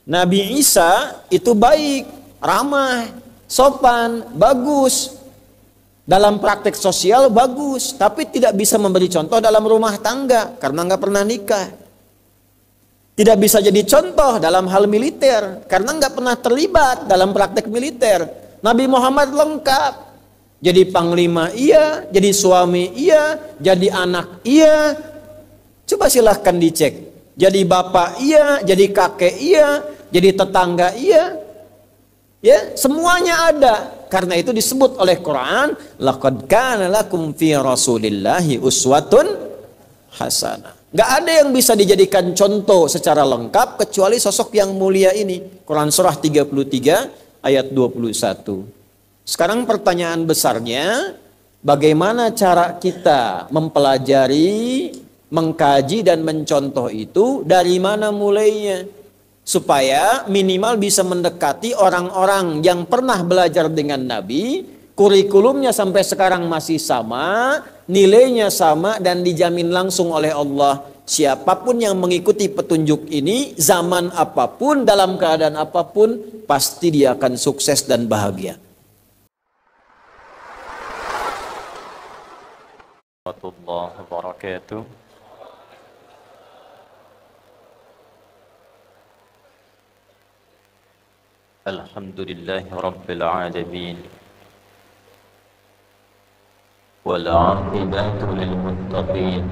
Nabi Isa itu baik, ramah, sopan, bagus. Dalam praktek sosial bagus, tapi tidak bisa memberi contoh dalam rumah tangga karena nggak pernah nikah. Tidak bisa jadi contoh dalam hal militer karena nggak pernah terlibat dalam praktek militer. Nabi Muhammad lengkap. Jadi panglima iya, jadi suami iya, jadi anak iya. Coba silahkan dicek. Jadi bapak iya, jadi kakek iya, jadi tetangga iya. Ya, semuanya ada. Karena itu disebut oleh Quran, laqad kana lakum fi rasulillahi uswatun hasanah. Enggak ada yang bisa dijadikan contoh secara lengkap kecuali sosok yang mulia ini. Quran surah 33 ayat 21. Sekarang pertanyaan besarnya, bagaimana cara kita mempelajari, mengkaji dan mencontoh itu, dari mana mulainya? Supaya minimal bisa mendekati orang-orang yang pernah belajar dengan Nabi, kurikulumnya sampai sekarang masih sama, nilainya sama, dan dijamin langsung oleh Allah. Siapapun yang mengikuti petunjuk ini, zaman apapun, dalam keadaan apapun, pasti dia akan sukses dan bahagia. Warahmatullahi wabarakatuh. Alhamdulillahi Rabbil Alamin. Wal 'aqibatu lil muttaqin.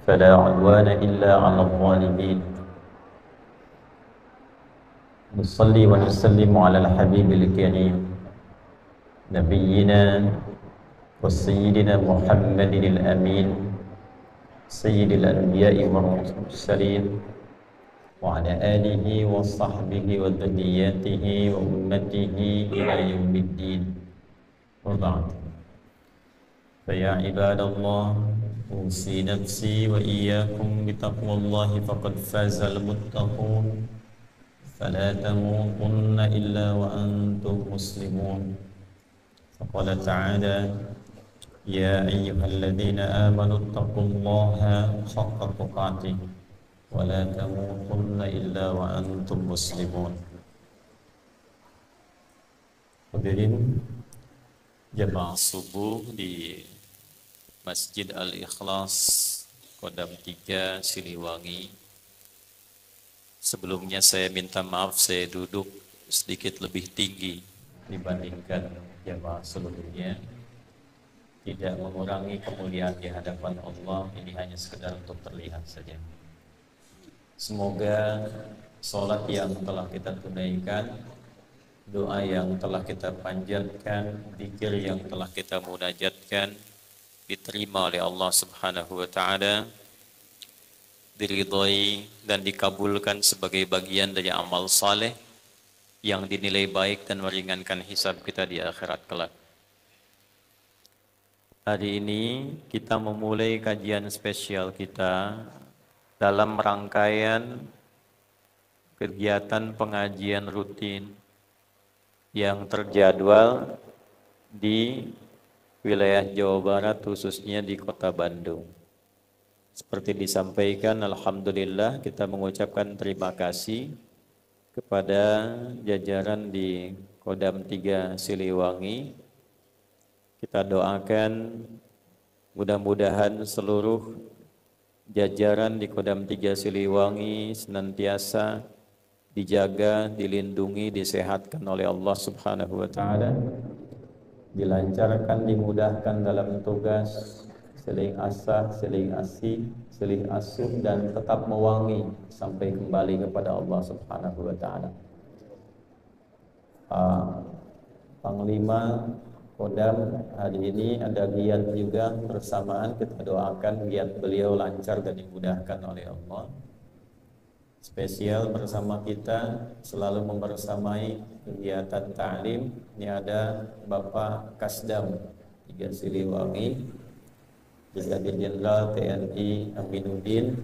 Fala 'udwana illa 'alal zalimin. Nusalli wa nusallimu 'alal habibil karim nabiyyina wa sayyidina Muhammadin al-amin sayyidil anbiya'i wal mursalin وعلى آله وصحبه وذريته وأمته إلى يوم الدين وبعد فيا عباد الله أوصي نفسي وإياكم بتقوى الله فقد فاز المتقون فلا تموتن إلا وأنتم مسلمون فقال تعالى يا أيها الذين آمنوا اتقوا الله حق تقاته ولا تموتن إلا وأنتم مسلمون. Hadirin jamaah subuh di Masjid Al-Ikhlas Kodam 3 Siliwangi. Sebelumnya saya minta maaf, saya duduk sedikit lebih tinggi dibandingkan jamaah sebelumnya. Tidak mengurangi kemuliaan di hadapan Allah, ini hanya sekedar untuk terlihat saja. Semoga sholat yang telah kita tunaikan, doa yang telah kita panjatkan, zikir yang telah kita munajatkan diterima oleh Allah Subhanahu wa taala, diridhai dan dikabulkan sebagai bagian dari amal saleh yang dinilai baik dan meringankan hisab kita di akhirat kelak. Hari ini kita memulai kajian spesial kita dalam rangkaian kegiatan pengajian rutin yang terjadwal di wilayah Jawa Barat, khususnya di Kota Bandung. Seperti disampaikan, alhamdulillah kita mengucapkan terima kasih kepada jajaran di Kodam 3 Siliwangi. Kita doakan mudah-mudahan seluruh jajaran di Kodam 3 Siliwangi senantiasa dijaga, dilindungi, disehatkan oleh Allah Subhanahu wa taala, dilancarkan, dimudahkan dalam tugas, seling asah, seling asih, seling asuh, dan tetap mewangi sampai kembali kepada Allah Subhanahu wa taala. Panglima Kodam hari ini ada giat juga bersamaan, kita doakan giat beliau lancar dan dimudahkan oleh Allah. Spesial bersama kita selalu membersamai kegiatan ta'lim, ini ada Bapak Kasdam 3 Siliwangi, Brigadir Jenderal TNI Aminuddin.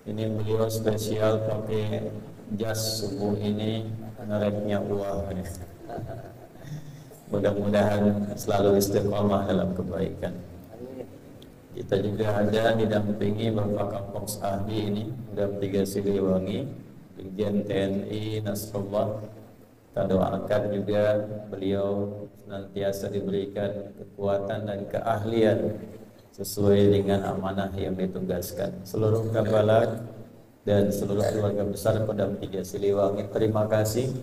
Ini beliau spesial pakai jas subuh ini, ngereknya uang. Mudah-mudahan selalu istiqomah dalam kebaikan. Kita juga ada didampingi Bapak Kampung Sahdi ini, Kodam 3 Siliwangi, Brigjen TNI Nasrullah. Kita doakan juga beliau senantiasa diberikan kekuatan dan keahlian sesuai dengan amanah yang ditugaskan. Seluruh kabalat dan seluruh keluarga besar Kodam 3 Siliwangi, terima kasih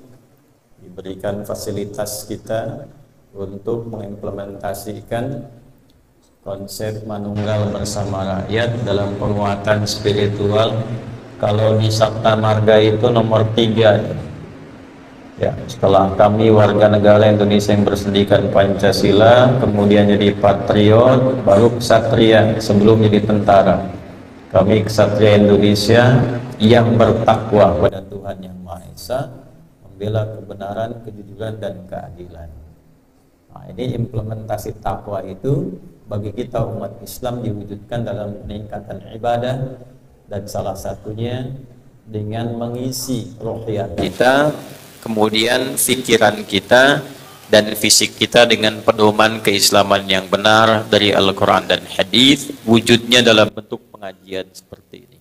diberikan fasilitas kita untuk mengimplementasikan konsep manunggal bersama rakyat dalam penguatan spiritual. Kalau di Sabta Marga itu nomor 3 ya, setelah kami warga negara Indonesia yang berpendidikan Pancasila, kemudian jadi patriot, baru ksatria sebelum jadi tentara. Kami ksatria Indonesia yang bertakwa pada Tuhan Yang Maha Esa, membela kebenaran, kejujuran dan keadilan. Nah, ini implementasi takwa itu bagi kita umat Islam diwujudkan dalam peningkatan ibadah, dan salah satunya dengan mengisi ruhiyah kita, kemudian pikiran kita dan fisik kita dengan pedoman keislaman yang benar dari Al-Quran dan Hadis, wujudnya dalam bentuk pengajian seperti ini.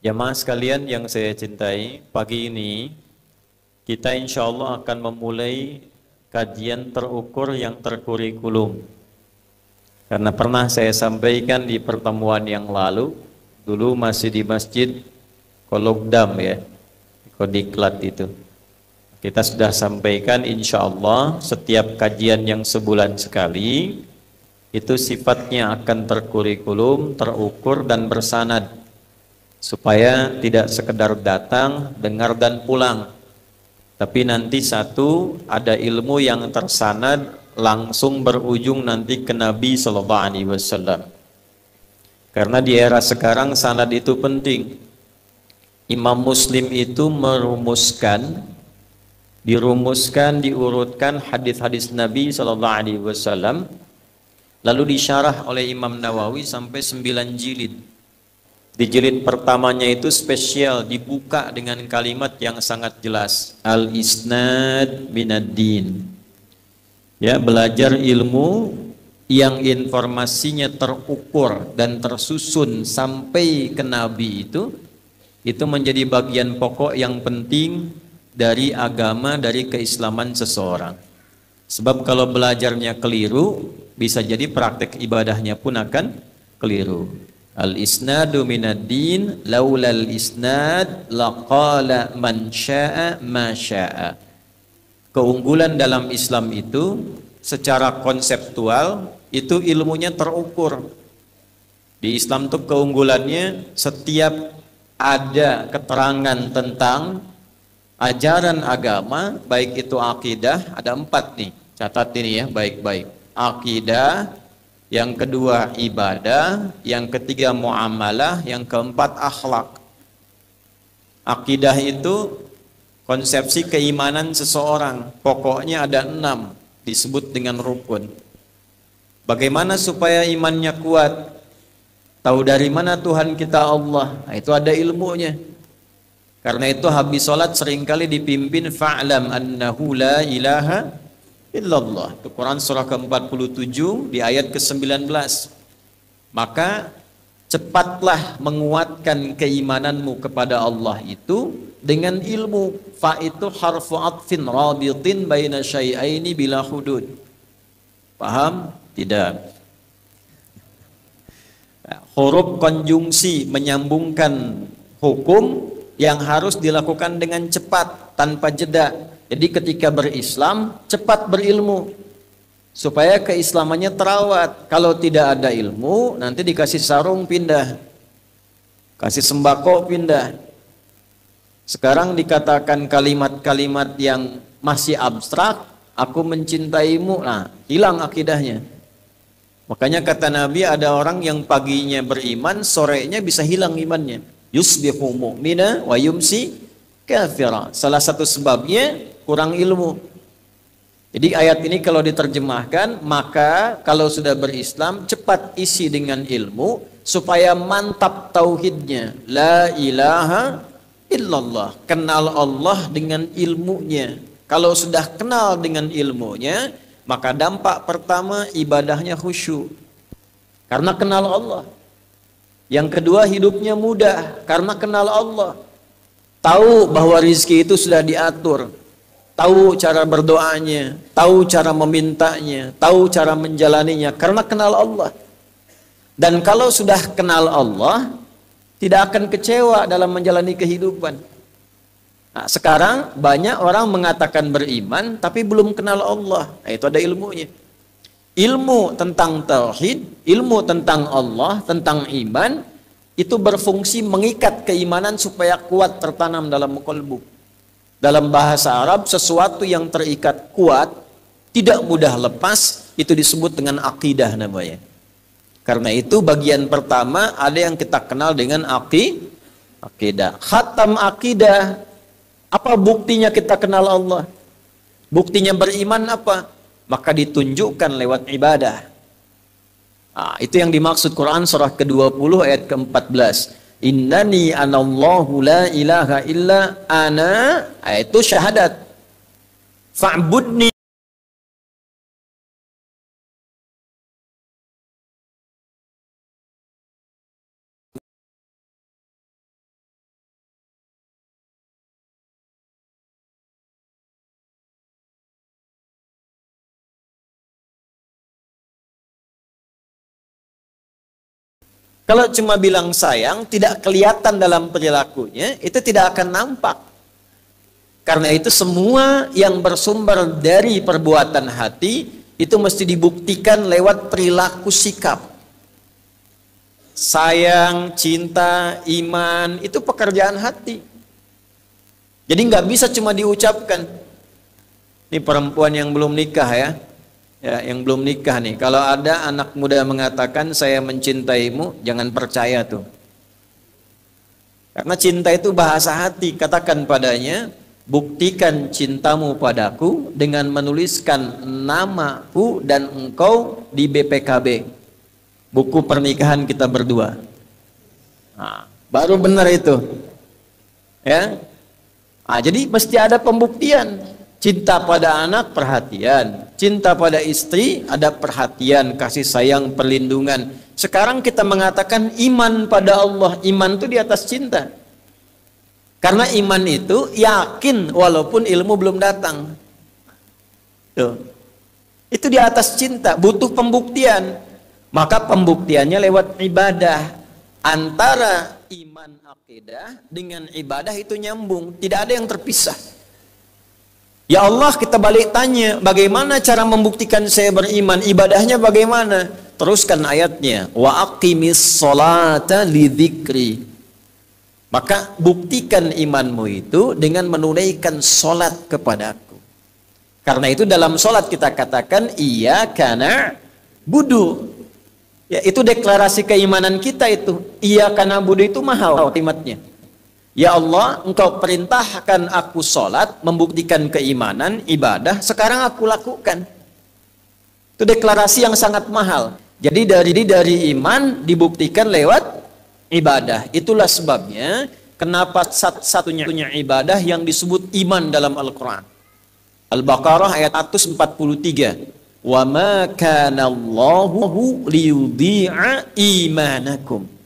Jamaah sekalian yang saya cintai, pagi ini kita insya Allah akan memulai kajian terukur yang terkurikulum. Karena pernah saya sampaikan di pertemuan yang lalu, dulu masih di Masjid Kologdam ya, Kodiklat itu. Kita sudah sampaikan insya Allah setiap kajian yang sebulan sekali itu sifatnya akan terkurikulum, terukur dan bersanad, supaya tidak sekedar datang, dengar dan pulang, tapi nanti satu ada ilmu yang tersanad langsung berujung nanti ke Nabi SAW. Karena di era sekarang sanad itu penting. Imam Muslim itu diurutkan hadis-hadis Nabi SAW, lalu disyarah oleh Imam Nawawi sampai 9 jilid. Di jilid pertamanya itu spesial, dibuka dengan kalimat yang sangat jelas, al-isnad minad-din. Ya, belajar ilmu yang informasinya terukur dan tersusun sampai ke Nabi itu menjadi bagian pokok yang penting dari agama, dari keislaman seseorang. Sebab kalau belajarnya keliru, bisa jadi praktek ibadahnya pun akan keliru. Al-isnadu minad-din, laulal isnad laqala man syaa ma syaa. Keunggulan dalam Islam itu secara konseptual itu ilmunya terukur. Di Islam tuh keunggulannya setiap ada keterangan tentang ajaran agama, baik itu akidah, ada 4 nih, catat ini ya baik-baik. Akidah, yang kedua ibadah, yang ketiga muamalah, yang keempat akhlak. Akidah itu konsepsi keimanan seseorang, pokoknya ada 6, disebut dengan rukun. Bagaimana supaya imannya kuat? Tahu dari mana Tuhan kita Allah? Nah, itu ada ilmunya. Karena itu habis sholat seringkali dipimpin fa'lam annahu la ilaha illallah. Itu Quran surah ke-47 di ayat ke-19. Maka cepatlah menguatkan keimananmu kepada Allah itu dengan ilmu. Fa itu harfu atfin rabitin baina syai'aini bila hudud. Paham? Tidak. Huruf konjungsi menyambungkan hukum yang harus dilakukan dengan cepat tanpa jeda. Jadi ketika berislam cepat berilmu supaya keislamannya terawat. Kalau tidak ada ilmu nanti dikasih sarung pindah, kasih sembako pindah. Sekarang dikatakan kalimat-kalimat yang masih abstrak, aku mencintaimu, nah hilang akidahnya. Makanya kata Nabi ada orang yang paginya beriman, sorenya bisa hilang imannya. Yusbihu mu'mina wa yumsi kafira. Salah satu sebabnya kurang ilmu. Jadi ayat ini kalau diterjemahkan, maka kalau sudah berislam cepat isi dengan ilmu supaya mantap tauhidnya. La ilaha illallah. Kenal Allah dengan ilmunya. Kalau sudah kenal dengan ilmunya, maka dampak pertama ibadahnya khusyuk karena kenal Allah. Yang kedua hidupnya mudah karena kenal Allah. tahu bahwa rizki itu sudah diatur, tahu cara berdoanya, tahu cara memintanya, tahu cara menjalaninya, karena kenal Allah. Dan kalau sudah kenal Allah, tidak akan kecewa dalam menjalani kehidupan. Nah, sekarang banyak orang mengatakan beriman, tapi belum kenal Allah. Nah, itu ada ilmunya. Ilmu tentang tauhid, ilmu tentang Allah, tentang iman, itu berfungsi mengikat keimanan supaya kuat tertanam dalam qalbu. Dalam bahasa Arab, sesuatu yang terikat kuat, tidak mudah lepas, itu disebut dengan akidah namanya. Karena itu bagian pertama ada yang kita kenal dengan akidah. Khatam akidah. Apa buktinya kita kenal Allah? Buktinya beriman apa? Maka ditunjukkan lewat ibadah. Nah, itu yang dimaksud Quran surah ke-20 ayat ke-14. Innani anallahu la ilaha illa ana. Itu syahadat. Fa'budni. Kalau cuma bilang sayang, tidak kelihatan dalam perilakunya, itu tidak akan nampak. Karena itu semua yang bersumber dari perbuatan hati, itu mesti dibuktikan lewat perilaku sikap. Sayang, cinta, iman, itu pekerjaan hati. Jadi nggak bisa cuma diucapkan. Ini perempuan yang belum nikah ya. Ya, yang belum nikah nih, kalau ada anak muda mengatakan saya mencintaimu, jangan percaya tuh. Karena cinta itu bahasa hati. Katakan padanya, buktikan cintamu padaku dengan menuliskan namaku dan engkau di BPKB, buku pernikahan kita berdua. Nah, baru benar itu. Ya. Nah, jadi mesti ada pembuktian. Cinta pada anak, perhatian. Cinta pada istri, ada perhatian, kasih sayang, perlindungan. Sekarang kita mengatakan iman pada Allah. Iman itu di atas cinta. Karena iman itu yakin walaupun ilmu belum datang. Tuh. Itu di atas cinta, butuh pembuktian. Maka pembuktiannya lewat ibadah. Antara iman akidah dengan ibadah itu nyambung. Tidak ada yang terpisah. Ya Allah, kita balik tanya, bagaimana cara membuktikan saya beriman? Ibadahnya bagaimana? Teruskan ayatnya. Wa aqimis sholata lidzikri. Maka buktikan imanmu itu dengan menunaikan sholat kepadaku. Karena itu dalam sholat kita katakan iyyaka na'budu. Ya, itu deklarasi keimanan kita itu. Iyyaka na'budu itu mahal kalimatnya. Ya Allah, engkau perintahkan aku sholat, membuktikan keimanan, ibadah, sekarang aku lakukan. Itu deklarasi yang sangat mahal. Jadi dari iman dibuktikan lewat ibadah. Itulah sebabnya kenapa satu-satunya ibadah yang disebut iman dalam Al-Quran. Al-Baqarah ayat 143. Wa ma kana Allahu liyudhi'a imanakum.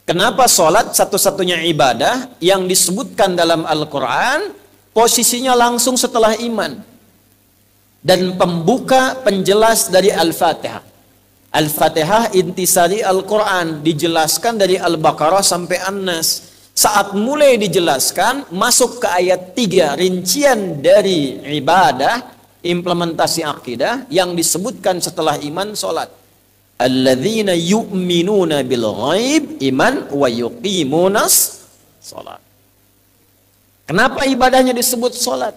Kenapa sholat satu-satunya ibadah yang disebutkan dalam Al-Quran posisinya langsung setelah iman dan pembuka penjelas dari Al-Fatihah. Al-Fatihah intisari Al-Quran, dijelaskan dari Al-Baqarah sampai An-Nas. Saat mulai dijelaskan masuk ke ayat 3 rincian dari ibadah, implementasi akidah yang disebutkan setelah iman sholat. Alladzina yu'minuna bil ghaib, iman, wa yuqimunas salat. Kenapa ibadahnya disebut salat?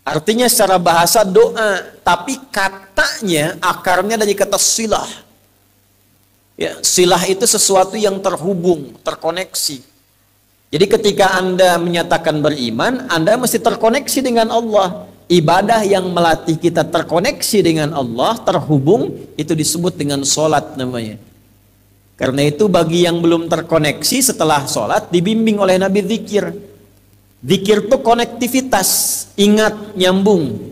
Artinya secara bahasa doa, tapi katanya akarnya dari kata silah. Ya, silah itu sesuatu yang terhubung, terkoneksi. Jadi ketika Anda menyatakan beriman, Anda mesti terkoneksi dengan Allah. Ibadah yang melatih kita terkoneksi dengan Allah, terhubung, itu disebut dengan sholat namanya. Karena itu bagi yang belum terkoneksi setelah sholat, dibimbing oleh Nabi zikir. Zikir itu konektivitas, ingat, nyambung.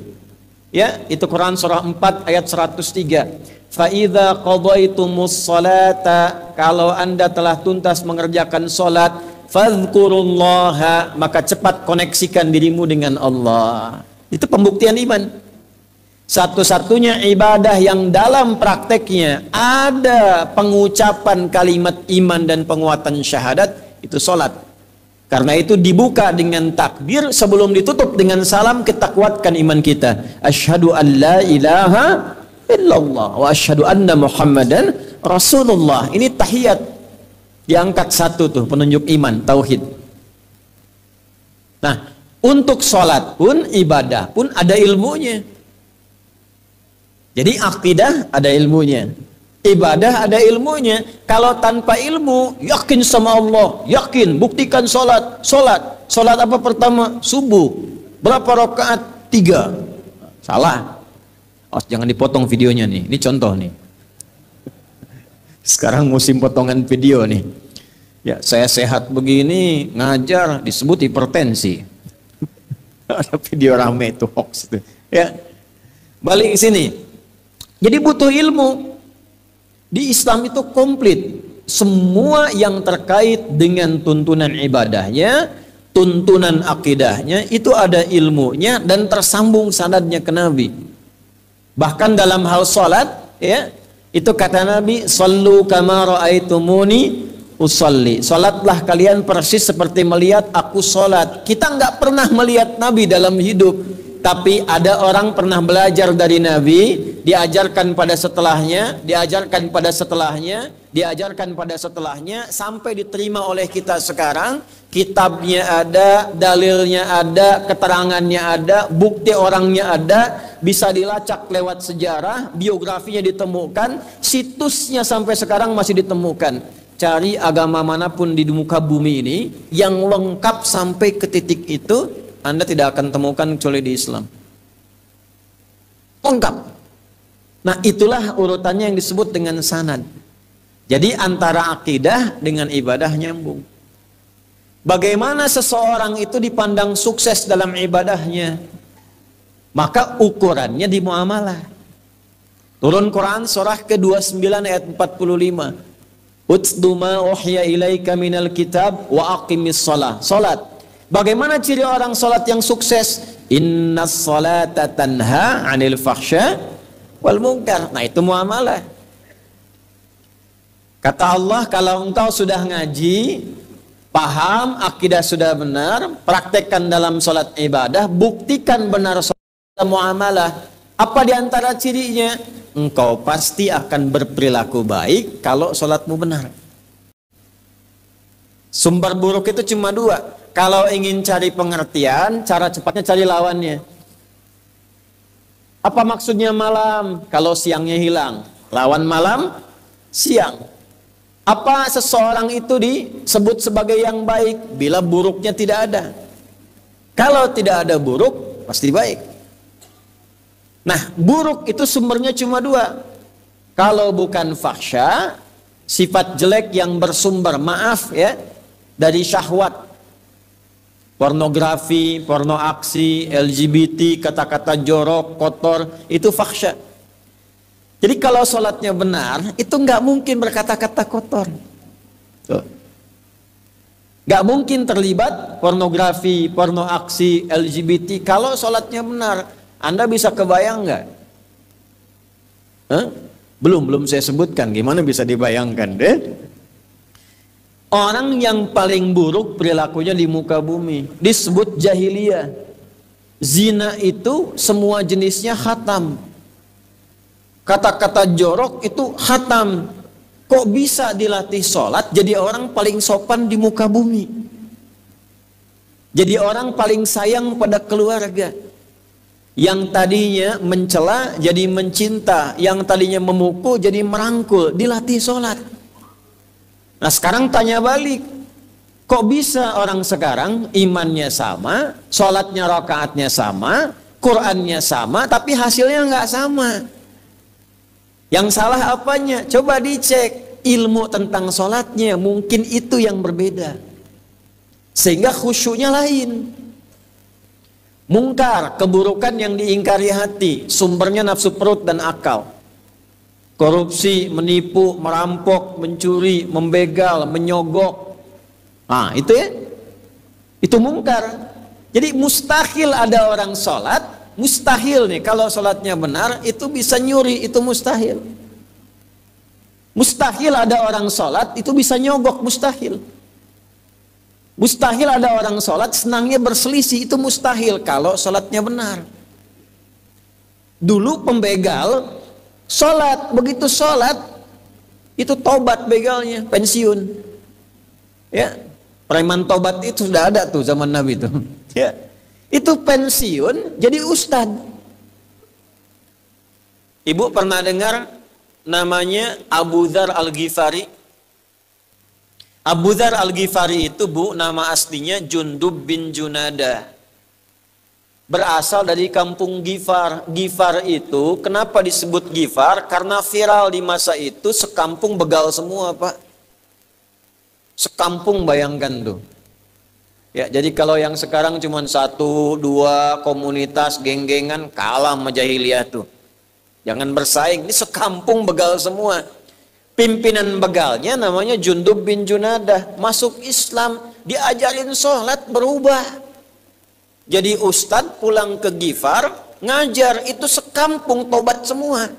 Ya, itu Quran surah 4 ayat 103. Fa'idha qadhaitumus sholata, kalau Anda telah tuntas mengerjakan sholat, fadhkurullaha, maka cepat koneksikan dirimu dengan Allah. Itu pembuktian iman. Satu-satunya ibadah yang dalam prakteknya ada pengucapan kalimat iman dan penguatan syahadat, itu sholat. Karena itu dibuka dengan takbir, sebelum ditutup dengan salam kita kuatkan iman kita. Asyhadu an la ilaha illallah wa asyhadu anna Muhammadan Rasulullah. Ini tahiyat. Diangkat satu tuh, penunjuk iman, tauhid. Nah, untuk sholat pun, ibadah pun ada ilmunya. Jadi akidah ada ilmunya, ibadah ada ilmunya. Kalau tanpa ilmu, yakin sama Allah, yakin, buktikan sholat. Sholat apa pertama? Subuh. Berapa rakaat? 3. Salah. Oh, jangan dipotong videonya nih. Ini contoh nih. Sekarang musim potongan video nih. Ya, saya sehat begini, ngajar, disebut hipertensi. Ada video rame itu, hoax itu. Ya, balik ke sini. Jadi butuh ilmu. Di Islam itu komplit. Semua yang terkait dengan tuntunan ibadahnya, tuntunan akidahnya, itu ada ilmunya dan tersambung sanadnya ke Nabi. Bahkan dalam hal sholat, ya, itu kata Nabi, sallu kama ra'aitumuni usalli. Salatlah kalian persis seperti melihat aku salat. Kita nggak pernah melihat Nabi dalam hidup, tapi ada orang pernah belajar dari Nabi, diajarkan pada setelahnya, diajarkan pada setelahnya, diajarkan pada setelahnya, sampai diterima oleh kita sekarang. Kitabnya ada, dalilnya ada, keterangannya ada, bukti orangnya ada, bisa dilacak lewat sejarah, biografinya ditemukan, situsnya sampai sekarang masih ditemukan. Cari agama manapun di muka bumi ini yang lengkap sampai ke titik itu, Anda tidak akan temukan kecuali di Islam. Lengkap. Nah, itulah urutannya yang disebut dengan sanad. Jadi antara akidah dengan ibadah nyambung. Bagaimana seseorang itu dipandang sukses dalam ibadahnya? Maka ukurannya di muamalah. Turun Quran surah ke-29 ayat 45. Utlu ma uhya ilaika minal kitab wa aqimis shalah. Salat. Bagaimana ciri orang salat yang sukses? Innas salata tanha 'anil fahsya wal munkar. Nah, itu muamalah. Kata Allah, kalau engkau sudah ngaji, paham, akidah sudah benar, praktekkan dalam salat ibadah, buktikan benar salat muamalah. Apa di antara cirinya? Engkau pasti akan berperilaku baik kalau sholatmu benar. Sumber buruk itu cuma 2. Kalau ingin cari pengertian, cara cepatnya cari lawannya. Apa maksudnya malam? Kalau siangnya hilang. Lawan malam, siang. Apa seseorang itu disebut sebagai yang baik? Bila buruknya tidak ada. Kalau tidak ada buruk, pasti baik. Nah, buruk itu sumbernya cuma 2. Kalau bukan fahsya, sifat jelek yang bersumber, maaf ya, dari syahwat. Pornografi, porno aksi, LGBT, kata-kata jorok, kotor, itu fahsya. Jadi kalau sholatnya benar, itu nggak mungkin berkata-kata kotor. Tuh. Nggak mungkin terlibat pornografi, porno aksi, LGBT, kalau sholatnya benar. Anda bisa kebayang nggak? Belum saya sebutkan. Gimana bisa dibayangkan deh? Orang yang paling buruk perilakunya di muka bumi disebut jahiliyah. Zina itu semua jenisnya khatam. Kata-kata jorok itu khatam. Kok bisa dilatih sholat jadi orang paling sopan di muka bumi? Jadi orang paling sayang pada keluarga. Yang tadinya mencela jadi mencinta, yang tadinya memukul jadi merangkul, dilatih sholat. Nah, sekarang tanya balik, kok bisa orang sekarang imannya sama, sholatnya rakaatnya sama, Qurannya sama, tapi hasilnya nggak sama? Yang salah apanya? Coba dicek ilmu tentang sholatnya, mungkin itu yang berbeda, sehingga khusyuknya lain. Mungkar, keburukan yang diingkari hati, sumbernya nafsu perut dan akal. Korupsi, menipu, merampok, mencuri, membegal, menyogok. Nah, itu ya. Itu mungkar. Jadi mustahil ada orang sholat, mustahil nih kalau sholatnya benar itu bisa nyuri, itu mustahil. Mustahil ada orang sholat itu bisa nyogok, mustahil. Mustahil ada orang sholat senangnya berselisih, itu mustahil kalau sholatnya benar. Dulu pembegal sholat, begitu sholat itu tobat begalnya, pensiun. Ya, preman tobat itu sudah ada tuh zaman Nabi itu. Ya, itu pensiun jadi ustad. Ibu pernah dengar namanya Abu Dzar Al-Ghifari? Abu Dzar Al-Ghifari itu, Bu, nama aslinya Jundub bin Junadah. Berasal dari kampung Ghifar. Ghifar itu kenapa disebut Ghifar? Karena viral di masa itu, sekampung begal semua, Pak. Sekampung, bayangkan tuh. Ya, jadi kalau yang sekarang cuma 1, 2 komunitas geng-gengan, kalah sama jahiliyah tuh. Jangan bersaing, ini sekampung begal semua. Pimpinan begalnya namanya Jundub bin Junadah. Masuk Islam, diajarin sholat, berubah. Jadi ustadz pulang ke Ghifar, ngajar, itu sekampung tobat semua.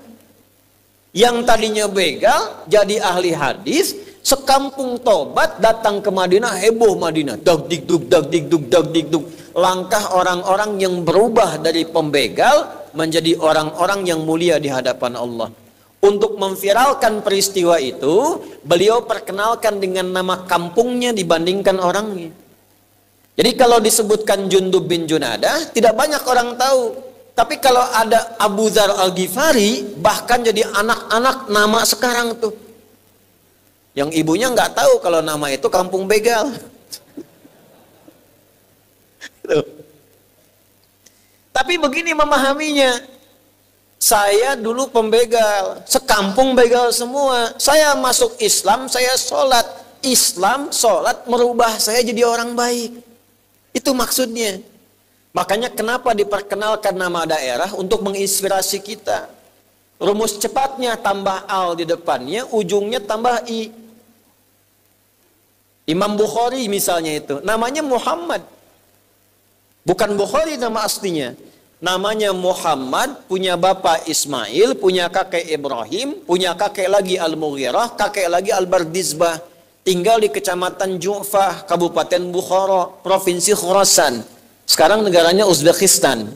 Yang tadinya begal, jadi ahli hadis, sekampung tobat, datang ke Madinah, heboh Madinah. Dag dig dug. Langkah orang-orang yang berubah dari pembegal menjadi orang-orang yang mulia di hadapan Allah. Untuk memviralkan peristiwa itu, beliau perkenalkan dengan nama kampungnya dibandingkan orangnya. Jadi kalau disebutkan Jundub bin Junadah, tidak banyak orang tahu. Tapi kalau ada Abu Dzar Al-Ghifari, bahkan jadi anak-anak nama sekarang tuh. Yang ibunya nggak tahu kalau nama itu kampung begal. Tapi begini memahaminya. Saya dulu pembegal, sekampung begal semua. Saya masuk Islam, saya sholat. Islam, sholat merubah saya jadi orang baik. Itu maksudnya. Makanya kenapa diperkenalkan nama daerah untuk menginspirasi kita. Rumus cepatnya tambah al di depannya, ujungnya tambah i. Imam Bukhari misalnya itu, namanya Muhammad. Bukan Bukhari nama aslinya. Namanya Muhammad, punya bapak Ismail, punya kakek Ibrahim, punya kakek lagi Al-Mughirah, kakek lagi Al-Bardizbah. Tinggal di kecamatan Ju'fah, Kabupaten Bukhara, Provinsi Khurasan. Sekarang negaranya Uzbekistan.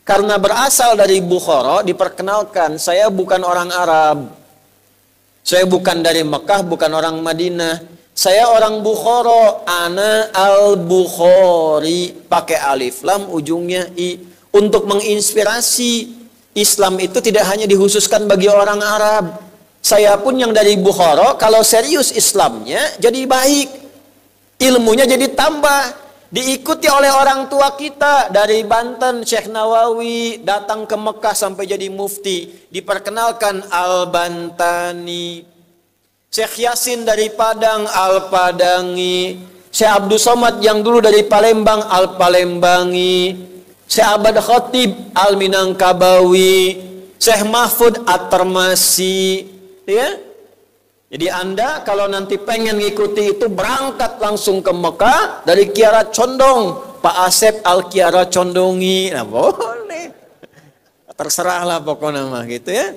Karena berasal dari Bukhara, diperkenalkan, saya bukan orang Arab. Saya bukan dari Mekah, bukan orang Madinah. Saya orang Bukhara, ana al-Bukhari, pakai alif lam, ujungnya i. Untuk menginspirasi, Islam itu tidak hanya dikhususkan bagi orang Arab. Saya pun yang dari Bukhara, kalau serius Islamnya jadi baik, ilmunya jadi tambah, diikuti oleh orang tua kita dari Banten, Syekh Nawawi, datang ke Mekah sampai jadi mufti, diperkenalkan Al-Bantani. Syekh Yasin dari Padang, Al-Padangi. Syekh Abdul Somad yang dulu dari Palembang, Al-Palembangi. Syekh Abad Khatib, Al-Minangkabawi. Syekh Mahfud At-Termasi. Ya, jadi Anda kalau nanti pengen ngikuti itu, berangkat langsung ke Mekah dari Kiara Condong, Pak Asep Al Kiara Condongi. Nah, boleh, terserahlah pokoknya mah gitu ya.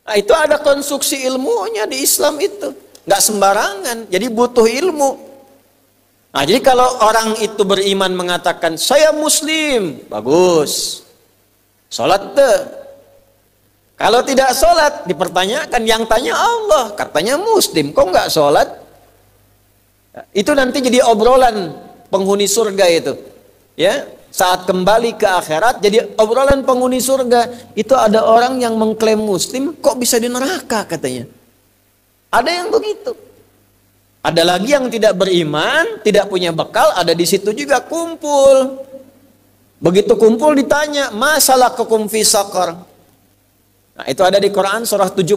Nah, itu ada konstruksi ilmunya di Islam itu, nggak sembarangan. Jadi butuh ilmu. Nah, jadi kalau orang itu beriman mengatakan saya Muslim, bagus, sholat deh. Kalau tidak sholat, dipertanyakan, yang tanya Allah, katanya Muslim, kok nggak sholat? Itu nanti jadi obrolan penghuni surga itu. Ya, saat kembali ke akhirat, jadi obrolan penghuni surga. Itu ada orang yang mengklaim Muslim, kok bisa di neraka katanya. Ada yang begitu. Ada lagi yang tidak beriman, tidak punya bekal, ada di situ juga kumpul. Begitu kumpul ditanya, masalahkum fi saqar? Nah, itu ada di Quran surah 74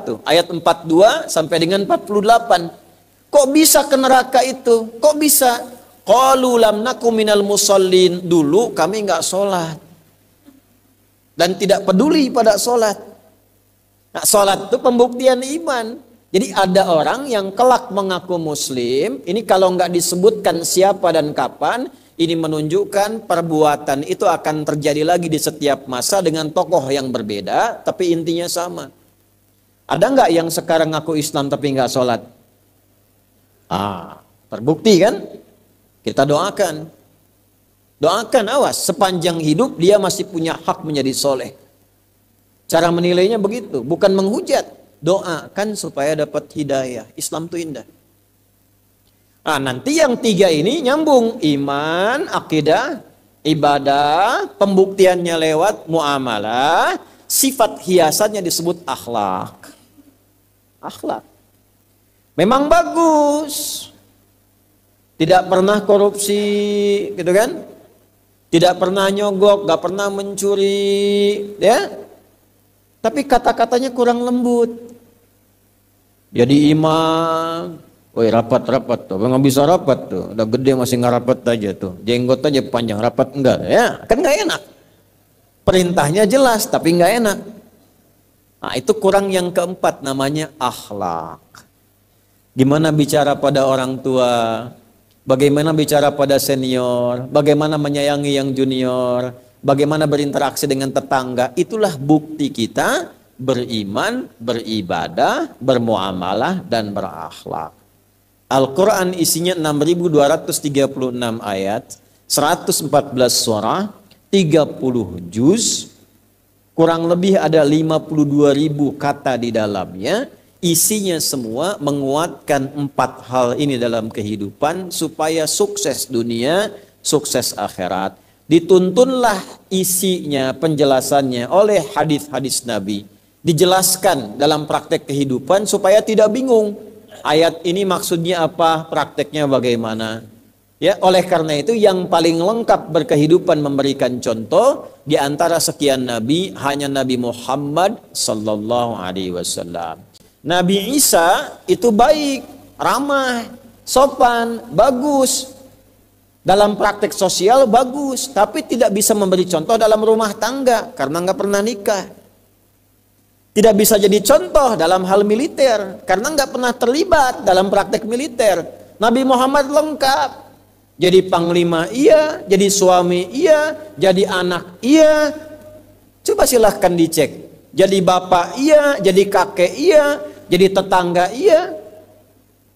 tuh, ayat 42 sampai dengan 48. Kok bisa ke neraka itu? Kok bisa? Qalu lam nakum minal musallin. Dulu kami enggak sholat dan tidak peduli pada sholat. Nah, sholat itu pembuktian iman. Jadi ada orang yang kelak mengaku muslim, ini kalau nggak disebutkan siapa dan kapan, ini menunjukkan perbuatan itu akan terjadi lagi di setiap masa dengan tokoh yang berbeda, tapi intinya sama. Ada nggak yang sekarang ngaku Islam tapi nggak sholat? Terbukti kan? Kita doakan. Doakan, awas, sepanjang hidup dia masih punya hak menjadi soleh. Cara menilainya begitu, bukan menghujat. Doakan supaya dapat hidayah. Islam itu indah. Nanti yang 3 ini nyambung. Iman, akidah, ibadah, pembuktiannya lewat muamalah, sifat hiasannya disebut akhlak. Akhlak. Memang bagus. Tidak pernah korupsi, gitu kan? Tidak pernah nyogok, gak pernah mencuri, ya. Tapi kata-katanya kurang lembut. Jadi imam, woi rapat-rapat tuh, nggak bisa rapat tuh, udah gede masih nggak rapat aja tuh, jenggot aja panjang, rapat enggak, ya kan nggak enak. Perintahnya jelas tapi nggak enak. Itu kurang yang keempat, namanya akhlak. Gimana bicara pada orang tua, bagaimana bicara pada senior, bagaimana menyayangi yang junior, bagaimana berinteraksi dengan tetangga, itulah bukti kita beriman, beribadah, bermuamalah, dan berakhlak. Al-Quran isinya 6.236 ayat, 114 surah, 30 juz, kurang lebih ada 52.000 kata di dalamnya. Isinya semua menguatkan 4 hal ini dalam kehidupan supaya sukses dunia, sukses akhirat. Dituntunlah isinya, penjelasannya oleh hadis-hadis Nabi. Dijelaskan dalam praktek kehidupan supaya tidak bingung. Ayat ini maksudnya apa, prakteknya bagaimana. Ya, oleh karena itu yang paling lengkap berkehidupan memberikan contoh di antara sekian nabi hanya Nabi Muhammad sallallahu alaihi wasallam. Nabi Isa itu baik, ramah, sopan, bagus. Dalam praktek sosial bagus, tapi tidak bisa memberi contoh dalam rumah tangga karena nggak pernah nikah. Tidak bisa jadi contoh dalam hal militer karena nggak pernah terlibat dalam praktek militer. Nabi Muhammad lengkap. Jadi panglima iya, jadi suami iya, jadi anak iya. Coba silahkan dicek. Jadi bapak iya, jadi kakek iya, jadi tetangga iya.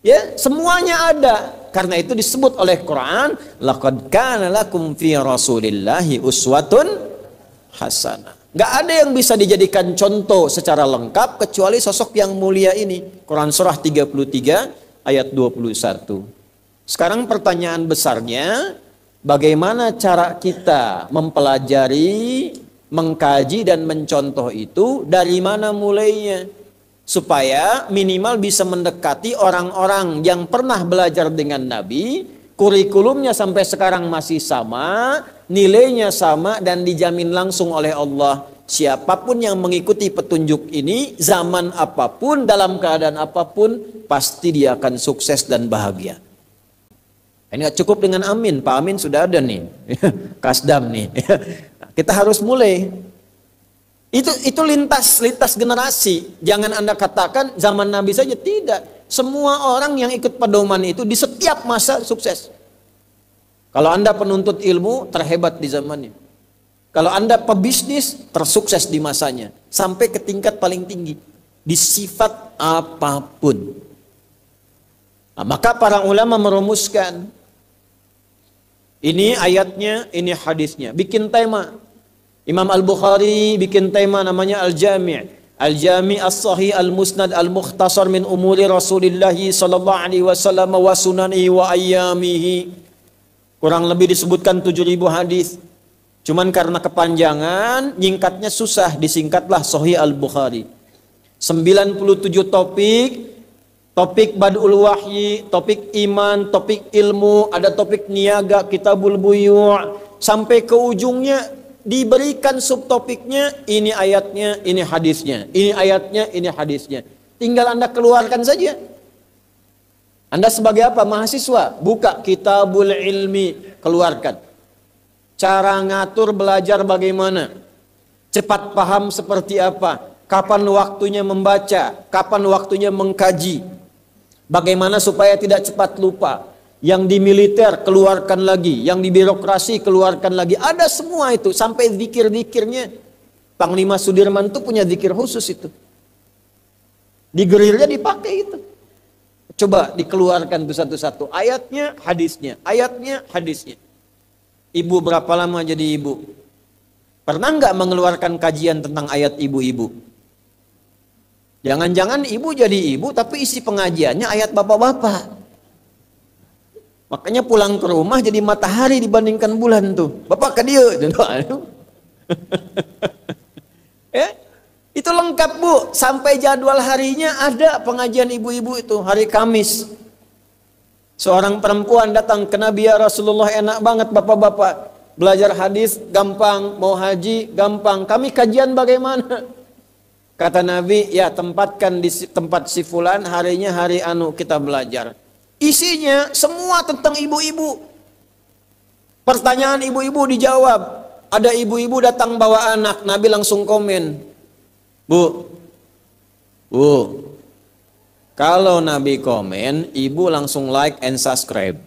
Ya, semuanya ada. Karena itu disebut oleh Quran, laqad kana lakum fi Rasulillahi uswatun hasanah. Gak ada yang bisa dijadikan contoh secara lengkap kecuali sosok yang mulia ini. Quran surah 33 ayat 21. Sekarang pertanyaan besarnya, bagaimana cara kita mempelajari, mengkaji dan mencontoh itu, dari mana mulainya? Supaya minimal bisa mendekati orang-orang yang pernah belajar dengan Nabi, kurikulumnya sampai sekarang masih sama, nilainya sama, dan dijamin langsung oleh Allah. Siapapun yang mengikuti petunjuk ini, zaman apapun, dalam keadaan apapun, pasti dia akan sukses dan bahagia. Ini gak cukup dengan amin, Pak Amin sudah ada nih, Kasdam nih. Kita harus mulai. Itu lintas generasi. Jangan Anda katakan zaman Nabi saja, tidak. Semua orang yang ikut pedoman itu di setiap masa sukses. Kalau Anda penuntut ilmu, terhebat di zamannya. Kalau Anda pebisnis, tersukses di masanya. Sampai ke tingkat paling tinggi. Di sifat apapun. Maka para ulama merumuskan. Ini ayatnya, ini hadisnya. Bikin tema. Imam Al-Bukhari bikin tema namanya Al-Jami'. Al-Jami' As-Sahih Al-Musnad Al-Mukhtasar min umuri Rasulillah sallallahu alaihi wasallam wa sunanihi wa ayyamihi. Kurang lebih disebutkan 7.000 hadis. Cuman karena kepanjangan, nyingkatnya susah, disingkatlah Sahih Al-Bukhari. 97 topik Badul Wahyi, topik iman, topik ilmu, ada topik niaga, Kitabul Buyu', sampai ke ujungnya diberikan subtopiknya, ini ayatnya, ini hadisnya, ini ayatnya, ini hadisnya. Tinggal Anda keluarkan saja. Anda sebagai apa? Mahasiswa, buka Kitabul Ilmi, keluarkan. Cara ngatur belajar bagaimana? Cepat paham seperti apa? kapan waktunya membaca, kapan waktunya mengkaji, bagaimana supaya tidak cepat lupa. Yang di militer keluarkan lagi, yang di birokrasi keluarkan lagi, ada semua itu, sampai zikir-zikirnya. Panglima Sudirman tuh punya zikir khusus itu. Di gerilya dipakai itu. Coba dikeluarkan tuh satu-satu, ayatnya, hadisnya, ayatnya, hadisnya. Ibu berapa lama jadi ibu? Pernah nggak mengeluarkan kajian tentang ayat ibu-ibu? Jangan-jangan ibu jadi ibu tapi isi pengajiannya ayat bapak-bapak. Makanya pulang ke rumah jadi matahari dibandingkan bulan tuh. Bapak ke dia. Itu lengkap bu. Sampai jadwal harinya ada pengajian ibu-ibu itu. Hari Kamis. Seorang perempuan datang ke Nabi, ya Rasulullah, enak banget bapak-bapak. Belajar hadis gampang, mau haji gampang. Kami kajian bagaimana? Kata Nabi, ya tempatkan di tempat si fulan, harinya hari anu kita belajar. Isinya semua tentang ibu-ibu. Pertanyaan ibu-ibu dijawab. Ada ibu-ibu datang bawa anak, Nabi langsung komen. Bu, kalau Nabi komen, ibu langsung like and subscribe.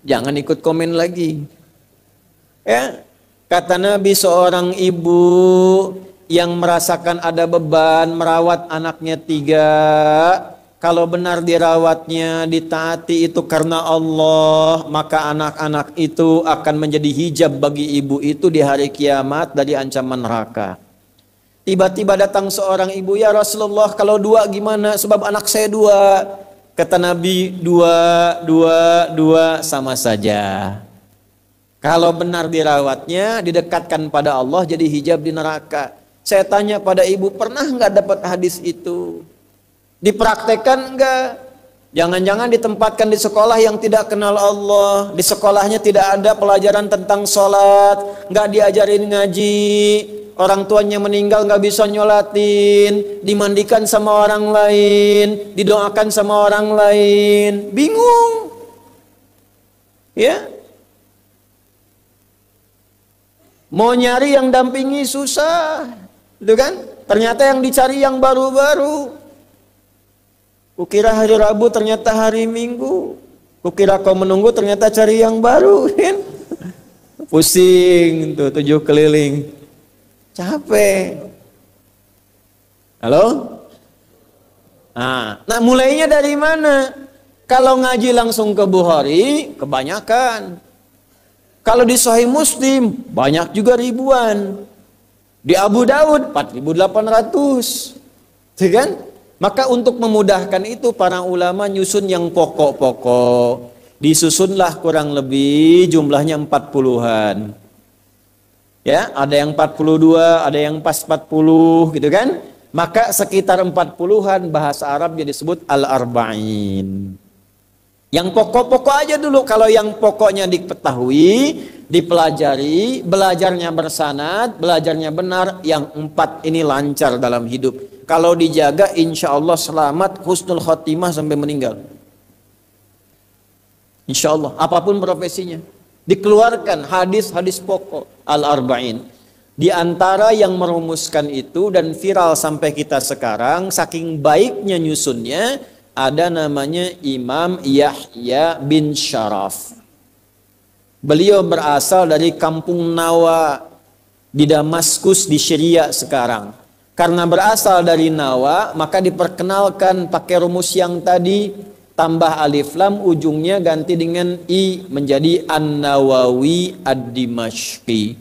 Jangan ikut komen lagi. Ya, kata Nabi, seorang ibu yang merasakan ada beban merawat anaknya 3, kalau benar dirawatnya, ditaati itu karena Allah, maka anak-anak itu akan menjadi hijab bagi ibu itu di hari kiamat dari ancaman neraka. Tiba-tiba datang seorang ibu, ya Rasulullah, kalau 2 gimana? Sebab anak saya 2. Kata Nabi, 2 sama saja. Kalau benar dirawatnya, didekatkan pada Allah, jadi hijab di neraka. Saya tanya pada ibu, pernah nggak dapat hadis itu? Dipraktekkan enggak? Jangan-jangan ditempatkan di sekolah yang tidak kenal Allah. Di sekolahnya tidak ada pelajaran tentang sholat, nggak diajarin ngaji. Orang tuanya meninggal nggak bisa nyolatin, dimandikan sama orang lain, didoakan sama orang lain, bingung, ya. Mau nyari yang dampingi susah, itu kan? Ternyata yang dicari yang baru-baru. Kukira hari Rabu ternyata hari Minggu. Kukira kau menunggu ternyata cari yang baru, kan? Pusing tuh 7 keliling. Capek. Halo? Nah, mulainya dari mana? Kalau ngaji langsung ke Bukhari, kebanyakan. Kalau di Sahih Muslim, banyak juga ribuan. Di Abu Daud, 4.800. Kan? Maka untuk memudahkan itu, para ulama nyusun yang pokok-pokok. Disusunlah kurang lebih jumlahnya 40-an. Ya, ada yang 42, ada yang pas 40 gitu kan. Maka sekitar 40-an bahasa Arabnya disebut Al-Arba'in. Yang pokok-pokok aja dulu. Kalau yang pokoknya diketahui, dipelajari, belajarnya bersanad, belajarnya benar, yang 4 ini lancar dalam hidup. Kalau dijaga, insya Allah selamat, husnul khotimah sampai meninggal. Insya Allah, apapun profesinya. Dikeluarkan hadis-hadis pokok Al-Arba'in. Di antara yang merumuskan itu dan viral sampai kita sekarang, saking baiknya nyusunnya, ada namanya Imam Yahya bin Syaraf. Beliau berasal dari kampung Nawa di Damaskus di Syria sekarang. Karena berasal dari Nawa, maka diperkenalkan pakai rumus yang tadi, tambah alif lam, ujungnya ganti dengan i, menjadi An-Nawawi Ad-Dimashqi.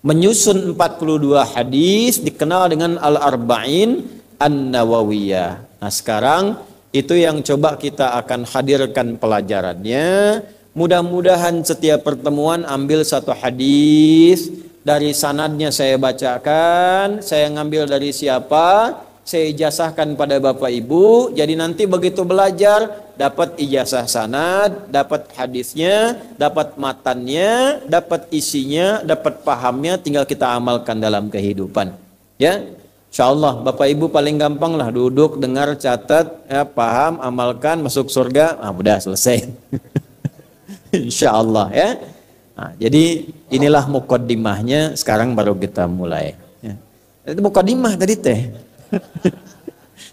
Menyusun 42 hadis, dikenal dengan Al-Arba'in An-Nawawiyah. Nah sekarang itu yang coba kita akan hadirkan pelajarannya. Mudah-mudahan setiap pertemuan ambil satu hadis, dari sanadnya saya bacakan, saya ngambil dari siapa, saya ijazahkan pada Bapak Ibu. Jadi nanti begitu belajar, dapat ijazah sanad, dapat hadisnya, dapat matannya, dapat isinya, dapat pahamnya, tinggal kita amalkan dalam kehidupan. Ya, insyaallah Bapak Ibu paling gampang lah, duduk, dengar, catat, ya, paham, amalkan, masuk surga. Udah selesai. Insyaallah ya. Nah, jadi inilah muqaddimahnya. Sekarang baru kita mulai. Ya. Itu mukadimah tadi teh.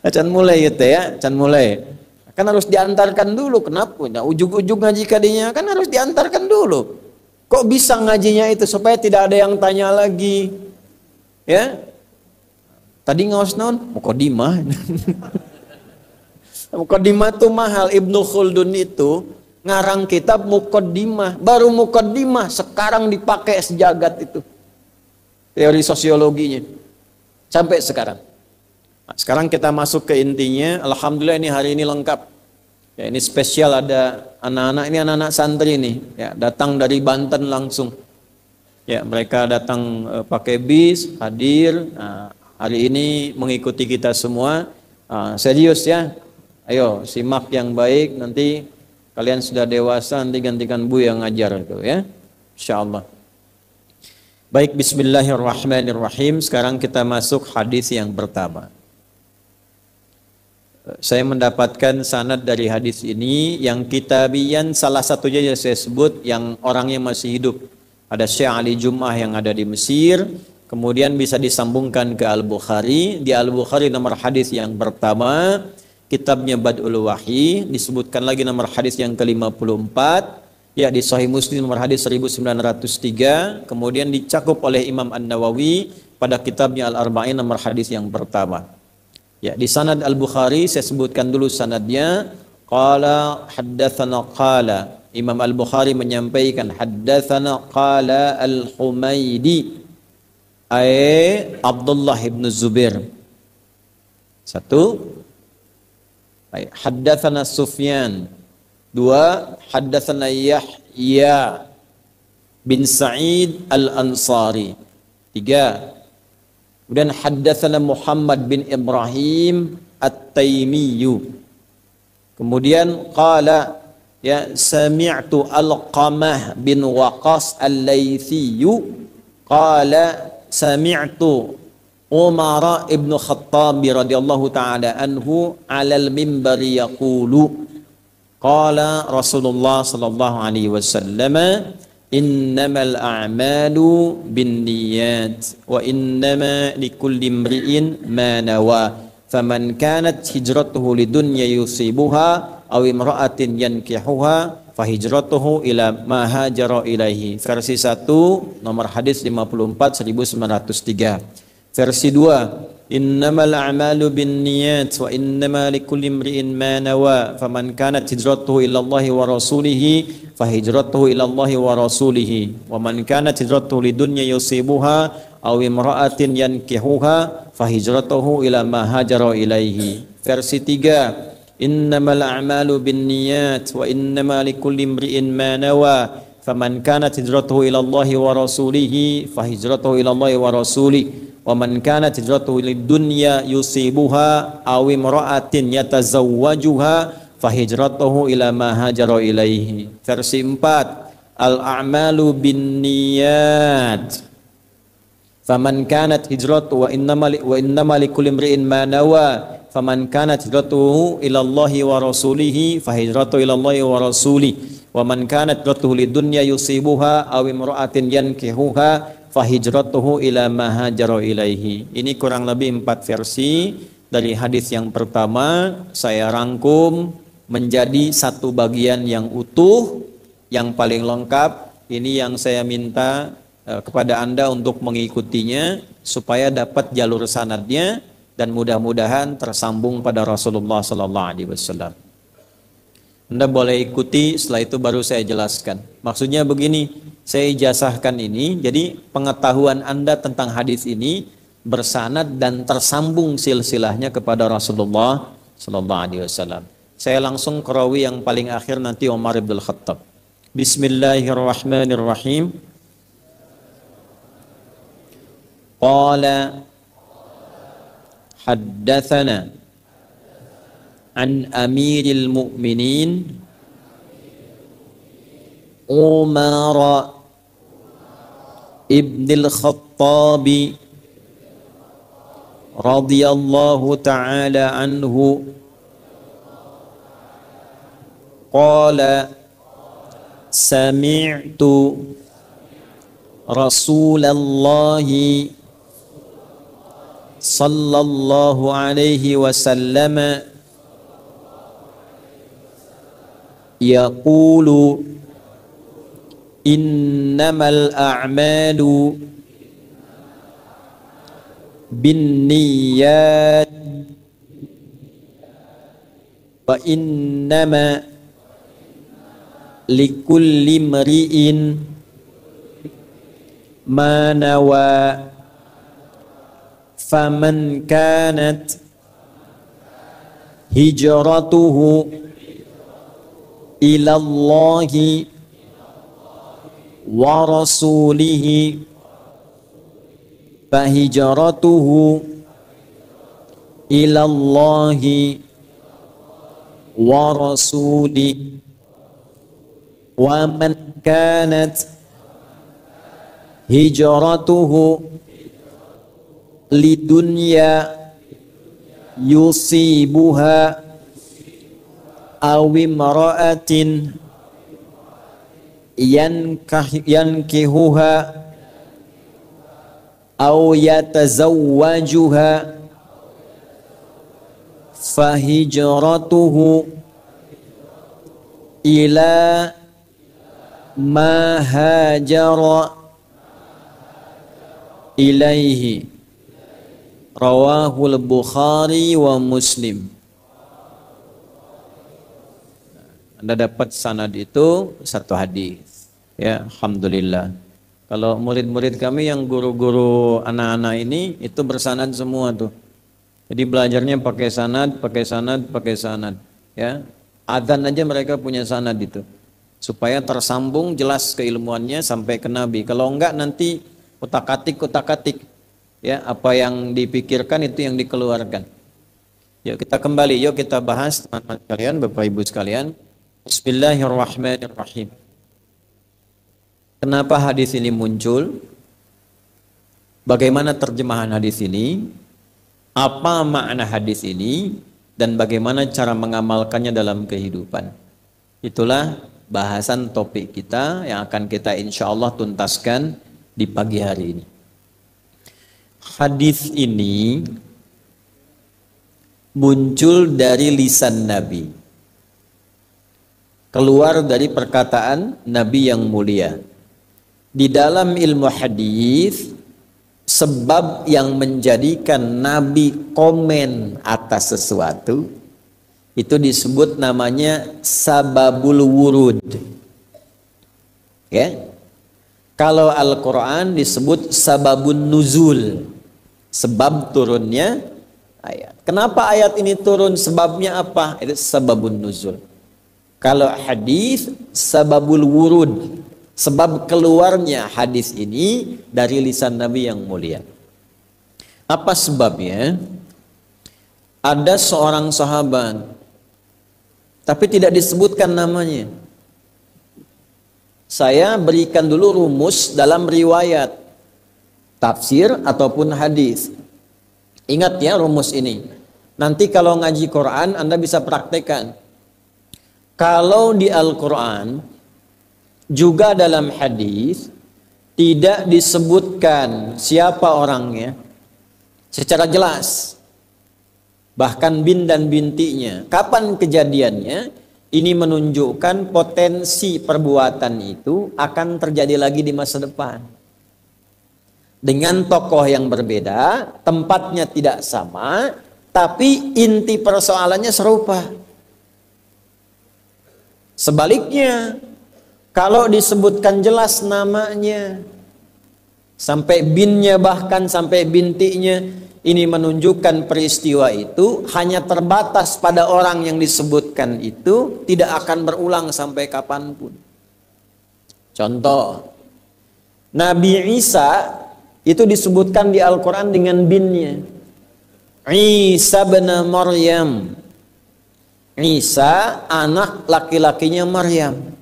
Can mulai gitu ya, can mulai. Kan harus diantarkan dulu, kenapa? Nah, ujung-ujung ngaji kadinya kan harus diantarkan dulu. Kok bisa ngajinya itu supaya tidak ada yang tanya lagi? Ya. Tadi ngawas naon? Mukadimah. Mukadimah itu mahal. Ibnu Khaldun itu ngarang kitab mukadimah. Baru mukadimah sekarang dipakai sejagat itu. Teori sosiologinya. Sampai sekarang. Nah, sekarang kita masuk ke intinya. Alhamdulillah ini hari ini lengkap. Ya, ini spesial ada anak-anak, ini anak-anak santri nih, ya, datang dari Banten langsung. Ya, mereka datang pakai bis, hadir. Nah, hari ini mengikuti kita semua. Serius ya. Ayo simak yang baik, nanti kalian sudah dewasa, nanti gantikan Bu yang ngajar itu ya. Insyaallah. Baik, bismillahirrahmanirrahim. Sekarang kita masuk hadis yang pertama. Saya mendapatkan sanad dari hadis ini yang kitabian, salah satunya yang saya sebut yang orangnya masih hidup. Ada Syekh Ali Jum'ah yang ada di Mesir, kemudian bisa disambungkan ke Al-Bukhari. Di Al-Bukhari nomor hadis yang pertama, kitabnya Bad'ul Wahyi, disebutkan lagi nomor hadis yang ke-54, ya di Sahih Muslim nomor hadis 1903, kemudian dicakup oleh Imam An-Nawawi pada kitabnya Al-Arba'in nomor hadis yang pertama. Ya, di sanad Al-Bukhari saya sebutkan dulu sanadnya. Qala haddatsana qala. Imam Al-Bukhari menyampaikan haddatsana qala Al-Humaidi ay Abdullah ibn Zubair. Satu. Haddatsana Sufyan. Dua, haddatsana Yahya bin Sa'id Al-Ansari. Tiga, kemudian haddatsana Muhammad bin Ibrahim At-Taimiyyu. Kemudian qala ya sami'tu Alqamah bin Waqas Al-Laitsiyyu qala sami'tu Umar ibn Khattab radhiyallahu ta'ala anhu 'alal minbari yaqulu qala Rasulullah sallallahu alaihi wasallam innamal a'malu binniyat wa innama likulli imri'in ma nawa faman kanat hijratuhu lidunya yusibuha aw imra'atin yankihuha fahijratuhu ila ma hajara ilaihi. Versi 1 nomor hadis 54 1903. Versi 2, innamal a'malu binniyat wa innama likulli imri'in ma nawa faman kanat hijratuhu ila Allahi wa rasulihi fahijratuhu ila Allahi wa rasulihi wa man kanat hijratuhu lidunya yusibuha aw imra'atin yankihuha fahijratuhu ila ma hajara ilaihi. Versi 3, innamal a'malu binniyat wa innama likulli imri'in ma nawa faman kanat hijratuhu ila Allahi wa rasulihi fahijratuhu ila Allahi wa rasulihi wa man kanat hijratuhu lidunya yusibuha aw imra'atin yatazawwajuha fahijratuhu ila ma hajara ilaihi. Versi 4, al-a'malu binniyat faman kanat hijratuhu wa innama likulli imri'in ma nawa faman kanat hijratuhu ila Allahi wa rasulihi fahijratuhu ila Allahi wa rasulihi wa man kanat hijratuhu lidunya yusibuha aw imra'atin yankihuha fahijratuhu ila ma hajara ilaihi. Ini kurang lebih 4 versi dari hadis yang pertama saya rangkum menjadi satu bagian yang utuh, yang paling lengkap. Ini yang saya minta kepada Anda untuk mengikutinya supaya dapat jalur sanadnya dan mudah-mudahan tersambung pada Rasulullah sallallahu alaihi wasallam. Anda boleh ikuti, setelah itu baru saya jelaskan. Maksudnya begini, saya ijazahkan ini, jadi pengetahuan Anda tentang hadis ini bersanad dan tersambung silsilahnya kepada Rasulullah sallallahu alaihi wasallam. Saya langsung ke rawi yang paling akhir nanti Umar bin Khattab. Bismillahirrahmanirrahim. Qala haddatsana an amiril mu'minin Umar ibn al-Khattab radhiyallahu ta'ala anhu qala sami'tu Rasulullah sallallahu alaihi wasallam yaqulu innamal a'malu binniyat wa innama likulli imri'in ma nawa faman kanat hijratuhu ila Allahi wa rasulihi fahijratuhu ila Allahi wa rasulihi wa man kanat hijratuhu lidunya yusibuha aw imra'atin yankihuha aw yatazawwajuha fahijratuhu ila ma hajara ilaihi. Rawahul Bukhari wa Muslim. Anda dapat sanad itu satu hadis. Ya, alhamdulillah. Kalau murid-murid kami yang guru-guru anak-anak ini itu bersanad semua tuh. Jadi belajarnya pakai sanad, ya. Adzan aja mereka punya sanad itu. Supaya tersambung jelas keilmuannya sampai ke Nabi. Kalau enggak nanti utak-atik. Ya, apa yang dipikirkan itu yang dikeluarkan. Yuk kita kembali, yuk kita bahas teman-teman sekalian, Bapak Ibu sekalian. Bismillahirrahmanirrahim. Kenapa hadis ini muncul? Bagaimana terjemahan hadis ini? Apa makna hadis ini? Dan bagaimana cara mengamalkannya dalam kehidupan? Itulah bahasan topik kita yang akan kita insya Allah tuntaskan di pagi hari ini. Hadis ini muncul dari lisan Nabi, keluar dari perkataan Nabi yang mulia. Di dalam ilmu hadis, sebab yang menjadikan Nabi komen atas sesuatu itu disebut namanya sababul wurud. Ya. Kalau Al-Quran disebut sababun nuzul, sebab turunnya ayat. Kenapa ayat ini turun? Sebabnya apa? Itu sababun nuzul. Kalau hadis sababul wurud, sebab keluarnya hadis ini dari lisan Nabi yang mulia. Apa sebabnya? Ada seorang sahabat, tapi tidak disebutkan namanya. Saya berikan dulu rumus dalam riwayat, tafsir ataupun hadis. Ingat ya rumus ini. Nanti kalau ngaji Quran Anda bisa praktekkan. Kalau di Al-Quran juga dalam hadis tidak disebutkan siapa orangnya secara jelas, bahkan bin dan bintinya, kapan kejadiannya, ini menunjukkan potensi perbuatan itu akan terjadi lagi di masa depan. Dengan tokoh yang berbeda, tempatnya tidak sama, tapi inti persoalannya serupa. Sebaliknya, kalau disebutkan jelas namanya, sampai binnya bahkan sampai bintinya, ini menunjukkan peristiwa itu hanya terbatas pada orang yang disebutkan itu, tidak akan berulang sampai kapanpun. Contoh, Nabi Isa itu disebutkan di Al-Quran dengan binnya, Isa bin Maryam. Isa anak laki-lakinya Maryam,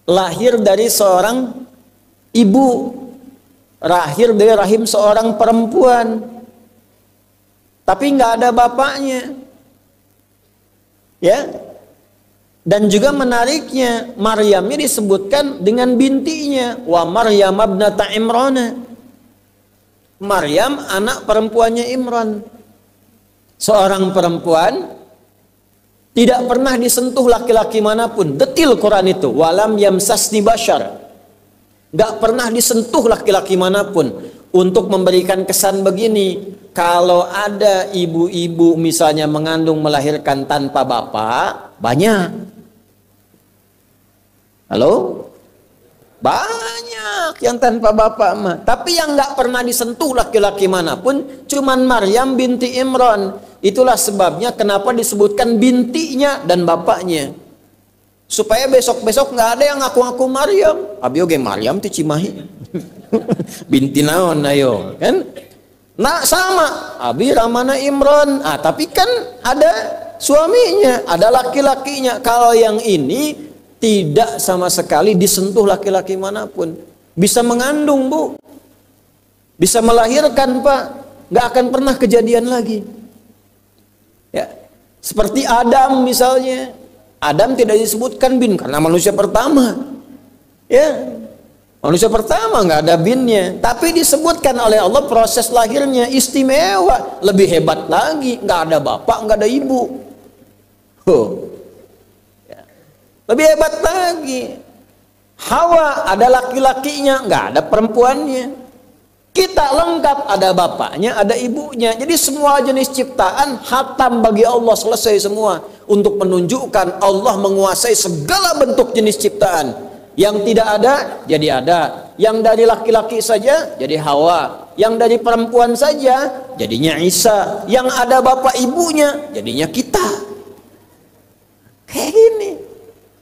lahir dari seorang ibu, lahir dari rahim seorang perempuan, tapi nggak ada bapaknya, ya. Dan juga menariknya, Maryamnya disebutkan dengan bintinya, wa Maryam ibnata Imran. Maryam anak perempuannya Imran. Seorang perempuan tidak pernah disentuh laki-laki manapun. Detil Quran itu. Walam yamsasni bashar. Gak pernah disentuh laki-laki manapun. Untuk memberikan kesan begini. Kalau ada ibu-ibu misalnya mengandung melahirkan tanpa bapak. Banyak. Halo? Banyak yang tanpa bapak mah. Tapi yang gak pernah disentuh laki-laki manapun cuman Maryam binti Imran. Itulah sebabnya kenapa disebutkan bintinya dan bapaknya. Supaya besok-besok gak ada yang ngaku-ngaku Maryam. Abi oge Maryam ti Cimahi. Binti naon ayo, kan? Nah sama, Abi ramana Imran. Tapi kan ada suaminya, ada laki-lakinya. Kalau yang ini tidak sama sekali disentuh laki-laki manapun. Bisa mengandung, Bu. Bisa melahirkan, Pak. Gak akan pernah kejadian lagi. Ya, seperti Adam misalnya. Adam tidak disebutkan bin karena manusia pertama. Ya, manusia pertama nggak ada binnya. Tapi disebutkan oleh Allah proses lahirnya istimewa. Lebih hebat lagi. Nggak ada bapak, nggak ada ibu. Lebih hebat lagi. Hawa ada laki-lakinya, nggak ada perempuannya. Kita lengkap, ada bapaknya, ada ibunya. Jadi semua jenis ciptaan hatam bagi Allah, selesai semua. Untuk menunjukkan Allah menguasai segala bentuk jenis ciptaan. Yang tidak ada, jadi ada. Yang dari laki-laki saja, jadi Hawa. Yang dari perempuan saja, jadinya Isa. Yang ada bapak ibunya, jadinya kita. Kayak gini.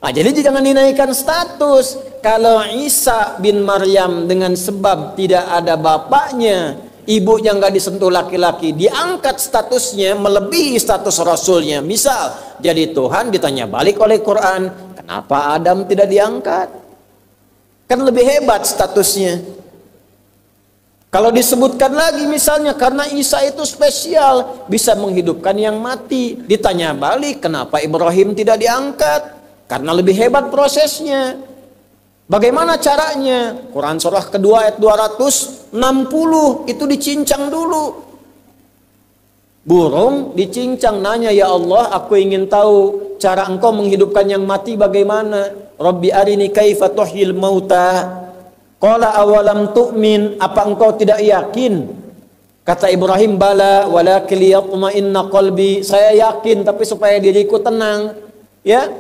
Jadi jangan dinaikkan status. Kalau Isa bin Maryam dengan sebab tidak ada bapaknya, ibunya nggak disentuh laki-laki, diangkat statusnya melebihi status Rasulnya. Misal jadi Tuhan, ditanya balik oleh Quran, kenapa Adam tidak diangkat? Kan lebih hebat statusnya. Kalau disebutkan lagi misalnya karena Isa itu spesial, bisa menghidupkan yang mati, ditanya balik kenapa Ibrahim tidak diangkat? Karena lebih hebat prosesnya. Bagaimana caranya? Quran surah kedua ayat 260 itu dicincang dulu. Burung dicincang, nanya, ya Allah, aku ingin tahu cara engkau menghidupkan yang mati bagaimana? Rabbi arini kaifa tuhyil mauta. Qala awalam tu'min, apa engkau tidak yakin? Kata Ibrahim, bala walakin liyatma'inna qalbi. Saya yakin tapi supaya diriku tenang. Ya.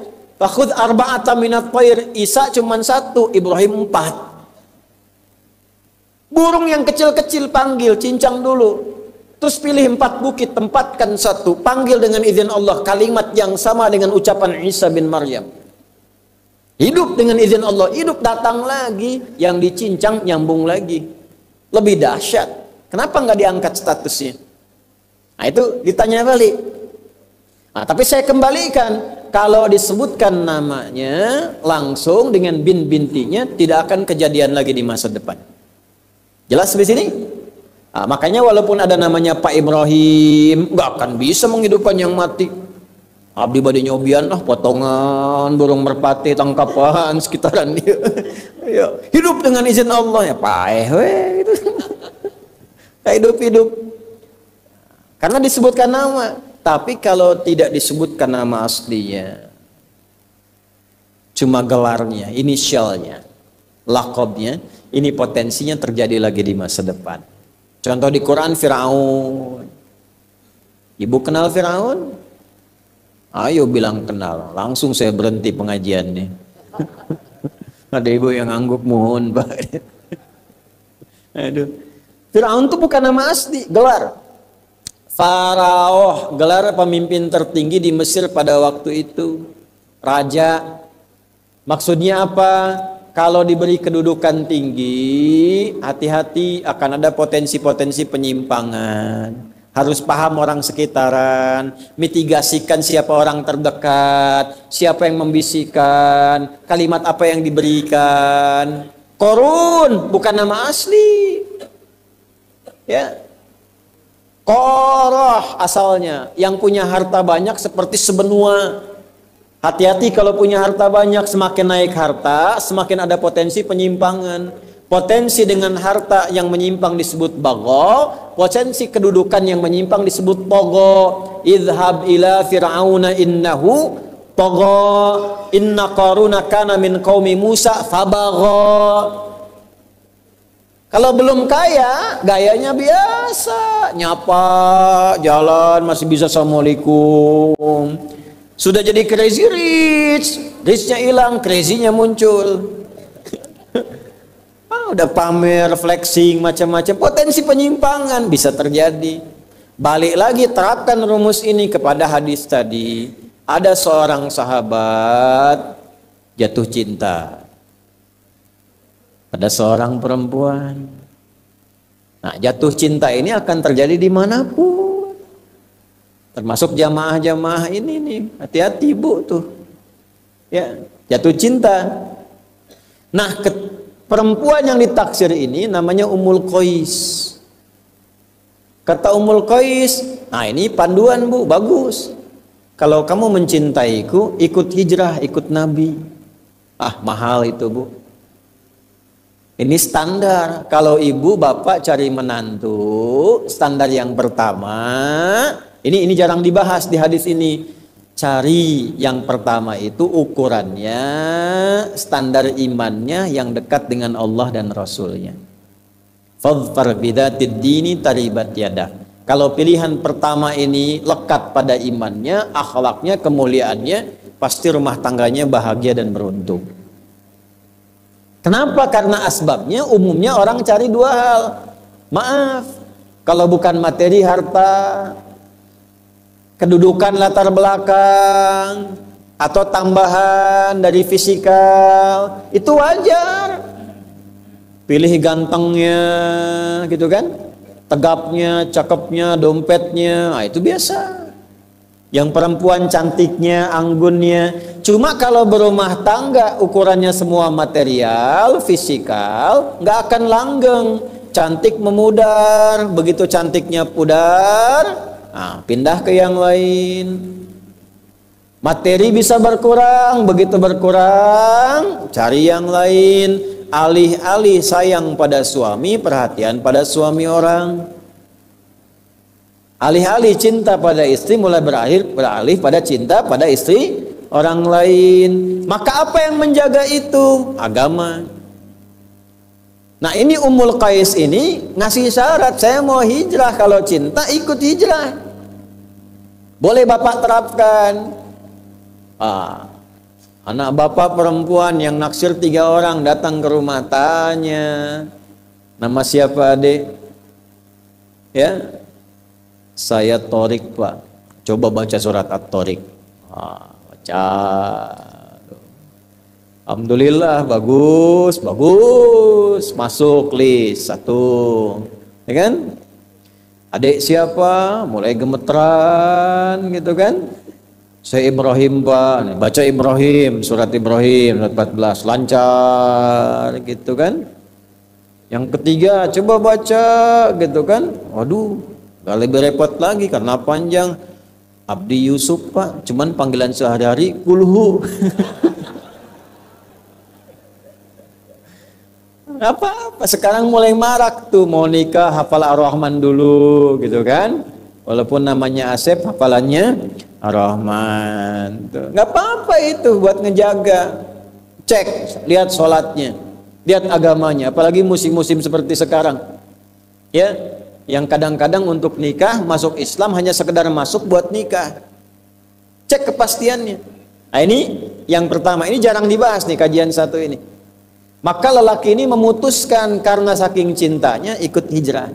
Fakhudh arba'ata minat thair. Isa cuma 1, Ibrahim 4. Burung yang kecil-kecil panggil, cincang dulu. Terus pilih 4 bukit, tempatkan 1. Panggil dengan izin Allah. Kalimat yang sama dengan ucapan Isa bin Maryam. Hidup dengan izin Allah. Hidup datang lagi. Yang dicincang nyambung lagi. Lebih dahsyat. Kenapa nggak diangkat statusnya? Nah itu ditanya balik. Nah, tapi saya kembalikan. Kalau disebutkan namanya langsung dengan bintinya, tidak akan kejadian lagi di masa depan. Jelas di sini? Nah, makanya walaupun ada namanya Pak Ibrahim, nggak akan bisa menghidupkan yang mati. Abdi bade nyobian lah, potongan burung merpati, tangkapan sekitaran dia. Hidup dengan izin Allah ya, paeh gitu. Hidup. Karena disebutkan nama. Tapi kalau tidak disebutkan nama aslinya, cuma gelarnya, inisialnya, lakobnya, ini potensinya terjadi lagi di masa depan. Contoh di Quran, Firaun. Ibu kenal Firaun? Ayo bilang kenal, langsung saya berhenti pengajiannya. Ada ibu yang angguk, mohon Pak. Aduh. Firaun itu bukan nama asli, gelar. Faraoh, gelar pemimpin tertinggi di Mesir pada waktu itu. Raja. Maksudnya apa? Kalau diberi kedudukan tinggi, hati-hati akan ada potensi-potensi penyimpangan. Harus paham orang sekitaran, mitigasikan siapa orang terdekat, siapa yang membisikkan, kalimat apa yang diberikan. Korun bukan nama asli. Ya. Koroh asalnya, yang punya harta banyak seperti sebenua. Hati-hati kalau punya harta banyak, semakin naik harta, semakin ada potensi penyimpangan. Potensi dengan harta yang menyimpang disebut bagho, potensi kedudukan yang menyimpang disebut togho. Idhab ila fir'auna innahu togho, inna qaruna kana min qaumi Musa fabagho. Kalau belum kaya, gayanya biasa, nyapa, jalan masih bisa assalamualaikum. Sudah jadi crazy rich, richnya hilang, crazy-nya muncul. Udah pamer, flexing, macam-macam. Potensi penyimpangan bisa terjadi. Balik lagi, terapkan rumus ini kepada hadis tadi. Ada seorang sahabat jatuh cinta pada seorang perempuan. Nah, jatuh cinta ini akan terjadi dimanapun. Termasuk jamaah-jamaah ini nih. Hati-hati bu tuh. Ya, jatuh cinta. Nah, perempuan yang ditaksir ini namanya Ummul Qais. Kata Ummul Qais, nah ini panduan bu, bagus. Kalau kamu mencintaiku, ikut hijrah, ikut Nabi. Ah, mahal itu bu. Ini standar. Kalau ibu bapak cari menantu, standar yang pertama, ini jarang dibahas di hadis ini. Cari yang pertama itu ukurannya, standar imannya yang dekat dengan Allah dan Rasulnya. Fadhfar bidzatid dini taribat yadah. Kalau pilihan pertama ini lekat pada imannya, akhlaknya, kemuliaannya, pasti rumah tangganya bahagia dan beruntung. Kenapa? Karena asbabnya umumnya orang cari dua hal. Maaf, kalau bukan materi, harta, kedudukan latar belakang, atau tambahan dari fisikal, itu wajar. Pilih gantengnya, gitu kan? Tegapnya, cakepnya, dompetnya, nah itu biasa. Yang perempuan cantiknya, anggunnya. Cuma kalau berumah tangga ukurannya semua material, fisikal, nggak akan langgeng. Cantik memudar, begitu cantiknya pudar, nah, pindah ke yang lain. Materi bisa berkurang, begitu berkurang, cari yang lain. Alih-alih sayang pada suami, perhatian pada suami orang. Alih-alih cinta pada istri, mulai beralih pada cinta pada istri orang lain. Maka apa yang menjaga itu? Agama. Nah, ini Ummul Qais ini ngasih syarat, saya mau hijrah, kalau cinta ikut hijrah. Boleh bapak terapkan. Anak bapak perempuan yang naksir 3 orang datang ke rumah, tanya, nama siapa adik? Ya, saya Torik pak. Coba baca surat At-Torik. Baca. Alhamdulillah, bagus, masuk list 1, ya kan? Adik siapa? Mulai gemeteran, gitu kan? Saya Ibrahim pak, baca Ibrahim, surat Ibrahim, surat 14, lancar, gitu kan? Yang ketiga, coba baca, gitu kan? Waduh, gak lebih repot lagi karena panjang. Abdi Yusuf pak, cuman panggilan sehari-hari kulhu. Apa-apa, sekarang mulai marak tuh, mau nikah hafal Ar-Rahman dulu, gitu kan? Walaupun namanya Asep, hafalannya Ar-Rahman. Nggak apa-apa itu buat ngejaga. Cek, lihat sholatnya, lihat agamanya. Apalagi musim-musim seperti sekarang, ya, yang kadang-kadang untuk nikah masuk Islam hanya sekedar masuk buat nikah. Cek kepastiannya. Nah, ini yang pertama, ini jarang dibahas nih kajian 1 ini. Maka lelaki ini memutuskan karena saking cintanya ikut hijrah.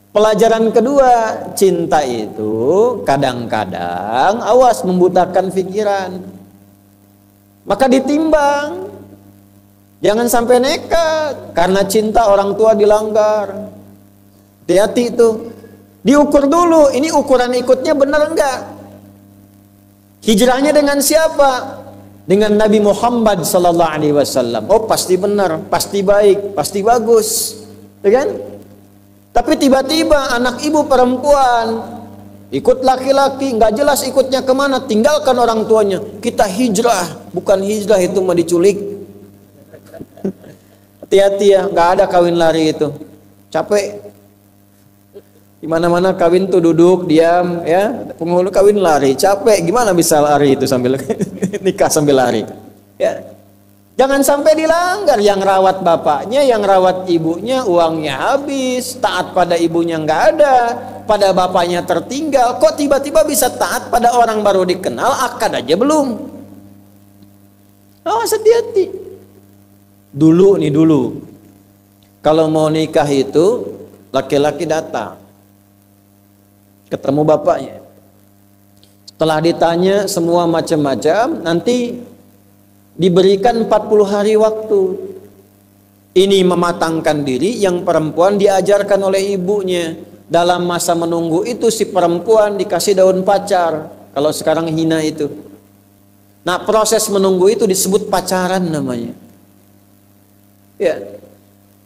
Pelajaran kedua, cinta itu kadang-kadang awas membutakan pikiran. Maka ditimbang. Jangan sampai nekat karena cinta orang tua dilanggar. Hati-hati itu. Diukur dulu, ini ukuran ikutnya benar enggak? Hijrahnya dengan siapa? Dengan Nabi Muhammad sallallahu alaihi wasallam. Oh, pasti benar, pasti baik, pasti bagus. Ya kan? Tapi tiba-tiba anak ibu perempuan ikut laki-laki, nggak jelas ikutnya kemana, tinggalkan orang tuanya. Kita hijrah, bukan hijrah itu mah diculik. Hati-hati ya, nggak ada kawin lari itu. Capek. Di mana-mana kawin tuh duduk, diam, ya. Penghulu kawin lari, capek. Gimana bisa lari itu sambil nikah sambil lari? Ya. Jangan sampai dilanggar. Yang rawat bapaknya, yang rawat ibunya, uangnya habis. Taat pada ibunya nggak ada, pada bapaknya tertinggal. Kok tiba-tiba bisa taat pada orang baru dikenal, akad aja belum? Oh, hati-hati. Dulu, kalau mau nikah itu laki-laki datang, ketemu bapaknya. Setelah ditanya semua macam-macam, nanti diberikan 40 hari waktu. Ini mematangkan diri, yang perempuan diajarkan oleh ibunya. Dalam masa menunggu itu si perempuan dikasih daun pacar. Kalau sekarang hina itu. Nah, proses menunggu itu disebut pacaran namanya. Ya.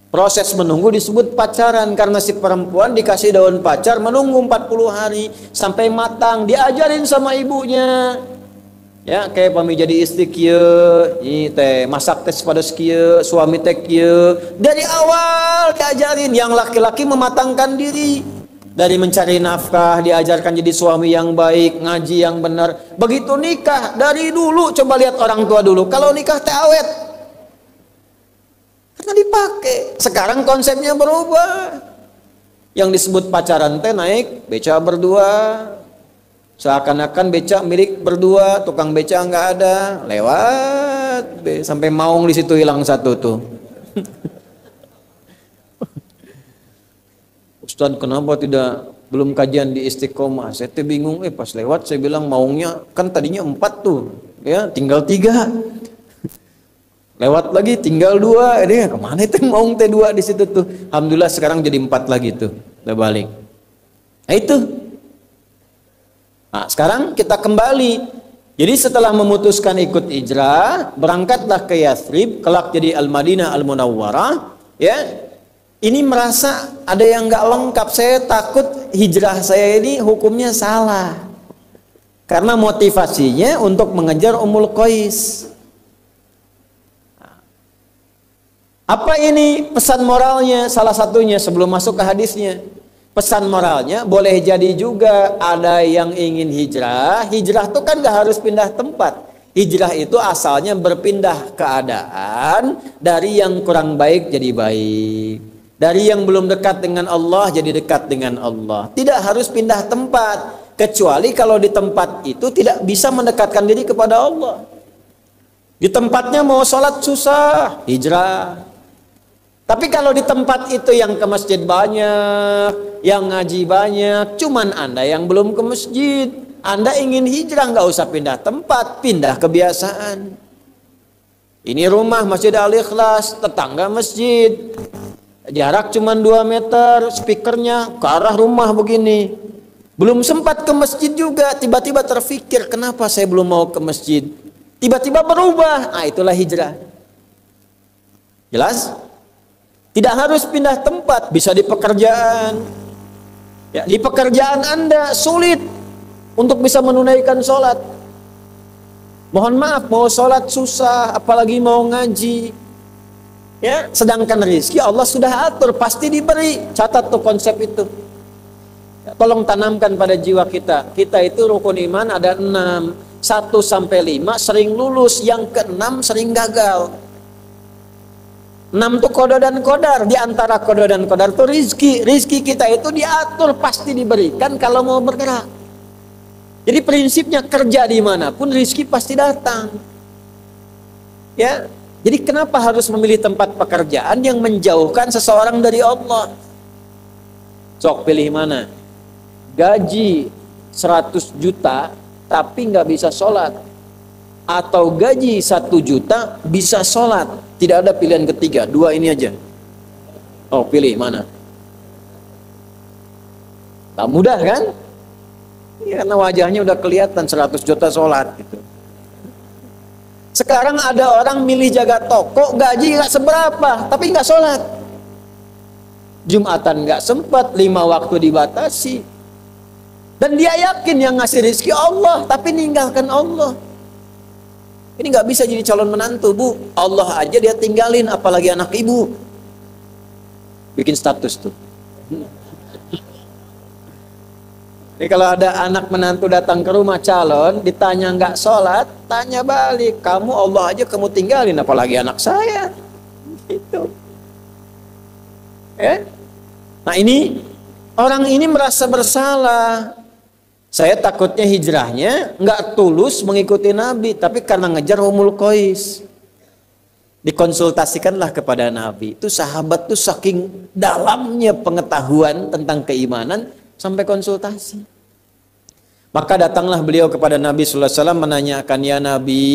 Proses menunggu disebut pacaran karena si perempuan dikasih daun pacar menunggu 40 hari sampai matang, diajarin sama ibunya. Ya, kayak pami jadi istri kieu, ini teh masak teh pada kieu, suami teh kieu. Dari awal diajarin, yang laki-laki mematangkan diri. Dari mencari nafkah diajarkan jadi suami yang baik, ngaji yang benar. Begitu nikah dari dulu, coba lihat orang tua dulu. Kalau nikah teh awet. Karena dipakai. Sekarang konsepnya berubah. Yang disebut pacaran teh naik beca berdua. Seakan-akan beca milik berdua, tukang beca nggak ada, lewat sampai maung di situ hilang satu tuh. Ustaz, kenapa belum kajian di Istiqomah? Saya tuh bingung. Pas lewat saya bilang maungnya kan tadinya 4 tuh, ya tinggal 3. Lewat lagi tinggal 2, ini kemana itu maung teh 2 di situ tuh. Alhamdulillah sekarang jadi 4 lagi tuh, udah balik. Nah itu. Nah sekarang kita kembali. Jadi setelah memutuskan ikut hijrah, berangkatlah ke Yathrib, kelak jadi Al-Madinah Al-Munawwarah. Ya, ini merasa ada yang nggak lengkap. Saya takut hijrah saya ini hukumnya salah. Karena motivasinya untuk mengejar Ummul Qais. Apa ini pesan moralnya? Salah satunya sebelum masuk ke hadisnya. Pesan moralnya boleh jadi juga ada yang ingin hijrah. Hijrah itu kan gak harus pindah tempat. Hijrah itu asalnya berpindah keadaan dari yang kurang baik jadi baik. Dari yang belum dekat dengan Allah jadi dekat dengan Allah. Tidak harus pindah tempat. Kecuali kalau di tempat itu tidak bisa mendekatkan diri kepada Allah. Di tempatnya mau sholat susah, hijrah. Tapi kalau di tempat itu yang ke masjid banyak, yang ngaji banyak, cuman Anda yang belum ke masjid. Anda ingin hijrah, nggak usah pindah tempat, pindah kebiasaan. Ini rumah Masjid Al-Ikhlas, tetangga masjid. Jarak cuman 2 meter, speakernya ke arah rumah begini. Belum sempat ke masjid juga, tiba-tiba terfikir, kenapa saya belum mau ke masjid? Tiba-tiba berubah, nah itulah hijrah. Jelas? Tidak harus pindah tempat, bisa di pekerjaan. Ya, di pekerjaan Anda sulit untuk bisa menunaikan sholat. Mohon maaf, mau sholat susah, apalagi mau ngaji. Ya, sedangkan rezeki Allah sudah atur, pasti diberi. Catat tuh konsep itu. Ya, tolong tanamkan pada jiwa kita. Kita itu rukun iman ada 6. 1 sampai 5 sering lulus, yang ke-6 sering gagal. 6 itu kodo dan kodar. Di antara kodo dan kodar itu rizki. Rizki kita itu diatur, pasti diberikan kalau mau bergerak. Jadi prinsipnya kerja dimanapun rizki pasti datang. Ya, jadi kenapa harus memilih tempat pekerjaan yang menjauhkan seseorang dari Allah? Sok pilih mana? Gaji 100 juta tapi nggak bisa sholat, atau gaji 1 juta bisa sholat. Tidak ada pilihan ketiga, 2 ini aja. Oh, pilih mana? Tak mudah kan? Ya, karena wajahnya udah kelihatan 100 juta sholat gitu. Sekarang ada orang milih jaga toko, gaji gak seberapa, tapi gak sholat. Jumatan gak sempat, 5 waktu dibatasi. Dan dia yakin yang ngasih rezeki Allah, tapi ninggalkan Allah. Ini nggak bisa jadi calon menantu, Bu. Allah aja dia tinggalin, apalagi anak ibu. Bikin status tuh. Jadi kalau ada anak menantu datang ke rumah calon, ditanya nggak sholat, tanya balik, kamu Allah aja kamu tinggalin, apalagi anak saya. Itu. Ya? Nah ini, orang ini merasa bersalah. Saya takutnya hijrahnya nggak tulus mengikuti Nabi, tapi karena ngejar Ummul Qais. Dikonsultasikanlah kepada Nabi. Itu sahabat tuh saking dalamnya pengetahuan tentang keimanan, sampai konsultasi. Maka datanglah beliau kepada Nabi sallallahu alaihi wasallam menanyakan, ya Nabi,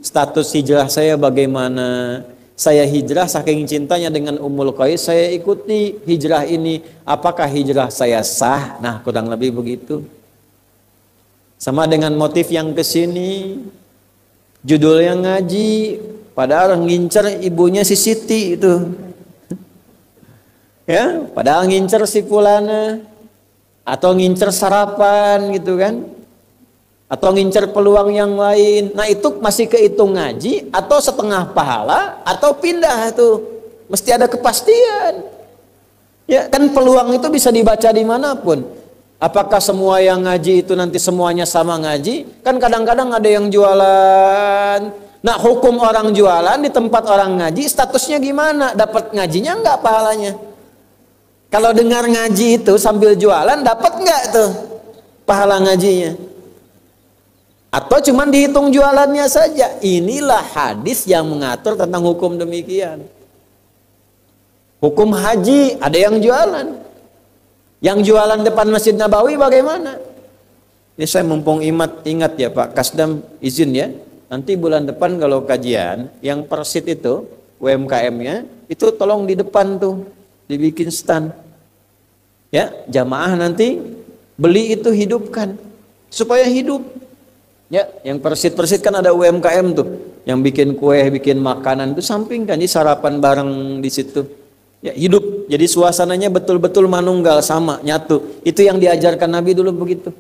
status hijrah saya bagaimana? Saya hijrah saking cintanya dengan Ummul Qais, saya ikuti hijrah ini. Apakah hijrah saya sah? Nah, kurang lebih begitu. Sama dengan motif yang kesini, judulnya ngaji, padahal ngincer ibunya si Siti itu. Ya, padahal ngincer si Fulana. Atau ngincer sarapan gitu kan, atau ngincer peluang yang lain. Nah itu masih kehitung ngaji, atau setengah pahala, atau pindah tuh. Mesti ada kepastian. Ya kan peluang itu bisa dibaca dimanapun. Apakah semua yang ngaji itu nanti semuanya sama ngaji? Kan kadang-kadang ada yang jualan. Nah hukum orang jualan di tempat orang ngaji, statusnya gimana? Dapat ngajinya enggak pahalanya? Kalau dengar ngaji itu sambil jualan, dapat nggak tuh pahala ngajinya? Atau cuman dihitung jualannya saja? Inilah hadis yang mengatur tentang hukum demikian. Hukum haji, ada yang jualan. Yang jualan depan Masjid Nabawi bagaimana? Ini saya mumpung ingat ya Pak Kasdam, izin ya. Nanti bulan depan kalau kajian, yang persit itu, UMKM-nya, itu tolong di depan tuh. Dibikin stand, ya jamaah nanti beli itu hidupkan supaya hidup, ya yang persit kan ada UMKM tuh yang bikin kue, bikin makanan itu sampingkan di sarapan bareng di situ, ya hidup jadi suasananya betul-betul manunggal sama nyatu. Itu yang diajarkan Nabi dulu begitu,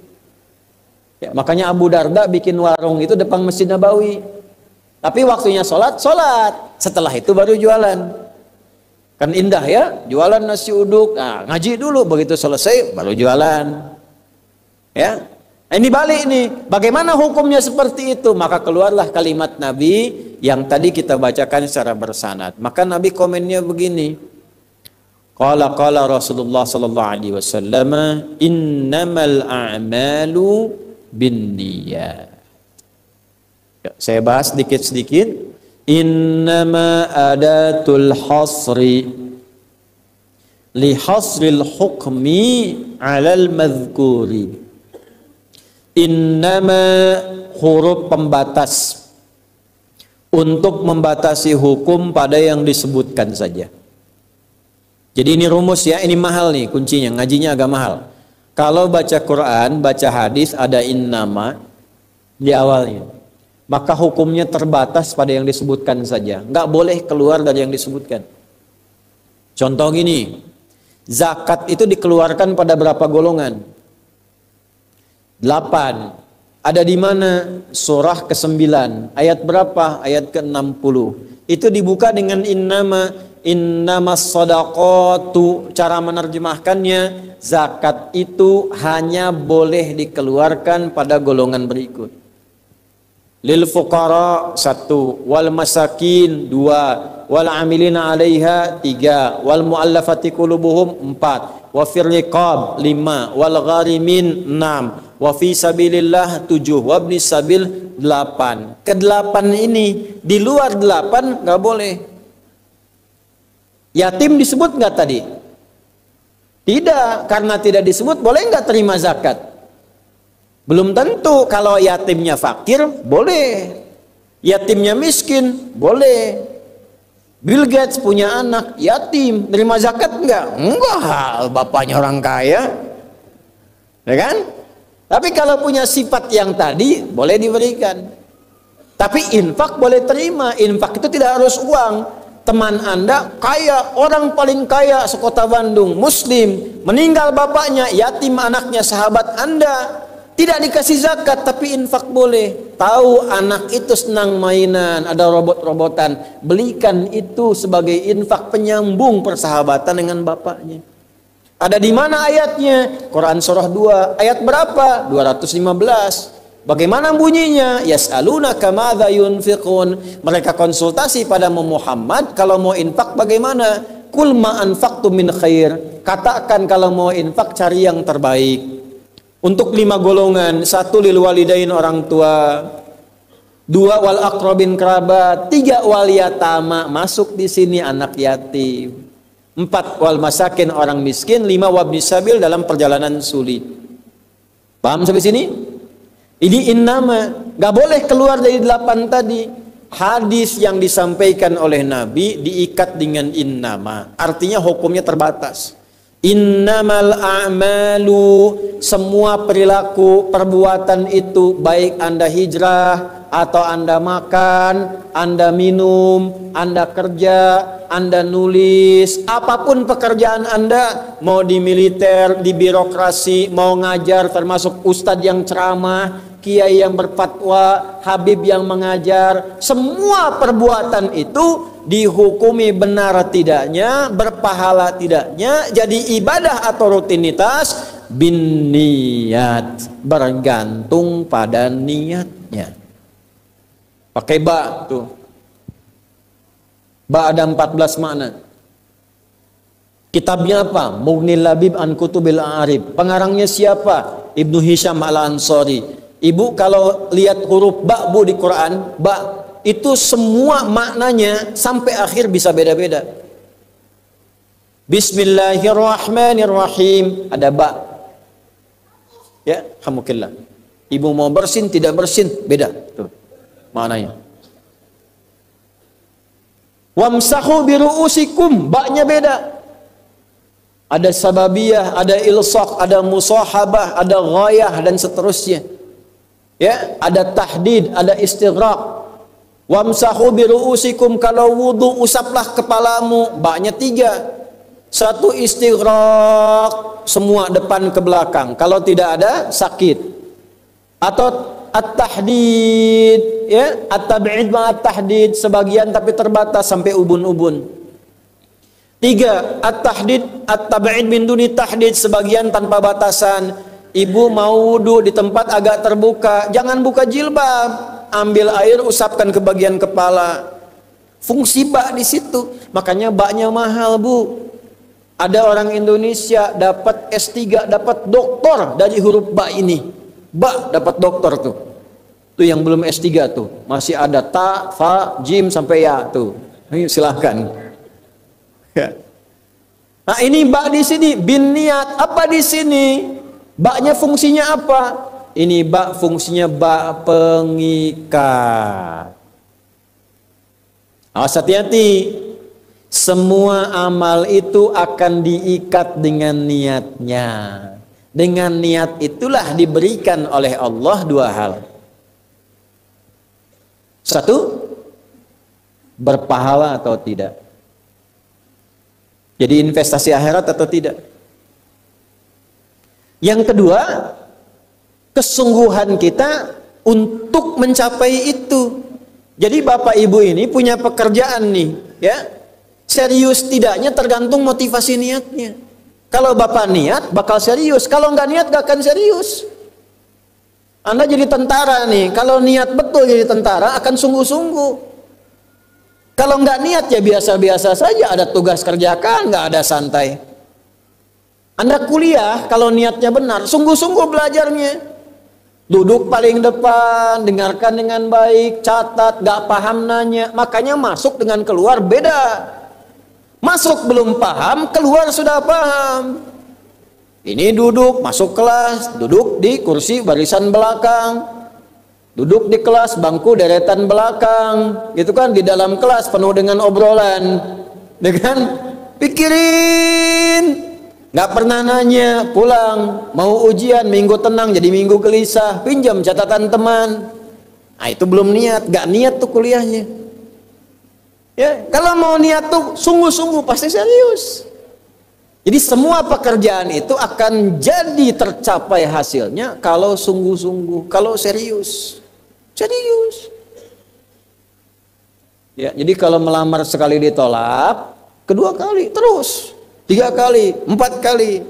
ya makanya Abu Darda bikin warung itu depan Masjid Nabawi, tapi waktunya sholat, setelah itu baru jualan. Kan indah ya, jualan nasi uduk, nah, ngaji dulu, begitu selesai baru jualan. Ya, nah, ini balik nih, bagaimana hukumnya seperti itu? Maka keluarlah kalimat Nabi yang tadi kita bacakan secara bersanad. Maka Nabi komennya begini, qala Rasulullah sallallahu alaihi wasallam, innamal a'malu binniyat. Ya, saya bahas sedikit-sedikit. Innama adatul hasri li hasril hukmi alal madhkuri. Innama huruf pembatas untuk membatasi hukum pada yang disebutkan saja. Jadi ini rumus ya, ini mahal nih kuncinya, ngajinya agak mahal. Kalau baca Quran, baca hadis ada innama di awalnya, maka hukumnya terbatas pada yang disebutkan saja. Nggak boleh keluar dari yang disebutkan. Contoh gini, zakat itu dikeluarkan pada berapa golongan? 8. Ada di mana? Surah ke-9. Ayat berapa? Ayat ke-60. Itu dibuka dengan innamas shadaqatu. Cara menerjemahkannya, zakat itu hanya boleh dikeluarkan pada golongan berikut. Lil fuqara 1, wal masakin 2, wal amilina 'alaiha 3, wal muallafati qulubuhum 4, wa fir riqab 5, wal gharimin 6, wa fi sabilillah 7, wa ibnis sabil 8. Ke-8 ini, di luar 8 enggak boleh. Yatim disebut enggak tadi? Tidak, karena tidak disebut boleh enggak terima zakat? Belum tentu. Kalau yatimnya fakir, boleh. Yatimnya miskin, boleh. Bill Gates punya anak yatim, nerima zakat enggak? Enggak, bapaknya orang kaya. Ya kan? Tapi kalau punya sifat yang tadi, boleh diberikan. Tapi infak boleh terima. Infak itu tidak harus uang. Teman Anda kaya, orang paling kaya sekota Bandung, muslim, meninggal bapaknya, yatim anaknya, sahabat Anda, Tidak dikasih zakat tapi infak boleh. Tahu anak itu senang mainan, ada robot-robotan, belikan itu sebagai infak penyambung persahabatan dengan bapaknya. Ada di mana ayatnya? Quran surah 2, ayat berapa? 215. Bagaimana bunyinya? Yas'alunaka madza yunfiqun. Mereka konsultasi pada Muhammad, kalau mau infak bagaimana? Qul ma anfaqtum min khair. Katakan kalau mau infak cari yang terbaik. Untuk 5 golongan, 1 lil walidain orang tua, 2 wal aqrabin kerabat, 3 wal yatama, masuk di sini anak yatim, 4 wal masakin orang miskin, 5 wabnis sabil dalam perjalanan sulit. Paham sampai sini? Ini innama, gak boleh keluar dari 8 tadi. Hadis yang disampaikan oleh Nabi diikat dengan innama, artinya hukumnya terbatas. Innamal a'malu, semua perilaku perbuatan itu, baik Anda hijrah atau Anda makan, Anda minum, Anda kerja, Anda nulis, apapun pekerjaan Anda, mau di militer, di birokrasi, mau ngajar, termasuk ustadz yang ceramah, kiai yang berfatwa, habib yang mengajar, semua perbuatan itu dihukumi benar tidaknya, berpahala tidaknya, jadi ibadah atau rutinitas bin niat, bergantung pada niatnya. Pakai ba tuh. Ba ada 14 makna. Kitabnya apa? Mughnil Labib an Kutubil A'rib. Pengarangnya siapa? Ibnu Hisham Al-Ansari. Ibu kalau lihat huruf ba bu di Quran, ba itu semua maknanya sampai akhir bisa beda-beda. Bismillahirrahmanirrahim, ada ba. Ya, alhamdulillah. Ibu mau bersin tidak bersin beda tuh maknanya. Wamsahu biru'usikum, ba-nya beda. Ada sababiyah, ada ilsaq, ada musahabah, ada ghayah dan seterusnya. Ya, ada tahdid, ada istighraq. Wamsahu biru'usikum, kalau wudu usaplah kepalamu, ba-nya 3. 1 istighraq, semua depan ke belakang. Kalau tidak ada sakit. Atau at-tahdid, ya, at-tab'id ma'at-tahdid, sebagian tapi terbatas sampai ubun-ubun. 3 at-tahdid, at-tab'id min duni tahdid, sebagian tanpa batasan. Ibu mau wudu di tempat agak terbuka, jangan buka jilbab, ambil air usapkan ke bagian kepala. Fungsi ba di situ. Makanya baknya mahal, Bu. Ada orang Indonesia dapat S3, dapat doktor dari huruf ba ini. Ba dapat doktor tuh. Tuh yang belum S3 tuh, masih ada ta, fa, jim sampai ya tuh. Ayo silahkan. Ya. Nah, ini ba di sini bin niat. Apa di sini? Ba-nya fungsinya apa? Ini ba fungsinya ba pengikat. Awas, hati-hati. Semua amal itu akan diikat dengan niatnya. Dengan niat itulah diberikan oleh Allah 2 hal. 1, berpahala atau tidak. Jadi investasi akhirat atau tidak. Yang kedua, kesungguhan kita untuk mencapai itu. Jadi bapak ibu ini punya pekerjaan nih, ya. Serius tidaknya tergantung motivasi niatnya. Kalau bapak niat bakal serius, kalau nggak niat gak akan serius. Anda jadi tentara nih, kalau niat betul jadi tentara akan sungguh-sungguh. Kalau nggak niat ya biasa-biasa saja, ada tugas kerjakan, nggak ada santai. Anda kuliah, kalau niatnya benar, sungguh-sungguh belajarnya. Duduk paling depan, dengarkan dengan baik, catat, gak paham nanya. Makanya masuk dengan keluar beda. Masuk belum paham, keluar sudah paham. Ini duduk, masuk kelas, duduk di kursi barisan belakang. Duduk di kelas, bangku deretan belakang. Gitu kan, di dalam kelas penuh dengan obrolan. Dengan pikirin. Gak pernah nanya, pulang, mau ujian, minggu tenang jadi minggu gelisah, pinjam catatan teman. Nah itu belum niat, gak niat tuh kuliahnya. Ya, kalau mau niat tuh sungguh-sungguh pasti serius. Jadi semua pekerjaan itu akan jadi tercapai hasilnya kalau sungguh-sungguh, kalau serius. Serius. Ya, jadi kalau melamar sekali ditolak, kedua kali terus, 3 kali, 4 kali.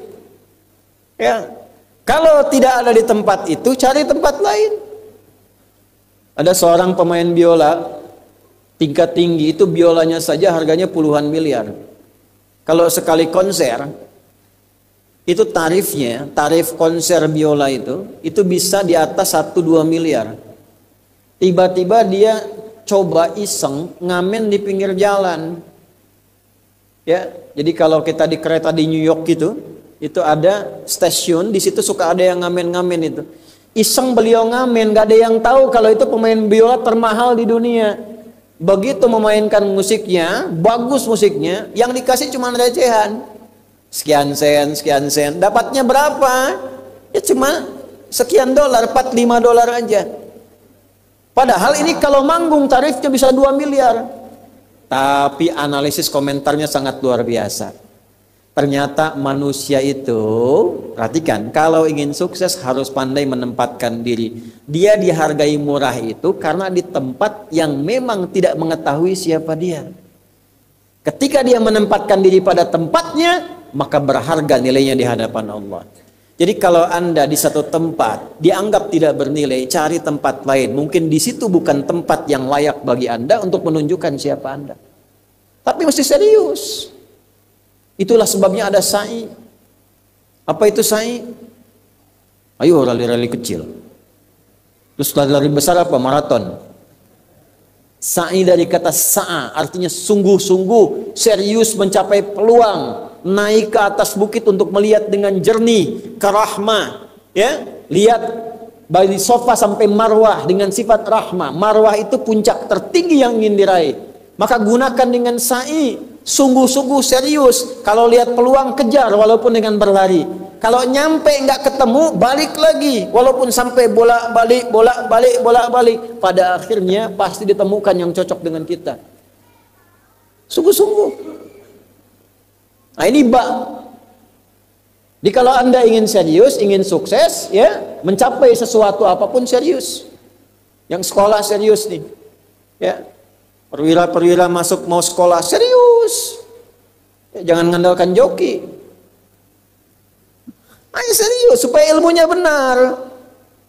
Ya. Kalau tidak ada di tempat itu, cari tempat lain. Ada seorang pemain biola tingkat tinggi, itu biolanya saja harganya puluhan miliar. Kalau sekali konser, itu tarifnya, tarif konser biola itu bisa di atas 1-2 miliar. Tiba-tiba dia coba iseng ngamen di pinggir jalan. Ya, jadi kalau kita di kereta di New York itu ada stasiun, di situ suka ada yang ngamen-ngamen itu. Iseng beliau ngamen, gak ada yang tahu kalau itu pemain biola termahal di dunia. Begitu memainkan musiknya, bagus musiknya, yang dikasih cuma recehan. Sekian sen. Dapatnya berapa? Ya cuma sekian dolar, 4-5 dolar aja. Padahal ini kalau manggung tarifnya bisa 2 miliar. Tapi analisis komentarnya sangat luar biasa. Ternyata manusia itu, perhatikan, kalau ingin sukses harus pandai menempatkan diri. Dia dihargai murah itu karena di tempat yang memang tidak mengetahui siapa dia. Ketika dia menempatkan diri pada tempatnya, maka berharga nilainya di hadapan Allah. Jadi kalau Anda di satu tempat dianggap tidak bernilai, cari tempat lain. Mungkin di situ bukan tempat yang layak bagi Anda untuk menunjukkan siapa Anda. Tapi mesti serius. Itulah sebabnya ada sa'i. Apa itu sa'i? Ayo rali-rali kecil. Terus lari-lari besar apa? Maraton. Sa'i dari kata sa'a, artinya sungguh-sungguh, serius mencapai peluang. Naik ke atas bukit untuk melihat dengan jernih ke rahmah. Ya, lihat dari sofa sampai marwah dengan sifat rahmah. Marwah itu puncak tertinggi yang ingin diraih. Maka gunakan dengan sa'i. Sungguh-sungguh serius. Kalau lihat peluang kejar walaupun dengan berlari. Kalau nyampe nggak ketemu balik lagi walaupun sampai bolak-balik. Pada akhirnya pasti ditemukan yang cocok dengan kita. Sungguh-sungguh. Nah ini Jadi kalau Anda ingin serius, ingin sukses, ya mencapai sesuatu apapun serius. Yang sekolah serius nih, ya. Perwira-perwira masuk mau sekolah serius. Ya, jangan mengandalkan joki. Ayo serius supaya ilmunya benar.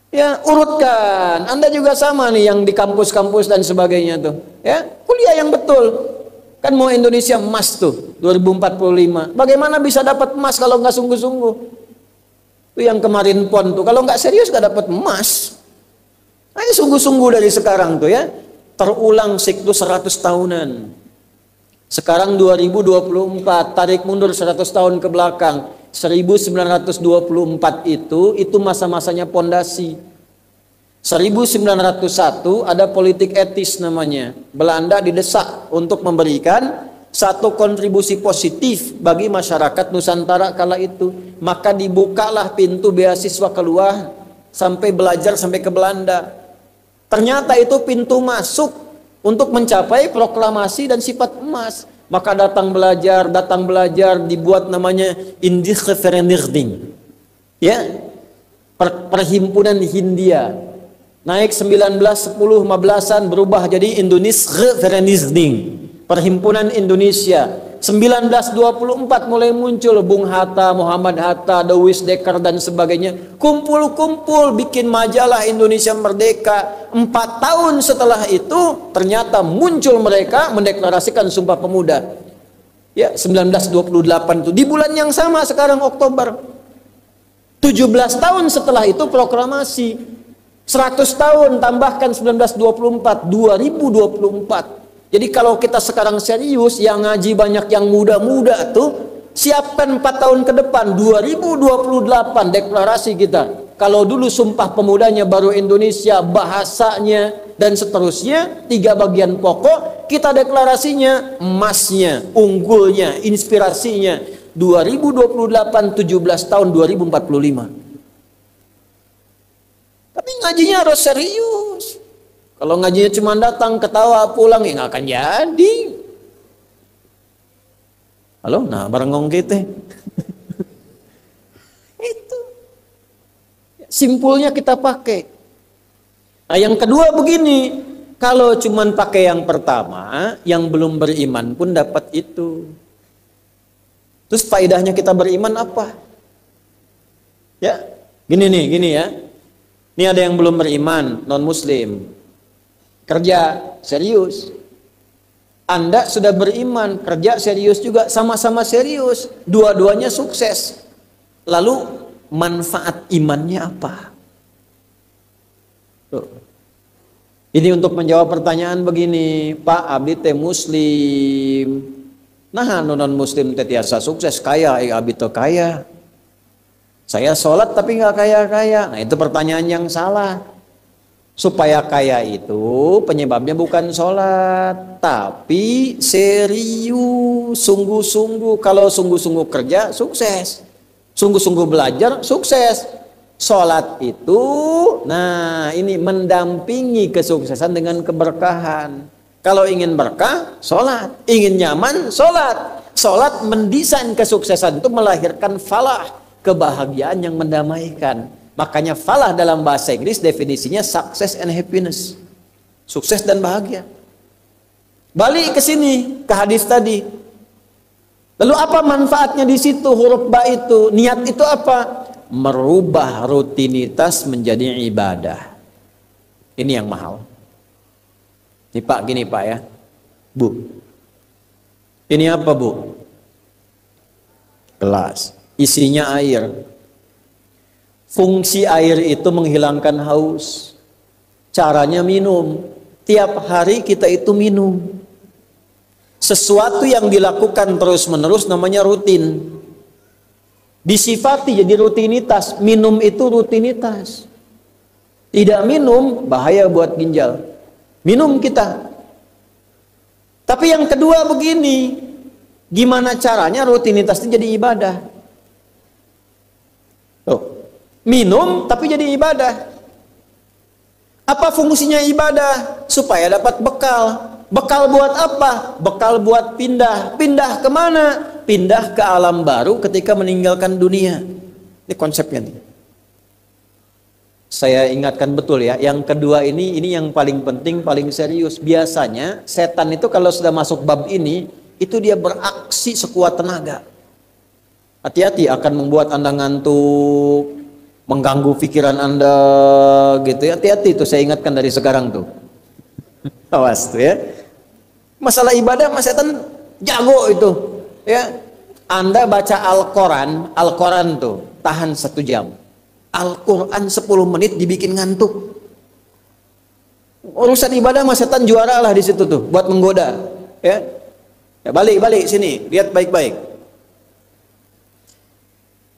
Ya, urutkan. Anda juga sama nih yang di kampus-kampus dan sebagainya tuh. Ya, kuliah yang betul. Kan mau Indonesia emas tuh 2045. Bagaimana bisa dapat emas kalau nggak sungguh-sungguh? Itu yang kemarin PON tuh. Kalau nggak serius nggak dapat emas. Ayo sungguh-sungguh dari sekarang tuh ya. Terulang siklus 100 tahunan. Sekarang 2024, tarik mundur 100 tahun ke belakang. 1924 itu masa-masanya pondasi. 1901 ada politik etis namanya. Belanda didesak untuk memberikan satu kontribusi positif bagi masyarakat Nusantara kala itu. Maka dibukalah pintu beasiswa keluar sampai belajar sampai ke Belanda. Ternyata itu pintu masuk untuk mencapai proklamasi dan sifat emas. Maka datang belajar, dibuat namanya Indischvereniging. Ya, perhimpunan Hindia. Naik 19, 10, 15-an berubah jadi Indischvereniging. Perhimpunan Indonesia. 1924 mulai muncul Bung Hatta, Muhammad Hatta, Dewis Dekker dan sebagainya. Kumpul-kumpul bikin majalah Indonesia Merdeka. 4 tahun setelah itu ternyata muncul mereka mendeklarasikan Sumpah Pemuda. Ya, 1928 itu di bulan yang sama sekarang Oktober. 17 tahun setelah itu proklamasi. 100 tahun tambahkan 1924, 2024. Jadi kalau kita sekarang serius, yang ngaji banyak yang muda-muda tuh, siapkan 4 tahun ke depan, 2028 deklarasi kita. Kalau dulu Sumpah Pemudanya baru Indonesia, bahasanya, dan seterusnya, 3 bagian pokok, kita deklarasinya, emasnya, unggulnya, inspirasinya, 2028, 17 tahun, 2045. Tapi ngajinya harus serius. Kalau ngajinya cuma datang, ketawa, pulang, ya nggak akan jadi. Halo, nah barengong kita. Itu. Simpulnya kita pakai. Nah, yang kedua begini, kalau cuman pakai yang pertama, yang belum beriman pun dapat itu. Terus faedahnya kita beriman apa? Ya, gini ya. Ini ada yang belum beriman, non muslim. Kerja serius. Anda sudah beriman, kerja serius juga, sama-sama serius. Dua-duanya sukses. Lalu manfaat imannya apa? Tuh. Ini untuk menjawab pertanyaan begini, Pak abdi teh muslim. Nah, non muslim teh tiasa sukses, kaya, abdi teh kaya. Saya sholat tapi nggak kaya-kaya. Nah, itu pertanyaan yang salah. Supaya kaya itu penyebabnya bukan sholat, tapi serius, sungguh-sungguh. Kalau sungguh-sungguh kerja, sukses. Sungguh-sungguh belajar, sukses. Sholat itu, nah ini mendampingi kesuksesan dengan keberkahan. Kalau ingin berkah, sholat. Ingin nyaman, sholat. Sholat mendesain kesuksesan itu melahirkan falah, kebahagiaan yang mendamaikan. Makanya falah dalam bahasa Inggris definisinya success and happiness. Sukses dan bahagia. Balik ke sini, ke hadis tadi. Lalu apa manfaatnya di situ huruf ba itu? Niat itu apa? Merubah rutinitas menjadi ibadah. Ini yang mahal. Ini Pak, gini Pak ya. Bu. Ini apa Bu? Gelas. Isinya air. Fungsi air itu menghilangkan haus. Caranya minum. Tiap hari kita itu minum. Sesuatu yang dilakukan terus-menerus namanya rutin. Disifati jadi rutinitas. Minum itu rutinitas. Tidak minum bahaya buat ginjal. Minum kita. Tapi yang kedua begini, gimana caranya rutinitas itu jadi ibadah? Tuh. Minum tapi jadi ibadah. Apa fungsinya ibadah? Supaya dapat bekal. Bekal buat apa? Bekal buat pindah. Pindah kemana? Pindah ke alam baru ketika meninggalkan dunia. Ini konsepnya nih. Saya ingatkan betul ya. Yang kedua ini yang paling penting, paling serius. Biasanya setan itu kalau sudah masuk bab ini, itu dia beraksi sekuat tenaga. Hati-hati akan membuat Anda ngantuk, mengganggu pikiran Anda gitu ya. Hati-hati itu saya ingatkan dari sekarang tuh. Awas tuh ya. Masalah ibadah Mas setan jago itu ya. Anda baca Al-Quran tuh tahan 1 jam. Al-Quran 10 menit dibikin ngantuk. Urusan ibadah Mas setan juara lah di situ tuh buat menggoda ya. Ya balik sini, lihat baik-baik.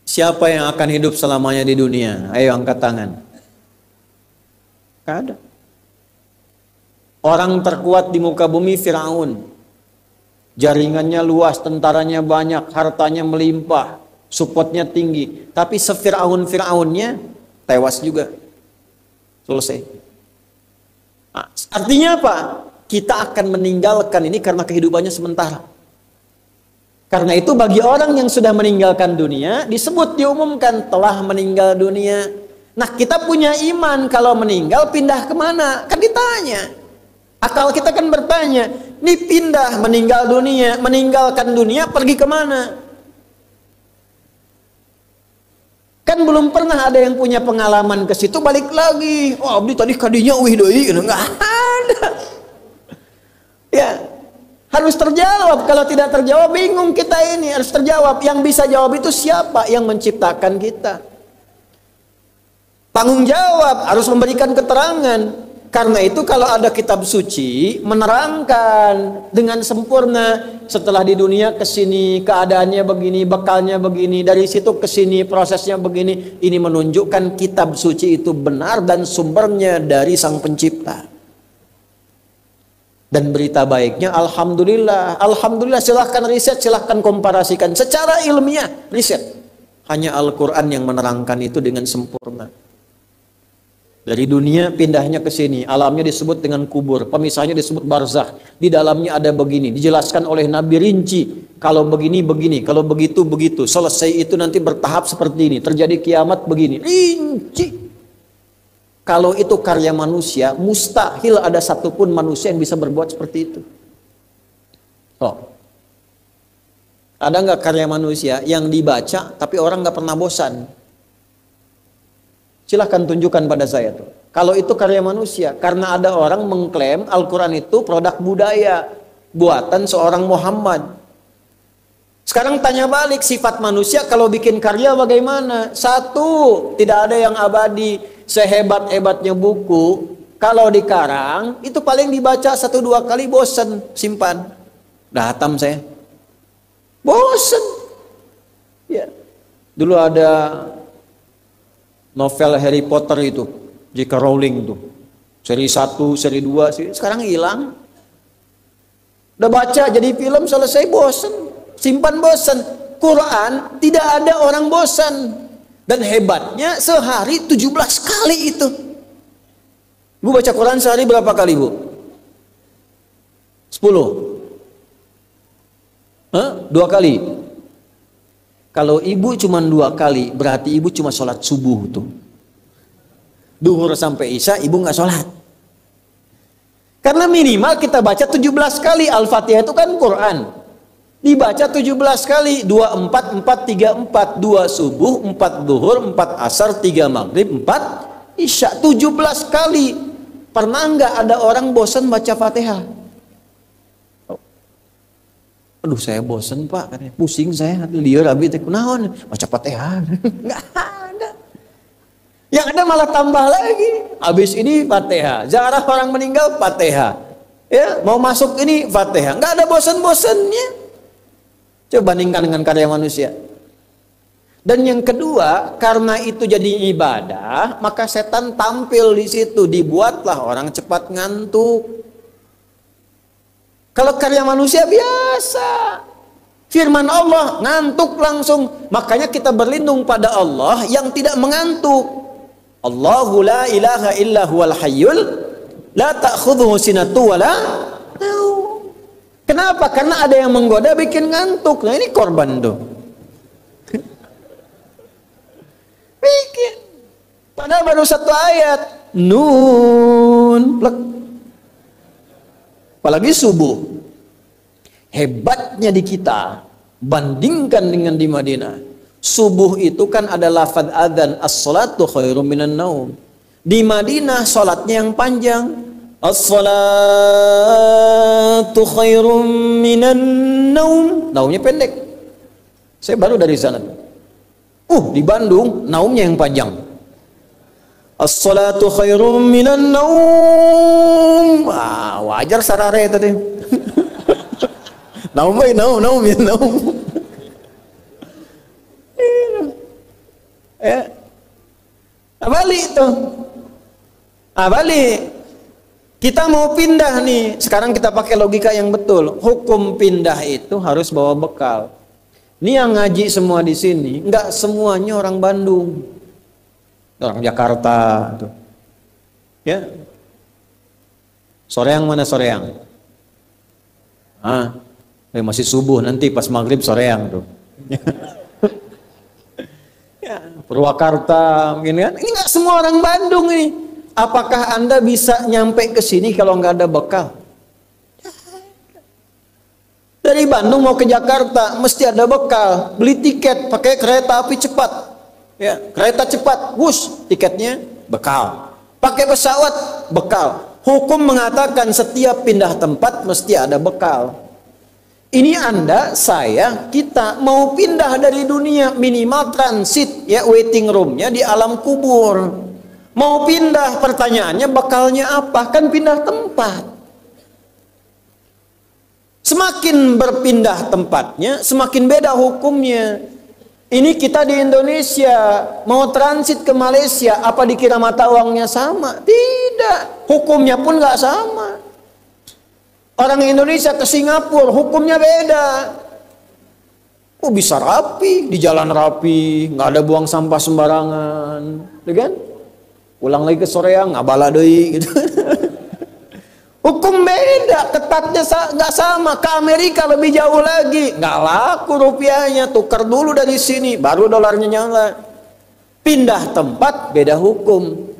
Siapa yang akan hidup selamanya di dunia? Ayo angkat tangan. Gak ada. Orang terkuat di muka bumi Firaun. Jaringannya luas, tentaranya banyak, hartanya melimpah, supportnya tinggi. Tapi se-Firaun-Firaunnya tewas juga. Selesai. Nah, artinya apa? Kita akan meninggalkan ini karena kehidupannya sementara. Karena itu bagi orang yang sudah meninggalkan dunia, disebut diumumkan telah meninggal dunia. Nah kita punya iman kalau meninggal pindah kemana? Kan ditanya. Akal kita kan bertanya, ini pindah meninggal dunia, meninggalkan dunia pergi kemana? Kan belum pernah ada yang punya pengalaman ke situ balik lagi. Oh, abdi tadi kadinya wih deui, enggak ada. Ya, harus terjawab. Kalau tidak terjawab bingung kita ini. Harus terjawab. Yang bisa jawab itu siapa? Yang menciptakan kita. Tanggung jawab, harus memberikan keterangan. Karena itu kalau ada kitab suci menerangkan dengan sempurna setelah di dunia ke sini keadaannya begini, bekalnya begini, dari situ ke sini prosesnya begini. Ini menunjukkan kitab suci itu benar dan sumbernya dari Sang Pencipta. Dan berita baiknya alhamdulillah, alhamdulillah, silahkan riset, silahkan komparasikan secara ilmiah, riset. Hanya Al-Quran yang menerangkan itu dengan sempurna. Dari dunia pindahnya ke sini, alamnya disebut dengan kubur, pemisahnya disebut barzakh. Di dalamnya ada begini, dijelaskan oleh Nabi rinci. Kalau begini begini, kalau begitu begitu. Selesai itu nanti bertahap seperti ini, terjadi kiamat begini, rinci. Kalau itu karya manusia, mustahil ada satupun manusia yang bisa berbuat seperti itu. Oh. Ada nggak karya manusia yang dibaca tapi orang nggak pernah bosan? Silahkan tunjukkan pada saya tuh. Kalau itu karya manusia, karena ada orang mengklaim Al-Quran itu produk budaya, buatan seorang Muhammad. Sekarang tanya balik, sifat manusia kalau bikin karya bagaimana? Satu, tidak ada yang abadi. Sehebat-hebatnya buku, kalau dikarang, itu paling dibaca 1-2 kali bosen, simpan. Udah hatam saya. Bosen. Ya. Dulu ada novel Harry Potter itu, J.K. Rowling itu, seri 1, seri 2, sekarang hilang. Udah baca jadi film selesai bosen, simpan bosen. Quran tidak ada orang bosan. Dan hebatnya sehari 17 kali itu. Bu baca Quran sehari berapa kali, Bu? 10? 2 kali? Kalau ibu cuma 2 kali, berarti ibu cuma sholat subuh tuh. Duhur sampai isya, ibu nggak sholat. Karena minimal kita baca 17 kali. Al-Fatihah itu kan Quran. Dibaca 17 kali. 2, 4, 4, 3, 4. 2 subuh, 4 duhur, 4 asar, 3 maghrib, 4 isya. 17 kali. Pernah nggak ada orang bosan baca Fatihah? Aduh saya bosen Pak, pusing saya, liar abis teh kunaon baca Fatihah. Nggak ada. Yang ada malah tambah lagi. Habis ini Fatihah, ziarah orang meninggal Fatihah. Ya, mau masuk ini Fatihah. Nggak ada bosan-bosannya. Coba bandingkan dengan karya manusia. Dan yang kedua, karena itu jadi ibadah, maka setan tampil di situ, dibuatlah orang cepat ngantuk. Kalau karya manusia biasa, firman Allah ngantuk langsung. Makanya kita berlindung pada Allah yang tidak mengantuk. Allahu la ilaha illa huwal hayyul la ta'khudhuhu sinatu wala naum. Kenapa? Karena ada yang menggoda bikin ngantuk. Nah ini korban tuh. Bikin. Padahal baru 1 ayat. Nun. Plek. Apalagi subuh. Hebatnya di kita, bandingkan dengan di Madinah. Subuh itu kan ada lafaz adzan, as-salatu khairum minan naum. Di Madinah salatnya yang panjang. As-salatu khairum minan naum. Naumnya pendek. Saya baru dari sana. Di Bandung naumnya yang panjang. As-salatu khairum minan naum. Wajar sarare tadi. Naum ya naum. Balik itu. Balik. Kita mau pindah nih. Sekarang kita pakai logika yang betul. Hukum pindah itu harus bawa bekal. Ini yang ngaji semua di sini, enggak semuanya orang Bandung. Orang Jakarta tuh. Ya. Soreang mana Soreang? Masih subuh, nanti pas maghrib Soreang tuh. Ya, Purwakarta mungkin kan. Ini nggak semua orang Bandung ini. Apakah Anda bisa nyampe ke sini kalau nggak ada bekal? Dari Bandung mau ke Jakarta mesti ada bekal. Beli tiket pakai kereta api cepat. Ya, kereta cepat, wush, tiketnya bekal. Pakai pesawat, bekal. Hukum mengatakan setiap pindah tempat mesti ada bekal. Ini Anda, saya, kita mau pindah dari dunia, minimal transit, ya, waiting roomnya di alam kubur. Mau pindah, pertanyaannya bekalnya apa? Kan pindah tempat. Semakin berpindah tempatnya, semakin beda hukumnya. Ini kita di Indonesia, mau transit ke Malaysia, apa dikira mata uangnya sama? Tidak, hukumnya pun nggak sama. Orang Indonesia ke Singapura, hukumnya beda. Bisa rapi, di jalan rapi, nggak ada buang sampah sembarangan, kan? Pulang lagi ke soreang, ngabala deui gitu. Hukum beda, ketatnya nggak sama. Ke Amerika lebih jauh lagi, nggak laku rupiahnya, tukar dulu dari sini, baru dolarnya nyala. Pindah tempat, beda hukum.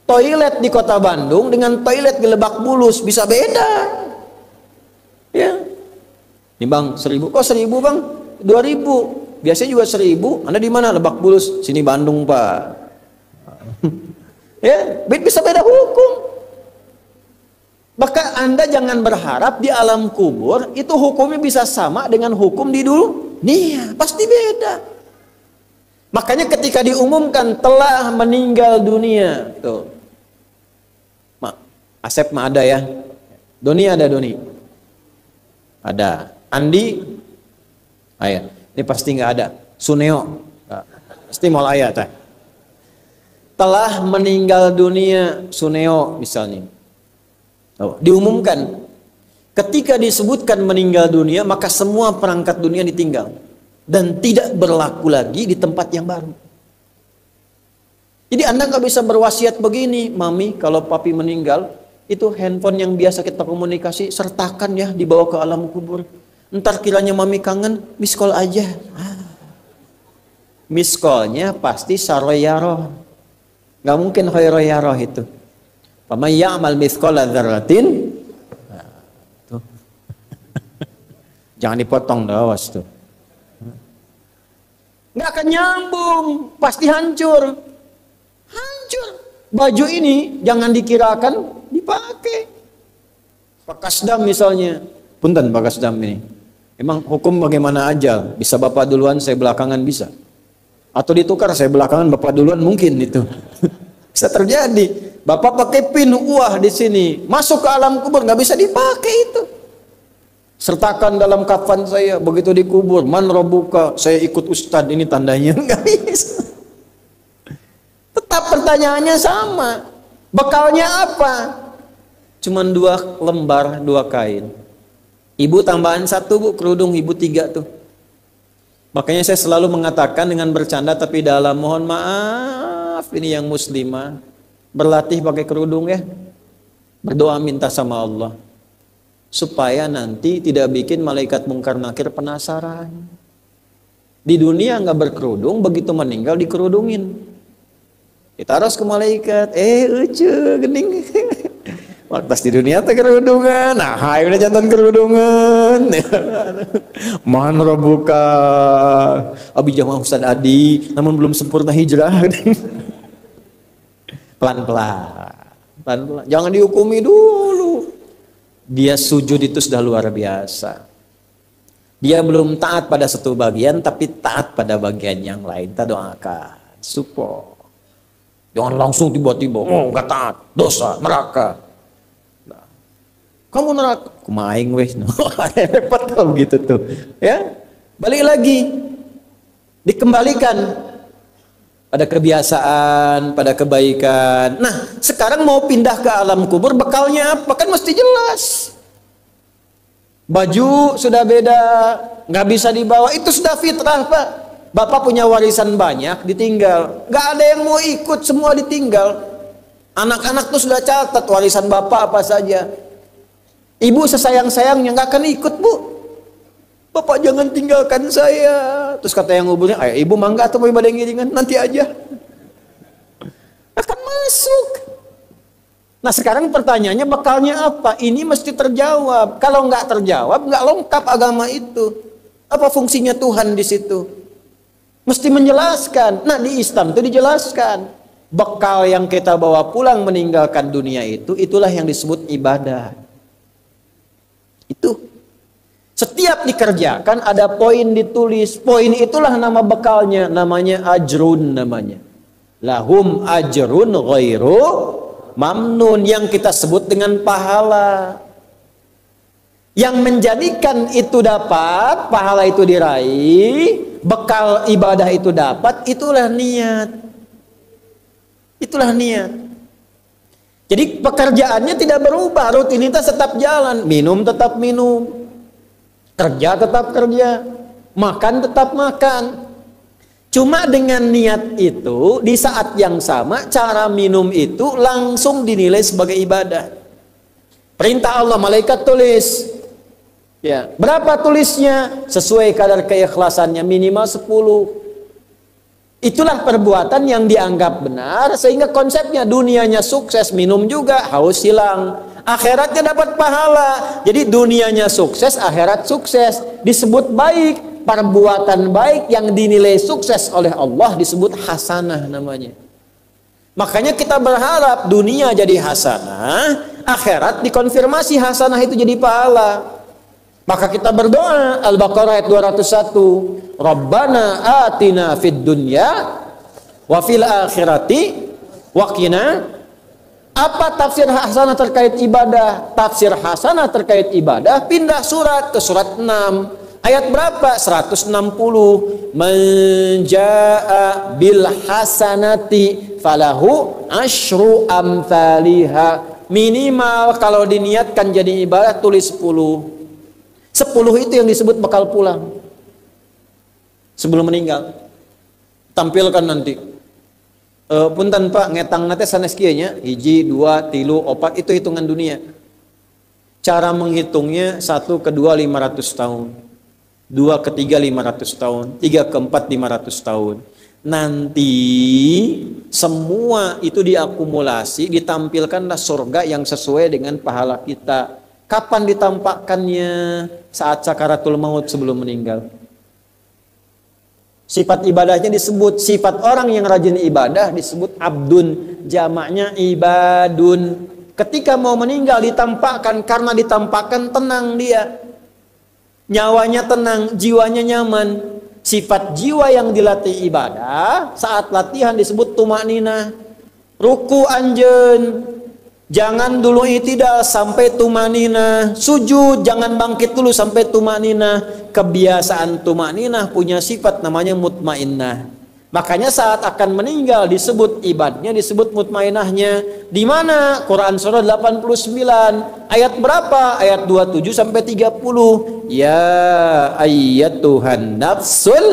Toilet di kota Bandung dengan toilet di Lebak Bulus bisa beda. Ya, nih bang 1.000, kok 1.000 bang? 2.000, biasanya juga 1.000. Anda di mana? Lebak Bulus, sini Bandung pak. Ya, bisa beda hukum. Maka Anda jangan berharap di alam kubur itu hukumnya bisa sama dengan hukum di dunia. Pasti beda. Makanya ketika diumumkan telah meninggal dunia, tuh. Asep mah ada ya. Doni ada Doni. Ada. Andi. Ayah. Ini pasti nggak ada. Suneo. Pasti mau ayat. Telah meninggal dunia Suneo misalnya. Diumumkan ketika disebutkan meninggal dunia maka semua perangkat dunia ditinggal dan tidak berlaku lagi di tempat yang baru. Jadi Anda nggak bisa berwasiat begini, mami kalau papi meninggal itu handphone yang biasa kita komunikasi sertakan ya dibawa ke alam kubur. Ntar kiranya mami kangen miss call aja. Miss callnya pasti saroyaroh, nggak mungkin hoyroyaroh itu. Faman ya'mal mithqala dzarratin. Tuh. Jangan dipotong awas tuh. Nggak akan nyambung, pasti hancur. Hancur. Baju ini jangan dikirakan dipakai. Pak Kasdam misalnya. Punten Pak Kasdam ini. Emang hukum bagaimana aja? Bisa Bapak duluan, saya belakangan bisa. Atau ditukar, saya belakangan, Bapak duluan mungkin itu. Bisa terjadi. Bapak pakai pin di sini, masuk ke alam kubur nggak bisa dipakai itu. Sertakan dalam kafan saya, begitu dikubur, man robuka, saya ikut ustadz, ini tandanya nggak bisa. Tetap pertanyaannya sama, bekalnya apa? Cuman 2 lembar, 2 kain. Ibu tambahan 1 bu, kerudung ibu 3 tuh. Makanya saya selalu mengatakan dengan bercanda tapi dalam mohon maaf ini yang muslimah. Berlatih pakai kerudung ya. Berdoa minta sama Allah. Supaya nanti tidak bikin malaikat mungkar nakir penasaran. Di dunia nggak berkerudung, begitu meninggal dikerudungin. Ditaruh ke malaikat. Ucu, gening. Waktu di dunia teh kerudungan. Nah, hai udah jantan kerudungan. Man robuka. Abi jamaah Ustaz Adi, namun belum sempurna hijrah. Pelan-pelan. Jangan dihukumi dulu. Dia sujud itu sudah luar biasa. Dia belum taat pada satu bagian, tapi taat pada bagian yang lain. Kita doakan, support. Jangan langsung tiba-tiba, nggak taat, dosa, neraka. Nah, kamu neraka, kumaing weh. Repot kalau gitu tuh. Ya, balik lagi, dikembalikan. Pada kebiasaan, pada kebaikan. Nah, sekarang mau pindah ke alam kubur, bekalnya apa? Kan mesti jelas. Baju sudah beda, nggak bisa dibawa. Itu sudah fitrah pak. Bapak punya warisan banyak, ditinggal. Nggak ada yang mau ikut, semua ditinggal. Anak-anak tuh sudah catat warisan bapak apa saja. Ibu sesayang-sayangnya nggak akan ikut bu. Bapak jangan tinggalkan saya. Terus kata yang nguburnya, ayo ibu mangga atau mau ibadah ngiringan, nanti aja. Akan masuk. Nah sekarang pertanyaannya bekalnya apa? Ini mesti terjawab. Kalau nggak terjawab, nggak lengkap agama itu. Apa fungsinya Tuhan di situ? Mesti menjelaskan. Nah di Islam itu dijelaskan. Bekal yang kita bawa pulang meninggalkan dunia itu, itulah yang disebut ibadah. Itu. Setiap dikerjakan ada poin ditulis. Poin itulah nama bekalnya. Namanya ajrun namanya. Lahum ajrun ghairu mamnun. Yang kita sebut dengan pahala. Yang menjadikan itu dapat, pahala itu diraih, bekal ibadah itu dapat, itulah niat. Itulah niat. Jadi pekerjaannya tidak berubah. Rutinitas tetap jalan. Minum tetap minum. Kerja tetap kerja, makan tetap makan. Cuma dengan niat itu, di saat yang sama, cara minum itu langsung dinilai sebagai ibadah. Perintah Allah, malaikat tulis. Ya, berapa tulisnya? Sesuai kadar keikhlasannya, minimal 10. Itulah perbuatan yang dianggap benar, sehingga konsepnya dunianya sukses, minum juga, haus hilang. Akhiratnya dapat pahala. Jadi dunianya sukses, akhirat sukses. Disebut baik. Perbuatan baik yang dinilai sukses oleh Allah disebut hasanah namanya. Makanya kita berharap dunia jadi hasanah, akhirat dikonfirmasi hasanah itu jadi pahala. Maka kita berdoa, Al-Baqarah ayat 201, Rabbana atina fid dunya wa fil akhirati wa qina. Apa tafsir hasanah terkait ibadah? Tafsir hasanah terkait ibadah pindah surat ke surat 6. Ayat berapa? 160. Man jaa bil hasanati falahu asyru amthaliha. Minimal kalau diniatkan jadi ibadah tulis 10. 10 itu yang disebut bekal pulang sebelum meninggal. Tampilkan nanti. Punten Pak, ngetang nate sanes kieu nya, 1, 2, 3, 4 itu hitungan dunia. Cara menghitungnya 1 ke 2 500 tahun. 2 ke 3 500 tahun, 3 ke 4 500 tahun. Nanti semua itu diakumulasi, ditampilkanlah surga yang sesuai dengan pahala kita. Kapan ditampakkannya? Saat sakaratul maut, sebelum meninggal. Sifat ibadahnya disebut, sifat orang yang rajin ibadah disebut abdun, jamaknya ibadun. Ketika mau meninggal ditampakkan, karena ditampakkan tenang dia. Nyawanya tenang, jiwanya nyaman. Sifat jiwa yang dilatih ibadah saat latihan disebut tumakninah. Ruku anjeun, jangan dulu i'tidal sampai tumakninah. Sujud jangan bangkit dulu sampai tumakninah. Kebiasaan tumakninah punya sifat namanya mutmainnah. Makanya saat akan meninggal disebut ibadahnya, disebut mutmainnahnya. Di mana? Quran surah 89 ayat berapa? Ayat 27 sampai 30. Ya ayyatuhan nafsul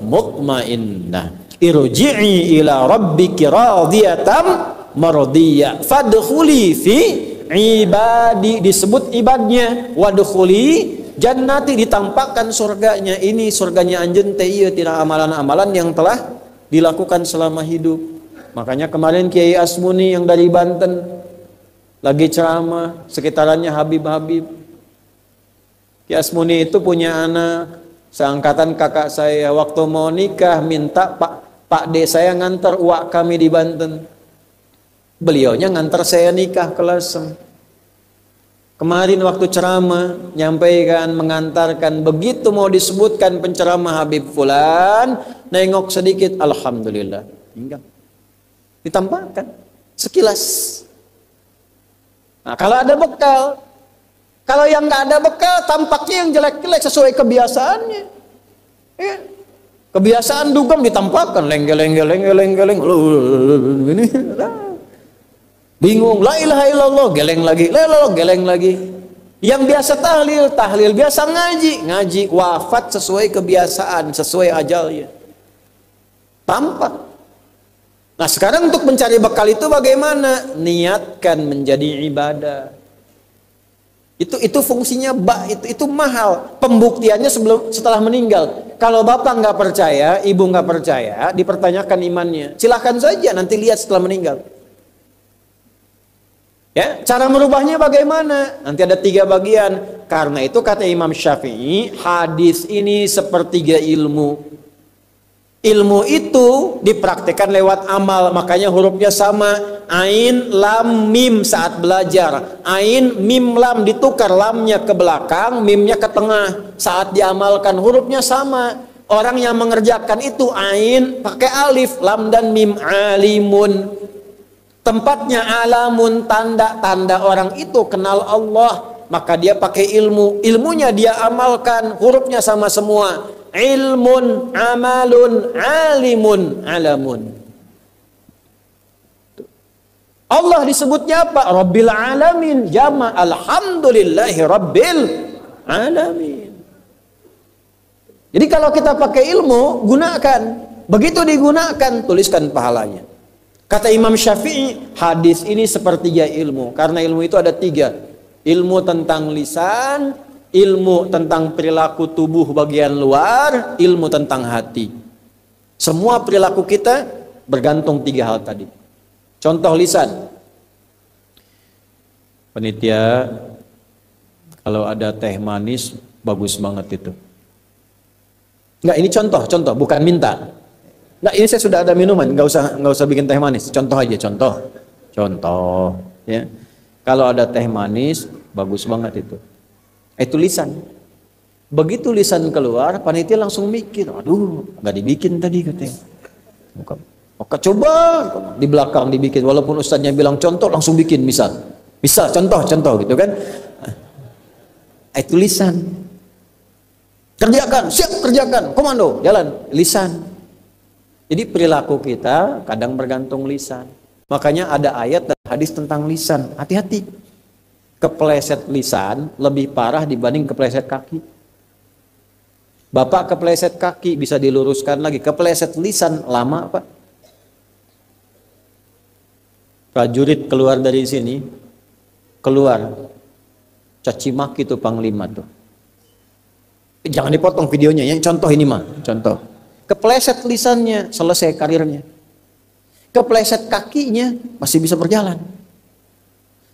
mutmainnah, irji'i ila rabbiki radiyatan mardiyah fadkhuli fi ibadi. Disebut ibadnya. Wadkhuli jannati, ditampakkan surganya. Ini surganya anjeun teh ieu tina amalan-amalan yang telah dilakukan selama hidup. Makanya kemarin Kiai Asmuni yang dari Banten lagi ceramah, sekitarannya Habib-habib. Kiai Asmuni itu punya anak seangkatan kakak saya. Waktu mau nikah minta Pak D saya ngantar uak kami di Banten. Beliaunya ngantar saya nikah ke Lasem. Kemarin waktu ceramah nyampaikan, mengantarkan, begitu mau disebutkan penceramah Habib Fulan, nengok sedikit, alhamdulillah, tinggal ditampakkan sekilas. Nah, kalau ada bekal, kalau yang nggak ada bekal, tampaknya yang jelek-jelek sesuai kebiasaannya. Ya. Kebiasaan dugem ditampakkan, lenggel, ini. Bingung, la ilaha illallah, geleng lagi, la ilaha geleng lagi. Yang biasa tahlil, biasa ngaji, wafat sesuai kebiasaan, sesuai ajalnya. Tampak. Nah sekarang untuk mencari bekal itu bagaimana? Niatkan menjadi ibadah. Itu fungsinya itu mahal. Pembuktiannya setelah meninggal. Kalau bapak nggak percaya, ibu nggak percaya, dipertanyakan imannya. Silahkan saja nanti lihat setelah meninggal. Ya, cara merubahnya bagaimana? Nanti ada 3 bagian. Karena itu kata Imam Syafi'i, hadis ini sepertiga ilmu. Ilmu itu dipraktikkan lewat amal, makanya hurufnya sama. Ain, lam, mim saat belajar. Ain, mim, lam ditukar, lamnya ke belakang, mimnya ke tengah. Saat diamalkan hurufnya sama. Orang yang mengerjakan itu ain pakai alif, lam dan mim, alimun. Tempatnya alamun, tanda-tanda orang itu kenal Allah, maka dia pakai ilmu. Ilmunya dia amalkan, hurufnya sama semua. Ilmun, amalun, alimun, alamun. Allah disebutnya apa? Rabbil alamin, jama' alhamdulillahi rabbil alamin. Jadi kalau kita pakai ilmu, gunakan. Begitu digunakan, tuliskan pahalanya. Kata Imam Syafi'i, hadis ini sepertiga ilmu. Karena ilmu itu ada 3. Ilmu tentang lisan, ilmu tentang perilaku tubuh bagian luar, ilmu tentang hati. Semua perilaku kita bergantung 3 hal tadi. Contoh lisan. Penitia, kalau ada teh manis, bagus banget itu. Enggak, ini contoh, bukan minta. Nah, ini saya sudah ada minuman, nggak usah bikin teh manis. Contoh aja, contoh, ya. Kalau ada teh manis, bagus banget itu. Itu lisan. Begitu lisan keluar, panitia langsung mikir, aduh, nggak dibikin tadi katanya. Oke, coba di belakang dibikin. Walaupun ustadznya bilang contoh, langsung bikin misal, contoh gitu kan. Itu lisan. Kerjakan, siap kerjakan, komando, jalan, lisan. Jadi perilaku kita kadang bergantung lisan. Makanya ada ayat dan hadis tentang lisan. Hati-hati. Kepleset lisan lebih parah dibanding kepleset kaki. Bapak kepleset kaki bisa diluruskan lagi. Kepleset lisan lama, Pak. Prajurit keluar dari sini, keluar. Caci maki tuh panglima tuh. Jangan dipotong videonya, yang contoh ini mah, contoh. Kepleset lisannya, selesai karirnya. Kepleset kakinya, masih bisa berjalan.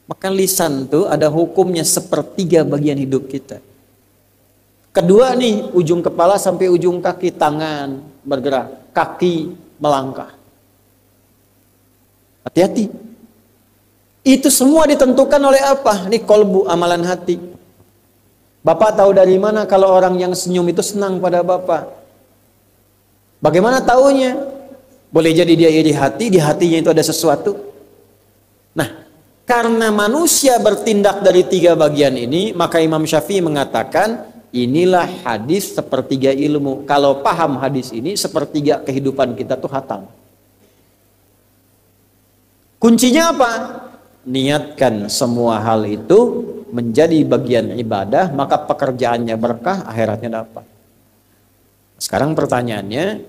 Maka lisan tuh ada hukumnya sepertiga bagian hidup kita. Kedua nih, ujung kepala sampai ujung kaki, tangan bergerak, kaki melangkah. Hati-hati. Itu semua ditentukan oleh apa? Ini kolbu, amalan hati. Bapak tahu dari mana kalau orang yang senyum itu senang pada Bapak? Bagaimana taunya? Boleh jadi dia iri hati, di hatinya itu ada sesuatu. Nah, karena manusia bertindak dari 3 bagian ini, maka Imam Syafi'i mengatakan, inilah hadis sepertiga ilmu. Kalau paham hadis ini, sepertiga kehidupan kita tuh hatam. Kuncinya apa? Niatkan semua hal itu menjadi bagian ibadah, maka pekerjaannya berkah, akhiratnya dapat. Sekarang pertanyaannya,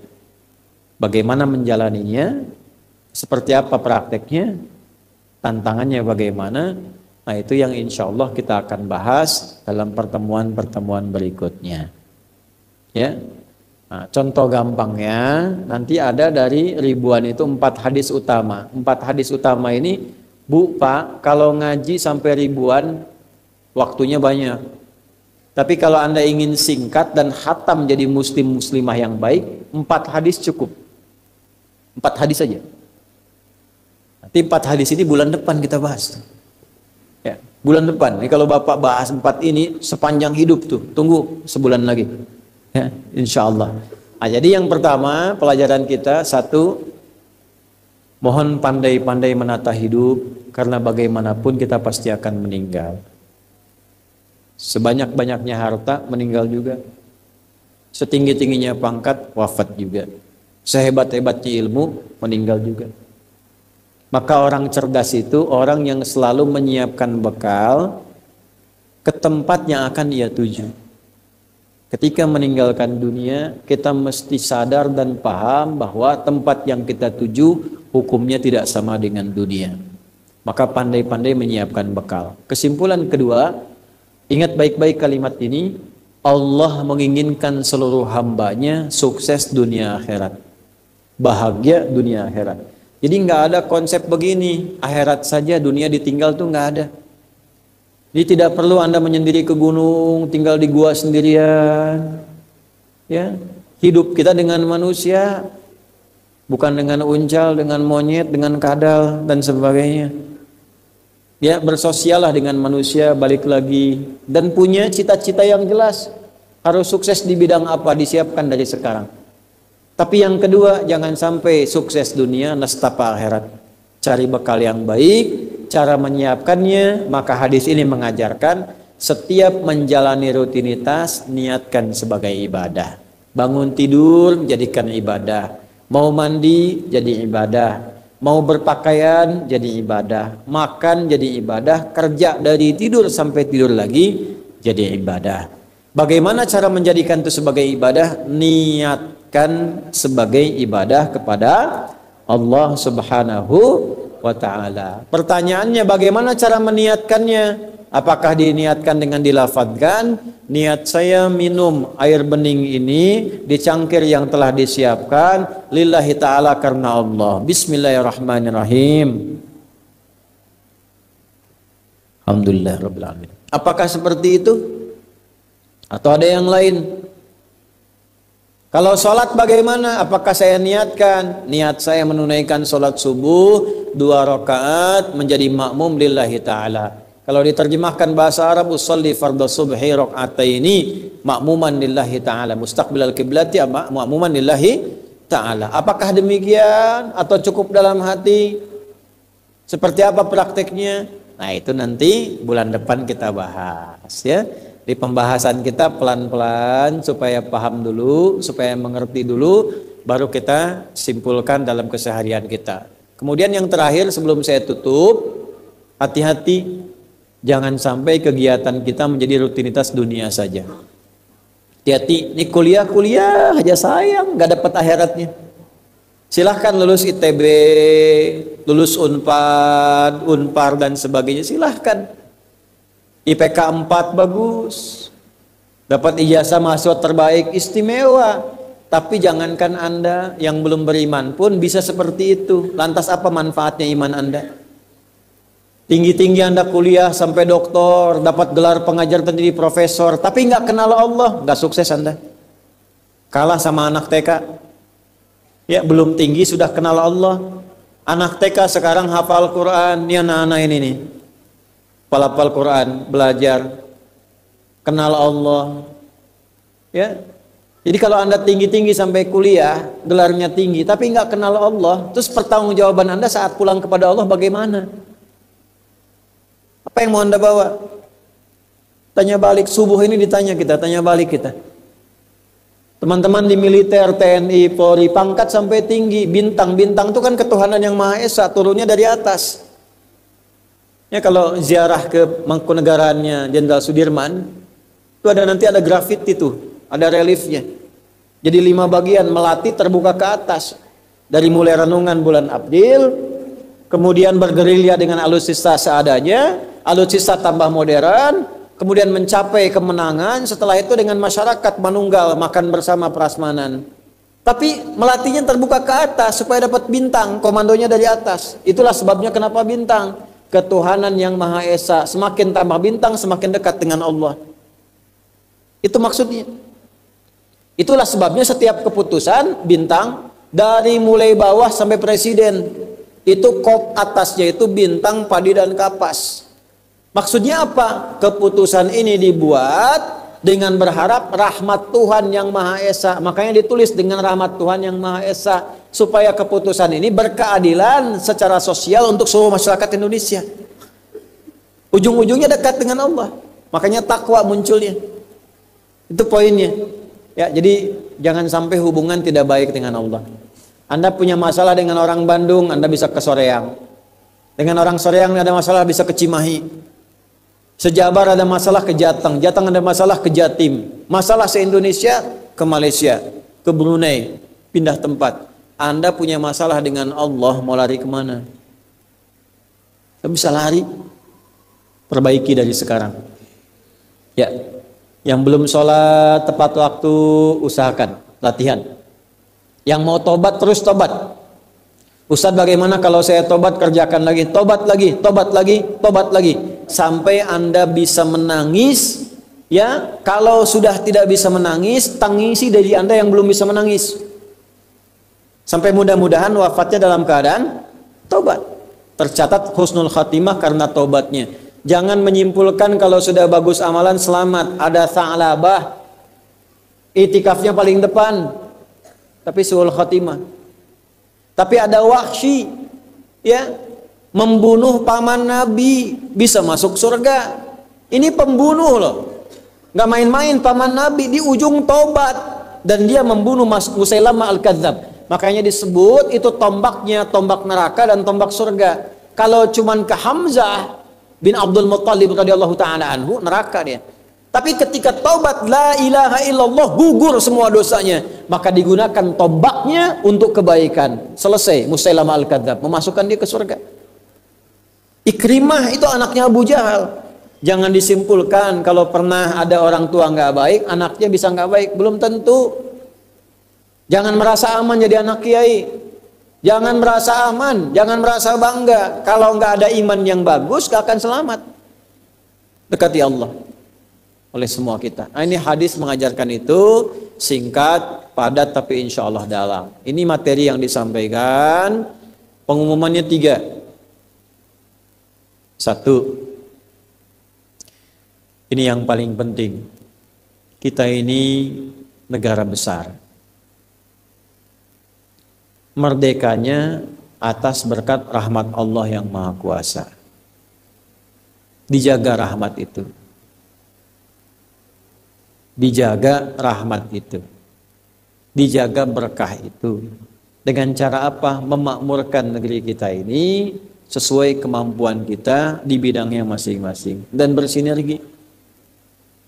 bagaimana menjalaninya? Seperti apa prakteknya? Tantangannya bagaimana? Nah, itu yang insya Allah kita akan bahas dalam pertemuan-pertemuan berikutnya. Ya, nah, contoh gampangnya, nanti ada dari ribuan itu 4 hadis utama. 4 hadis utama ini, Bu, Pak, kalau ngaji sampai ribuan, waktunya banyak. Tapi kalau Anda ingin singkat dan khatam jadi muslim-muslimah yang baik, 4 hadis cukup. 4 hadis saja. Nanti 4 hadis ini bulan depan kita bahas. Ya, bulan depan. Ini kalau Bapak bahas 4 ini sepanjang hidup tuh. Tunggu sebulan lagi. Ya, insya Allah. Nah, jadi yang pertama pelajaran kita, 1, mohon pandai-pandai menata hidup, karena bagaimanapun kita pasti akan meninggal. Sebanyak-banyaknya harta, meninggal juga. Setinggi-tingginya pangkat, wafat juga. Sehebat-hebatnya ilmu, meninggal juga. Maka orang cerdas itu orang yang selalu menyiapkan bekal ke tempat yang akan ia tuju. Ketika meninggalkan dunia, kita mesti sadar dan paham bahwa tempat yang kita tuju hukumnya tidak sama dengan dunia. Maka pandai-pandai menyiapkan bekal. Kesimpulan kedua, ingat baik-baik kalimat ini, Allah menginginkan seluruh hambanya sukses dunia akhirat. Bahagia dunia akhirat. Jadi nggak ada konsep begini, akhirat saja dunia ditinggal tuh nggak ada. Jadi tidak perlu Anda menyendiri ke gunung, tinggal di gua sendirian. Ya, hidup kita dengan manusia, bukan dengan uncal, dengan monyet, dengan kadal dan sebagainya. Ya, bersosialah dengan manusia, balik lagi, dan punya cita-cita yang jelas. Harus sukses di bidang apa, disiapkan dari sekarang. Tapi yang kedua, jangan sampai sukses dunia, nestapa akhirat. Cari bekal yang baik, cara menyiapkannya, maka hadis ini mengajarkan setiap menjalani rutinitas, niatkan sebagai ibadah. Bangun tidur, jadikan ibadah. Mau mandi, jadi ibadah. Mau berpakaian jadi ibadah, makan jadi ibadah, kerja dari tidur sampai tidur lagi jadi ibadah. Bagaimana cara menjadikan itu sebagai ibadah? Niat niatkan sebagai ibadah kepada Allah Subhanahu wa ta'ala. Pertanyaannya, bagaimana cara meniatkannya? Apakah diniatkan dengan dilafadzkan, niat saya minum air bening ini di cangkir yang telah disiapkan lillahi ta'ala karena Allah. Bismillahirrahmanirrahim. Alhamdulillah rabbil alamin. Apakah seperti itu? Atau ada yang lain? Kalau sholat bagaimana? Apakah saya niatkan? Niat saya menunaikan sholat subuh 2 rakaat menjadi makmum lillahi ta'ala. Kalau diterjemahkan bahasa Arab, usolli fardhu subhi raka'ataini makmuman lillahi ta'ala, mustaqbilal qiblati makmuman lillahi ta'ala. Apakah demikian atau cukup dalam hati? Seperti apa prakteknya? Nah, itu nanti bulan depan kita bahas ya. Di pembahasan kita pelan-pelan supaya paham dulu, supaya mengerti dulu, baru kita simpulkan dalam keseharian kita. Kemudian yang terakhir sebelum saya tutup, hati-hati jangan sampai kegiatan kita menjadi rutinitas dunia saja. Hati-hati, ini kuliah aja sayang, gak dapat akhiratnya. Silahkan lulus ITB, lulus Unpad, Unpar dan sebagainya, silahkan. IPK 4 bagus, dapat ijazah mahasiswa terbaik, istimewa. Tapi jangankan Anda yang belum beriman pun bisa seperti itu. Lantas apa manfaatnya iman Anda? Tinggi-tinggi Anda kuliah sampai doktor, dapat gelar pengajar dan jadi profesor, tapi nggak kenal Allah, nggak sukses Anda. Kalah sama anak TK. Ya, belum tinggi sudah kenal Allah. Anak TK sekarang hafal Quran, ini anak-anak ini nih. Hafal Quran, belajar, kenal Allah. Ya. Jadi kalau Anda tinggi-tinggi sampai kuliah, gelarnya tinggi, tapi nggak kenal Allah, terus pertanggungjawaban Anda saat pulang kepada Allah bagaimana? Apa yang mau Anda bawa? Tanya balik, subuh ini ditanya kita, tanya balik kita. Teman-teman di militer, TNI, Polri, pangkat sampai tinggi, bintang-bintang itu kan ketuhanan yang Maha Esa, turunnya dari atas. Ya, kalau ziarah ke Mangkunegaraannya Jenderal Sudirman, itu nanti ada grafiti tuh, ada reliefnya. Jadi 5 bagian, melati terbuka ke atas. Dari mulai renungan bulan Abdil, kemudian bergerilya dengan alutsista seadanya, alutsista tambah modern, kemudian mencapai kemenangan, setelah itu dengan masyarakat manunggal, makan bersama prasmanan. Tapi melatinya terbuka ke atas supaya dapat bintang, komandonya dari atas. Itulah sebabnya kenapa bintang. Ketuhanan yang Maha Esa, semakin tambah bintang semakin dekat dengan Allah. Itu maksudnya. Itulah sebabnya setiap keputusan bintang dari mulai bawah sampai presiden itu kop atasnya itu bintang, padi dan kapas. Maksudnya apa? Keputusan ini dibuat dengan berharap rahmat Tuhan yang Maha Esa. Makanya ditulis dengan rahmat Tuhan yang Maha Esa, supaya keputusan ini berkeadilan secara sosial untuk seluruh masyarakat Indonesia. Ujung-ujungnya dekat dengan Allah. Makanya takwa munculnya. Itu poinnya. Ya, jadi jangan sampai hubungan tidak baik dengan Allah. Anda punya masalah dengan orang Bandung, Anda bisa ke Soreang. Dengan orang Soreang ada masalah bisa ke Cimahi. Sejabar ada masalah ke Jateng, Jateng ada masalah ke Jatim. Masalah se-Indonesia ke Malaysia, ke Brunei, pindah tempat. Anda punya masalah dengan Allah, mau lari kemana? Tidak bisa lari. Perbaiki dari sekarang. Ya, yang belum sholat tepat waktu, usahakan latihan. Yang mau tobat terus tobat. Ustadz, bagaimana kalau saya tobat? Kerjakan lagi, tobat lagi, tobat lagi, tobat lagi, sampai Anda bisa menangis. Ya, kalau sudah tidak bisa menangis, tangisi dari Anda yang belum bisa menangis. Sampai mudah-mudahan wafatnya dalam keadaan tobat. Tercatat husnul khatimah karena tobatnya. Jangan menyimpulkan kalau sudah bagus amalan selamat. Ada Tha'labah, itikafnya paling depan, tapi suul khatimah. Tapi ada Wahsy, ya, membunuh paman Nabi, bisa masuk surga. Ini pembunuh loh, nggak main-main paman Nabi, di ujung tobat, dan dia membunuh Musailamah al-Kadzab. Makanya disebut itu tombaknya, tombak neraka dan tombak surga. Kalau cuman ke Hamzah bin Abdul Muttalib radhiyallahu ta'ala anhu, neraka dia. Tapi ketika taubat la ilaha illallah, gugur semua dosanya. maka digunakan tombaknya untuk kebaikan. Selesai, Musailamah al-Kadzab, memasukkan dia ke surga. Ikrimah itu anaknya Abu Jahal. Jangan disimpulkan kalau pernah ada orang tua nggak baik, anaknya bisa nggak baik. Belum tentu. Jangan merasa aman jadi anak kiai. Jangan merasa aman, jangan merasa bangga. Kalau nggak ada iman yang bagus, nggak akan selamat. Dekati Allah oleh semua kita. Nah, ini hadis mengajarkan itu, singkat, padat, tapi insya Allah dalam. Ini materi yang disampaikan. Pengumumannya 3. 1. Ini yang paling penting. Kita ini negara besar. Merdekanya atas berkat rahmat Allah yang Maha Kuasa. Dijaga rahmat itu. Dijaga rahmat itu. Dijaga berkah itu. Dengan cara apa? Memakmurkan negeri kita ini sesuai kemampuan kita di bidangnya masing-masing. Dan bersinergi.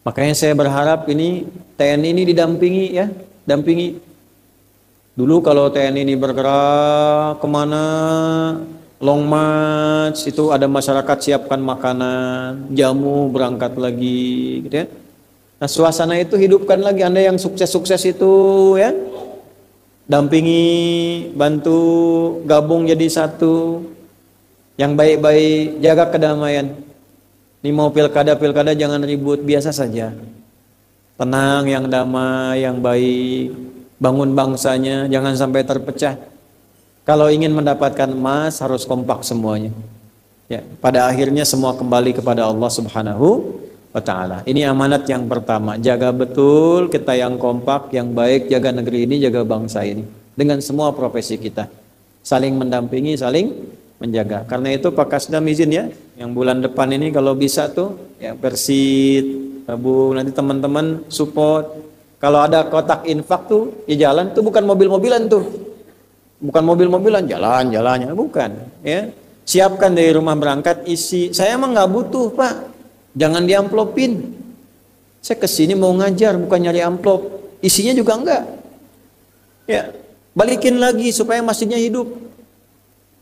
Makanya saya berharap ini TNI ini didampingi ya, dampingi. Dulu kalau TNI ini bergerak kemana, long march, itu ada masyarakat siapkan makanan, jamu berangkat lagi, gitu ya. Nah suasana itu hidupkan lagi. Anda yang sukses-sukses itu ya, dampingi, bantu, gabung jadi satu, yang baik-baik, jaga kedamaian. Ini mau pilkada jangan ribut, biasa saja. Tenang, yang damai, yang baik. Bangun bangsanya, jangan sampai terpecah. Kalau ingin mendapatkan emas harus kompak semuanya. Ya, pada akhirnya semua kembali kepada Allah Subhanahu wa Ta'ala. Ini amanat yang pertama. Jaga betul, kita yang kompak, yang baik, jaga negeri ini, jaga bangsa ini. Dengan semua profesi kita. Saling mendampingi, saling menjaga. Karena itu Pak Kasdam izin ya, yang bulan depan ini kalau bisa tuh ya Persit, Rabu, nanti teman-teman support. Kalau ada kotak infak tuh ya jalan tuh, bukan mobil-mobilan tuh. Bukan mobil-mobilan, jalan-jalannya bukan ya. Siapkan dari rumah berangkat isi. Saya emang nggak butuh, Pak. Jangan diamplopin. Saya kesini mau ngajar bukan nyari amplop. Isinya juga enggak. Ya, balikin lagi supaya masjidnya hidup.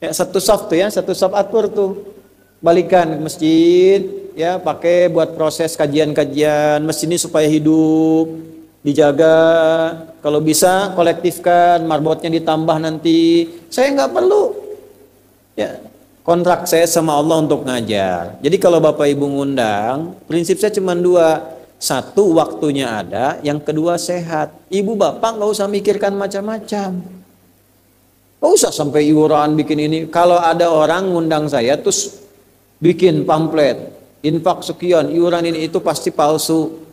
Ya, satu saf tuh ya, satu saf atur tuh. Balikan ke masjid, ya pakai buat proses kajian-kajian masjid ini supaya hidup, dijaga. Kalau bisa kolektifkan, marbotnya ditambah nanti. Saya nggak perlu. Ya, kontrak saya sama Allah untuk ngajar. Jadi kalau Bapak Ibu ngundang, prinsip saya cuma 2. 1, waktunya ada. Yang kedua, sehat. Ibu bapak nggak usah mikirkan macam-macam. Nggak usah sampai iuran bikin ini. Kalau ada orang ngundang saya terus bikin pamflet, infak sekian, iuran ini itu pasti palsu.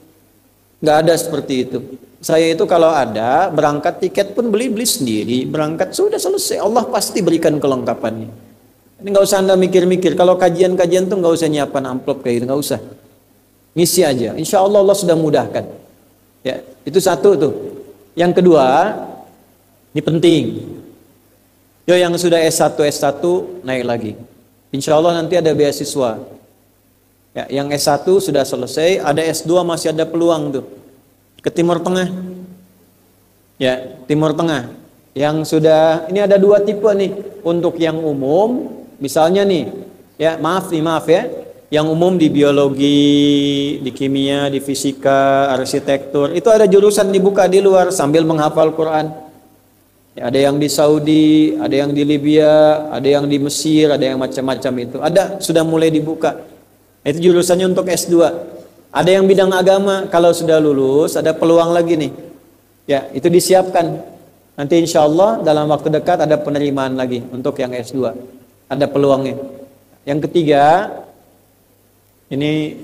Nggak ada seperti itu. Saya itu kalau ada berangkat tiket pun beli sendiri, berangkat sudah selesai. Allah pasti berikan kelengkapannya. Ini nggak usah Anda mikir-mikir. Kalau kajian-kajian tuh nggak usah nyiapkan amplop kayak gitu, nggak usah. Ngisi aja. Insya Allah Allah sudah mudahkan. Ya, itu 1 tuh. Yang kedua, ini penting. Yo yang sudah S1 naik lagi. Insya Allah nanti ada beasiswa. Ya, yang S1 sudah selesai, ada S2 masih ada peluang tuh. Ke Timur Tengah. Ya, Timur Tengah. Yang sudah, ini ada 2 tipe nih. Untuk yang umum, misalnya nih, ya maaf ya. Yang umum di biologi, di kimia, di fisika, arsitektur, itu ada jurusan dibuka di luar sambil menghafal Quran. Ya, ada yang di Saudi, ada yang di Libya, ada yang di Mesir, ada yang macam-macam itu. Ada sudah mulai dibuka. Itu jurusannya untuk S2. Ada yang bidang agama, kalau sudah lulus ada peluang lagi nih. Ya, itu disiapkan. Nanti insya Allah dalam waktu dekat ada penerimaan lagi untuk yang S2. Ada peluangnya. Yang ketiga, ini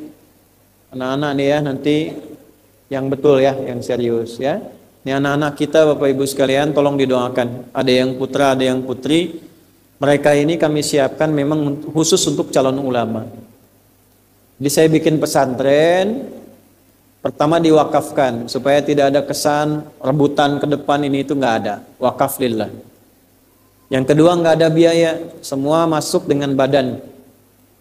anak-anak nih ya, nanti yang betul ya, yang serius ya. Ini anak-anak kita Bapak Ibu sekalian tolong didoakan. Ada yang putra, ada yang putri. Mereka ini kami siapkan memang khusus untuk calon ulama. Jadi saya bikin pesantren, pertama diwakafkan supaya tidak ada kesan rebutan ke depan ini itu nggak ada. Wakaf lillah. Yang kedua nggak ada biaya, semua masuk dengan badan.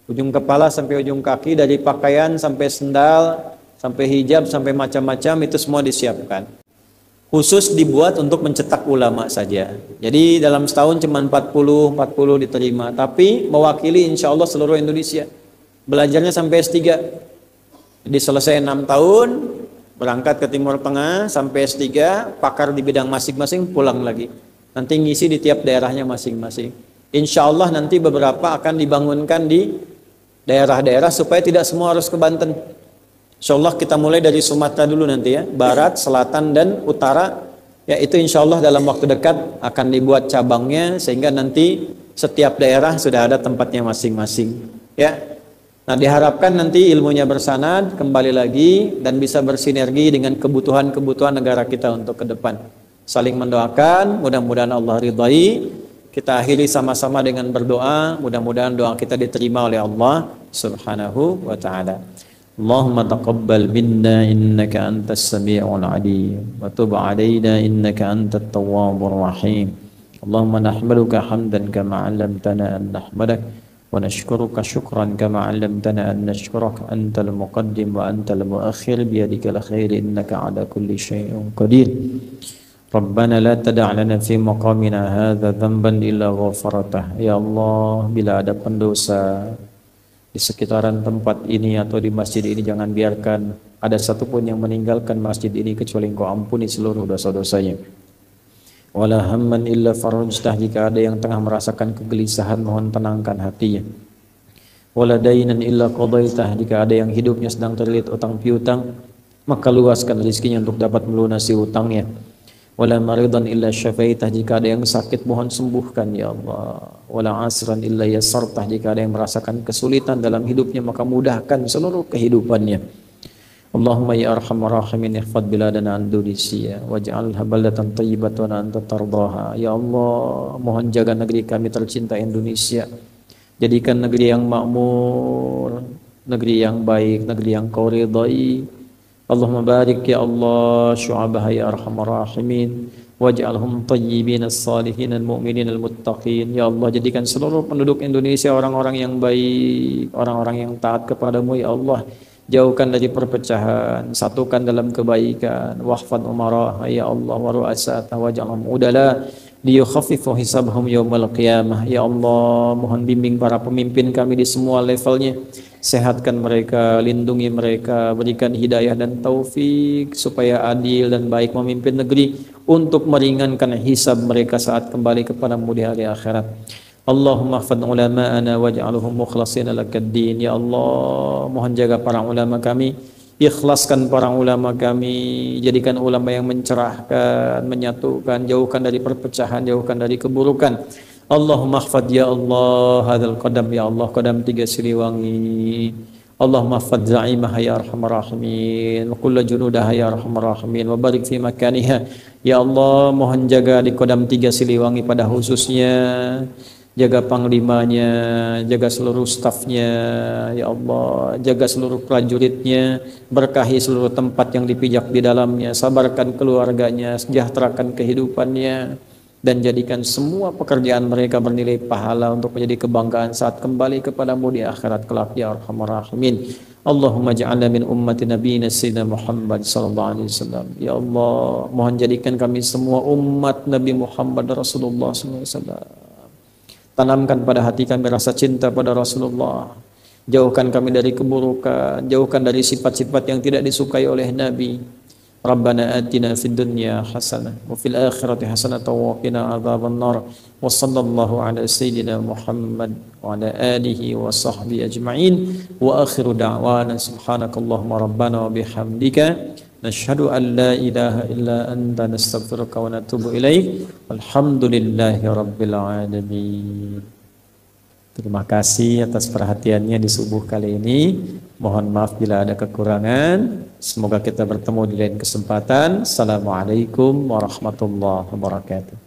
Ujung kepala sampai ujung kaki, dari pakaian sampai sendal, sampai hijab, sampai macam-macam itu semua disiapkan. khusus dibuat untuk mencetak ulama saja. Jadi dalam setahun cuma 40 diterima, tapi mewakili insya Allah seluruh Indonesia. Belajarnya sampai S3. Jadi selesai 6 tahun, berangkat ke Timur Tengah sampai S3, pakar di bidang masing-masing, pulang lagi. Nanti ngisi di tiap daerahnya masing-masing. Insya Allah nanti beberapa akan dibangunkan di daerah-daerah supaya tidak semua harus ke Banten. Insya Allah kita mulai dari Sumatera dulu nanti ya, barat, selatan, dan utara. Ya itu insya Allah dalam waktu dekat akan dibuat cabangnya sehingga nanti setiap daerah sudah ada tempatnya masing-masing. Ya, nah diharapkan nanti ilmunya bersanad kembali lagi dan bisa bersinergi dengan kebutuhan-kebutuhan negara kita untuk ke depan. Saling mendoakan, mudah-mudahan Allah ridhai. Kita akhiri sama-sama dengan berdoa, mudah-mudahan doa kita diterima oleh Allah Subhanahu wa taala. Allahumma taqabbal minna innaka antas sami'ul 'alim wa tub 'alaina innaka antat tawwabur rahim. Allahumma nahmaduka hamdan kama 'allamtana an nahmadak wa nashkuruka syukran kama 'allamtana an nashkuraka antal muqaddim wa antal muakhir biyadikal khair innaka 'ala kulli syai'in qadir. Rabbana la tada' lana fi maqamina hadza dhanban illa ghafartah. Ya Allah, bila ada pendosa di sekitaran tempat ini atau di masjid ini, jangan biarkan ada satupun yang meninggalkan masjid ini kecuali Engkau ampuni seluruh dosa-dosanya. Wala hamman illa farajtah, jika ada yang tengah merasakan kegelisahan mohon tenangkan hatinya. Wala dainan illa qadaitah, jika ada yang hidupnya sedang terlilit utang piutang maka luaskan rezekinya untuk dapat melunasi utangnya. Wala maridan illa syafaitah, jika ada yang sakit mohon sembuhkan ya Allah. Wala asran illa yassartah, jika ada yang merasakan kesulitan dalam hidupnya maka mudahkan seluruh kehidupannya. Allahumma ya arhamar rahimin ihfad biladana Indonesia waj'alha baldatan thayyibatan anta tardaha. Ya Allah, mohon jaga negeri kami tercinta Indonesia, jadikan negeri yang makmur, negeri yang baik, negeri yang Kau ridai. Allahumma barik ya Allah syu'abaha ya arhamar rahimin waj'alhum tayyibin as-salihin al-mu'minin al-muttaqin. Ya Allah, jadikan seluruh penduduk Indonesia orang-orang yang baik, orang-orang yang taat kepadamu ya Allah. Jauhkan dari perpecahan, satukan dalam kebaikan. Wahfad umara ya Allah wa ru'asata waj'alhum udala liyukhaffifu hisabahum yaumal qiyamah. Ya Allah, mohon bimbing para pemimpin kami di semua levelnya. Sehatkan mereka, lindungi mereka, berikan hidayah dan taufik supaya adil dan baik memimpin negeri untuk meringankan hisab mereka saat kembali kepadamu di hari akhirat. Allahumma hfadh ulama'ana waj'alhum mukhlashina lakad-din. Ya Allah, mohon jaga para ulama kami, ikhlaskan para ulama kami, jadikan ulama yang mencerahkan, menyatukan, jauhkan dari perpecahan, jauhkan dari keburukan. Allahumma hfadh ya Allah hadzal qadam, ya Allah qadam 3 Siliwangi. Allahumma hfadh za'imah ya arhamar rahimin wa kullu junudah ya arhamar rahimin wa barik fi makaniha. Ya Allah, mohon jaga di qadam 3 Siliwangi pada khususnya, jaga panglimanya, jaga seluruh stafnya ya Allah, jaga seluruh prajuritnya, berkahi seluruh tempat yang dipijak di dalamnya, sabarkan keluarganya, sejahterakan kehidupannya, dan jadikan semua pekerjaan mereka bernilai pahala untuk menjadi kebanggaan saat kembali kepadamu di akhirat kelak ya arhamar rahimin. Allahumma ja'alna min ummati nabiyina sayyidina Muhammad sallallahu alaihi wasallam. Ya Allah, mohon jadikan kami semua umat Nabi Muhammad Rasulullah sallallahu alaihi wasallam. Tanamkan pada hati kami rasa cinta pada Rasulullah. Jauhkan kami dari keburukan, jauhkan dari sifat-sifat yang tidak disukai oleh Nabi. Rabbana atina fid dunya hasanah wa fil akhirati hasanah wa qina adzabannar. Wa sallallahu ala sayyidina Muhammad wa ala alihi wa sahbihi ajma'in. Wa akhiru da'wana subhanakallahumma rabbana wa bihamdika nashhadu an la ilaha illa anta nastaghfiruka wa natubu ilaik. Walhamdulillahi rabbil alamin. Terima kasih atas perhatiannya di subuh kali ini. Mohon maaf bila ada kekurangan. Semoga kita bertemu di lain kesempatan. Assalamualaikum warahmatullahi wabarakatuh.